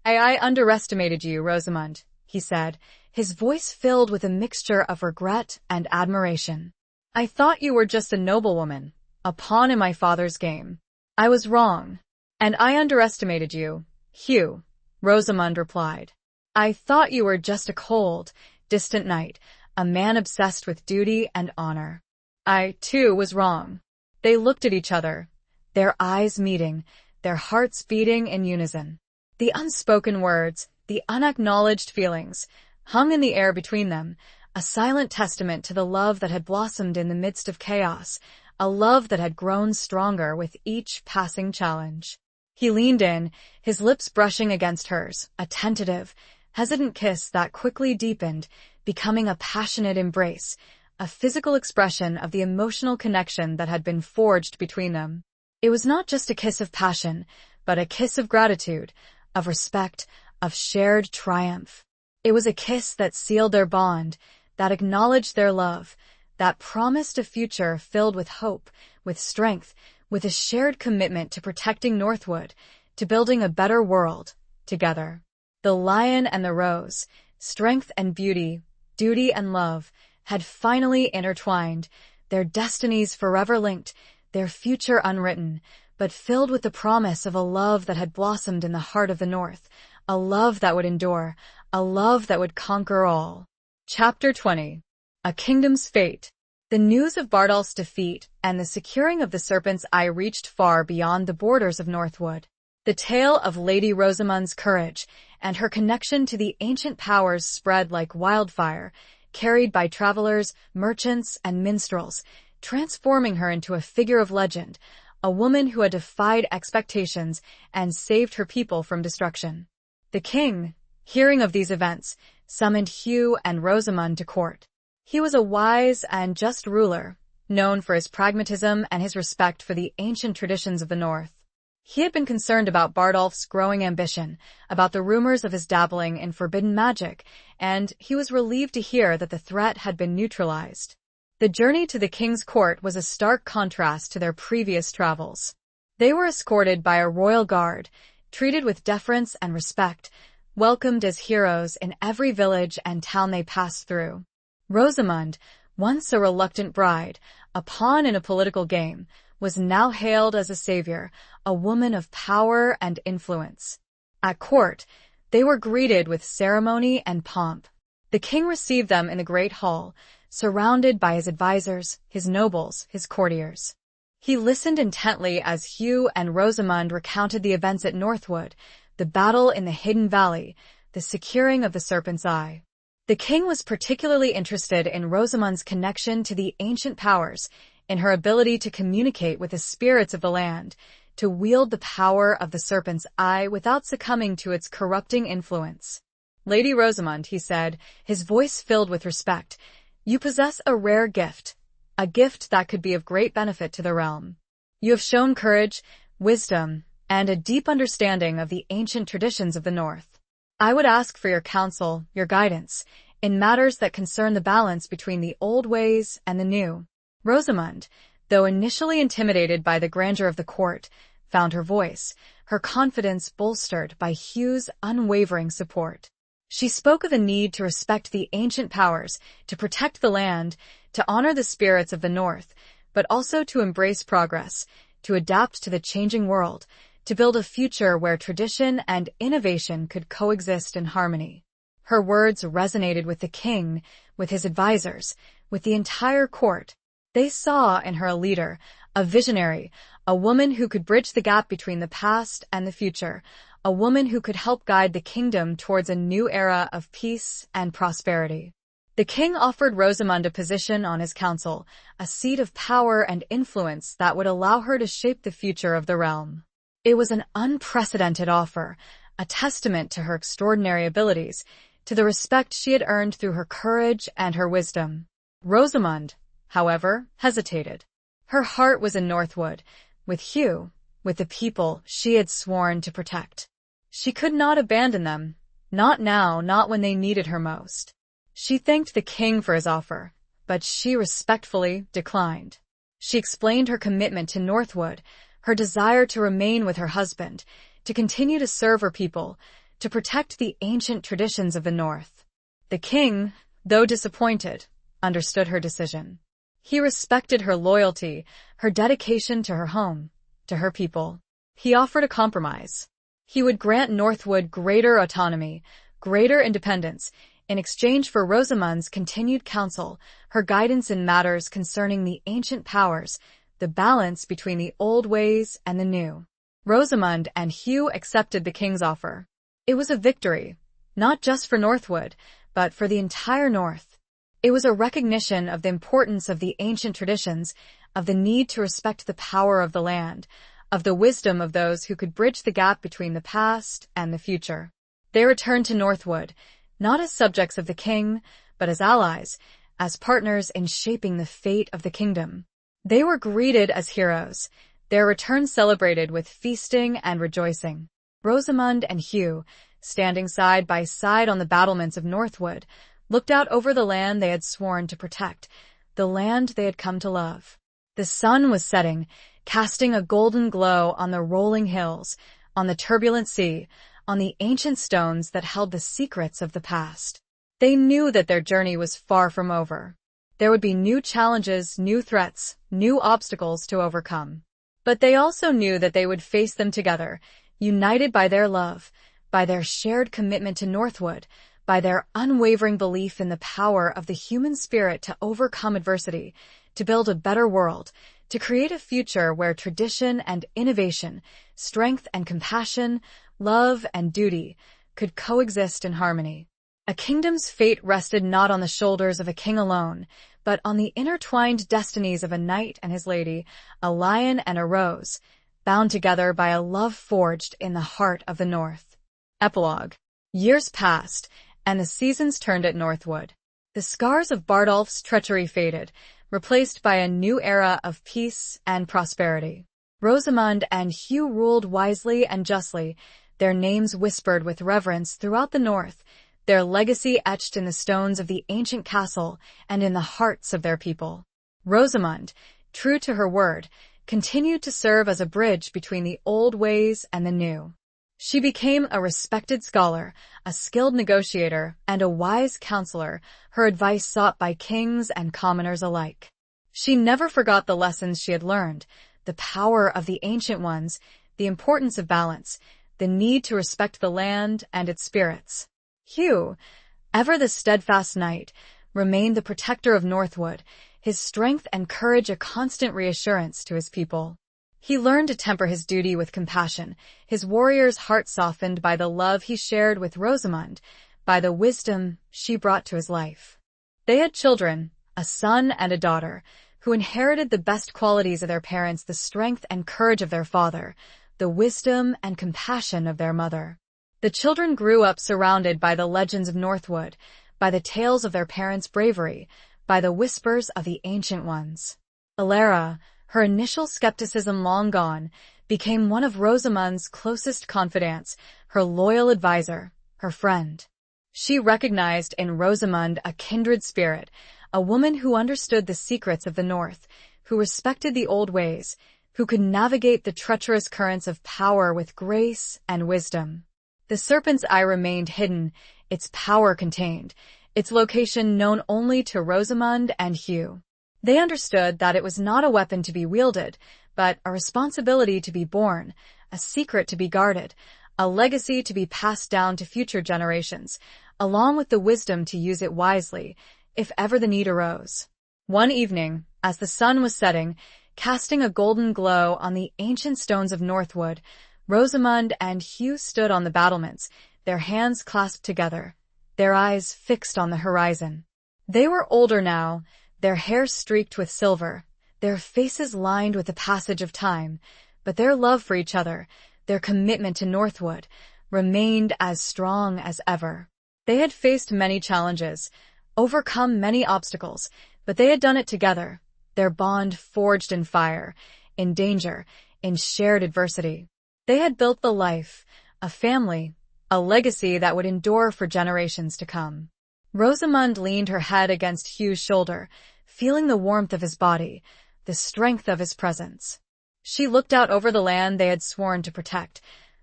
I underestimated you, Rosamund," he said, his voice filled with a mixture of regret and admiration. "I thought you were just a noblewoman, a pawn in my father's game. I was wrong. And I underestimated you, Hugh," Rosamund replied. "I thought you were just a cold, distant knight, a man obsessed with duty and honor. I, too, was wrong." They looked at each other, their eyes meeting, their hearts beating in unison. The unspoken words, the unacknowledged feelings, hung in the air between them, a silent testament to the love that had blossomed in the midst of chaos, a love that had grown stronger with each passing challenge. He leaned in, his lips brushing against hers, a tentative, hesitant kiss that quickly deepened, becoming a passionate embrace, a physical expression of the emotional connection that had been forged between them. It was not just a kiss of passion, but a kiss of gratitude, of respect, of shared triumph. It was a kiss that sealed their bond, that acknowledged their love, that promised a future filled with hope, with strength, with a shared commitment to protecting Northwood, to building a better world, together. The lion and the rose, strength and beauty, duty and love, had finally intertwined, their destinies forever linked, their future unwritten, but filled with the promise of a love that had blossomed in the heart of the North, a love that would endure, a love that would conquer all. Chapter 20. A Kingdom's Fate. The news of Bardolph's defeat and the securing of the Serpent's Eye reached far beyond the borders of Northwood. The tale of Lady Rosamund's courage and her connection to the ancient powers spread like wildfire, carried by travelers, merchants, and minstrels, transforming her into a figure of legend, a woman who had defied expectations and saved her people from destruction. The king, hearing of these events, summoned Hugh and Rosamund to court. He was a wise and just ruler, known for his pragmatism and his respect for the ancient traditions of the North. He had been concerned about Bardolph's growing ambition, about the rumors of his dabbling in forbidden magic, and he was relieved to hear that the threat had been neutralized. The journey to the king's court was a stark contrast to their previous travels. They were escorted by a royal guard, treated with deference and respect, welcomed as heroes in every village and town they passed through. Rosamund, once a reluctant bride, a pawn in a political game, was now hailed as a savior, a woman of power and influence. At court, they were greeted with ceremony and pomp. The king received them in the great hall, surrounded by his advisors, his nobles, his courtiers. He listened intently as Hugh and Rosamund recounted the events at Northwood, the battle in the Hidden Valley, the securing of the Serpent's Eye. The king was particularly interested in Rosamund's connection to the ancient powers, in her ability to communicate with the spirits of the land, to wield the power of the Serpent's Eye without succumbing to its corrupting influence. Lady Rosamund, he said, his voice filled with respect, you possess a rare gift, a gift that could be of great benefit to the realm. You have shown courage, wisdom, and a deep understanding of the ancient traditions of the North. I would ask for your counsel, your guidance, in matters that concern the balance between the old ways and the new. Rosamund, though initially intimidated by the grandeur of the court, found her voice, her confidence bolstered by Hugh's unwavering support. She spoke of the need to respect the ancient powers, to protect the land, to honor the spirits of the North, but also to embrace progress, to adapt to the changing world, to build a future where tradition and innovation could coexist in harmony. Her words resonated with the king, with his advisors, with the entire court. They saw in her a leader, a visionary, a woman who could bridge the gap between the past and the future, a woman who could help guide the kingdom towards a new era of peace and prosperity. The king offered Rosamund a position on his council, a seat of power and influence that would allow her to shape the future of the realm. It was an unprecedented offer, a testament to her extraordinary abilities, to the respect she had earned through her courage and her wisdom. Rosamund, however, hesitated. Her heart was in Northwood, with Hugh, with the people she had sworn to protect. She could not abandon them, not now, not when they needed her most. She thanked the king for his offer, but she respectfully declined. She explained her commitment to Northwood, her desire to remain with her husband, to continue to serve her people, to protect the ancient traditions of the North. The king, though disappointed, understood her decision. He respected her loyalty, her dedication to her home, to her people. He offered a compromise. He would grant Northwood greater autonomy, greater independence, in exchange for Rosamund's continued counsel, her guidance in matters concerning the ancient powers, the balance between the old ways and the new. Rosamund and Hugh accepted the king's offer. It was a victory, not just for Northwood, but for the entire North. It was a recognition of the importance of the ancient traditions, of the need to respect the power of the land, of the wisdom of those who could bridge the gap between the past and the future. They returned to Northwood, not as subjects of the king, but as allies, as partners in shaping the fate of the kingdom. They were greeted as heroes, their return celebrated with feasting and rejoicing. Rosamund and Hugh, standing side by side on the battlements of Northwood, looked out over the land they had sworn to protect, the land they had come to love. The sun was setting, casting a golden glow on the rolling hills, on the turbulent sea, on the ancient stones that held the secrets of the past. They knew that their journey was far from over. There would be new challenges, new threats, new obstacles to overcome. But they also knew that they would face them together, united by their love, by their shared commitment to Northwood, by their unwavering belief in the power of the human spirit to overcome adversity, to build a better world, to create a future where tradition and innovation, strength and compassion, love and duty could coexist in harmony. A kingdom's fate rested not on the shoulders of a king alone, but on the intertwined destinies of a knight and his lady, a lion and a rose, bound together by a love forged in the heart of the North. Epilogue. Years passed, and the seasons turned at Northwood. The scars of Bardolph's treachery faded, replaced by a new era of peace and prosperity. Rosamund and Hugh ruled wisely and justly, their names whispered with reverence throughout the North, their legacy etched in the stones of the ancient castle and in the hearts of their people. Rosamund, true to her word, continued to serve as a bridge between the old ways and the new. She became a respected scholar, a skilled negotiator, and a wise counselor, her advice sought by kings and commoners alike. She never forgot the lessons she had learned, the power of the ancient ones, the importance of balance, the need to respect the land and its spirits. Hugh, ever the steadfast knight, remained the protector of Northwood, his strength and courage a constant reassurance to his people. He learned to temper his duty with compassion, his warrior's heart softened by the love he shared with Rosamund, by the wisdom she brought to his life. They had children, a son and a daughter, who inherited the best qualities of their parents, the strength and courage of their father, the wisdom and compassion of their mother. The children grew up surrounded by the legends of Northwood, by the tales of their parents' bravery, by the whispers of the ancient ones. Alara, her initial skepticism long gone, became one of Rosamund's closest confidants, her loyal advisor, her friend. She recognized in Rosamund a kindred spirit, a woman who understood the secrets of the North, who respected the old ways, who could navigate the treacherous currents of power with grace and wisdom. The serpent's eye remained hidden, its power contained, its location known only to Rosamund and Hugh. They understood that it was not a weapon to be wielded, but a responsibility to be borne, a secret to be guarded, a legacy to be passed down to future generations, along with the wisdom to use it wisely, if ever the need arose. One evening, as the sun was setting, casting a golden glow on the ancient stones of Northwood, Rosamund and Hugh stood on the battlements, their hands clasped together, their eyes fixed on the horizon. They were older now, their hair streaked with silver, their faces lined with the passage of time, but their love for each other, their commitment to Northwood, remained as strong as ever. They had faced many challenges, overcome many obstacles, but they had done it together, their bond forged in fire, in danger, in shared adversity. They had built the life, a family, a legacy that would endure for generations to come. Rosamund leaned her head against Hugh's shoulder, feeling the warmth of his body, the strength of his presence. She looked out over the land they had sworn to protect,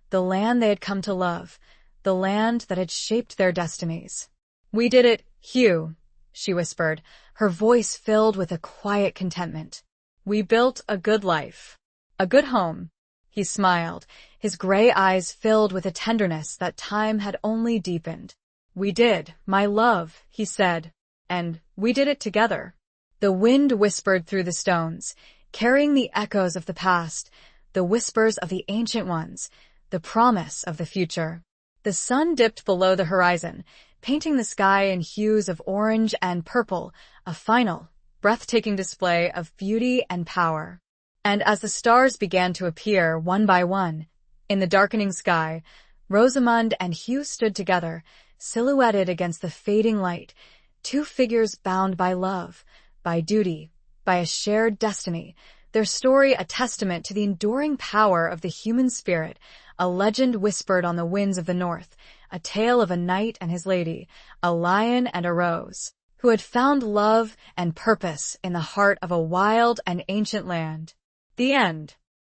the land they had come to love, the land that had shaped their destinies. "We did it, Hugh," she whispered, her voice filled with a quiet contentment. "We built a good life, a good home." He smiled, his gray eyes filled with a tenderness that time had only deepened. "We did, my love," he said, "and we did it together." The wind whispered through the stones, carrying the echoes of the past, the whispers of the ancient ones, the promise of the future. The sun dipped below the horizon, painting the sky in hues of orange and purple, a final, breathtaking display of beauty and power. And as the stars began to appear one by one, in the darkening sky, Rosamund and Hugh stood together, silhouetted against the fading light, two figures bound by love, by duty, by a shared destiny, their story a testament to the enduring power of the human spirit, a legend whispered on the winds of the north, a tale of a knight and his lady, a lion and a rose, who had found love and purpose in the heart of a wild and ancient land. The end.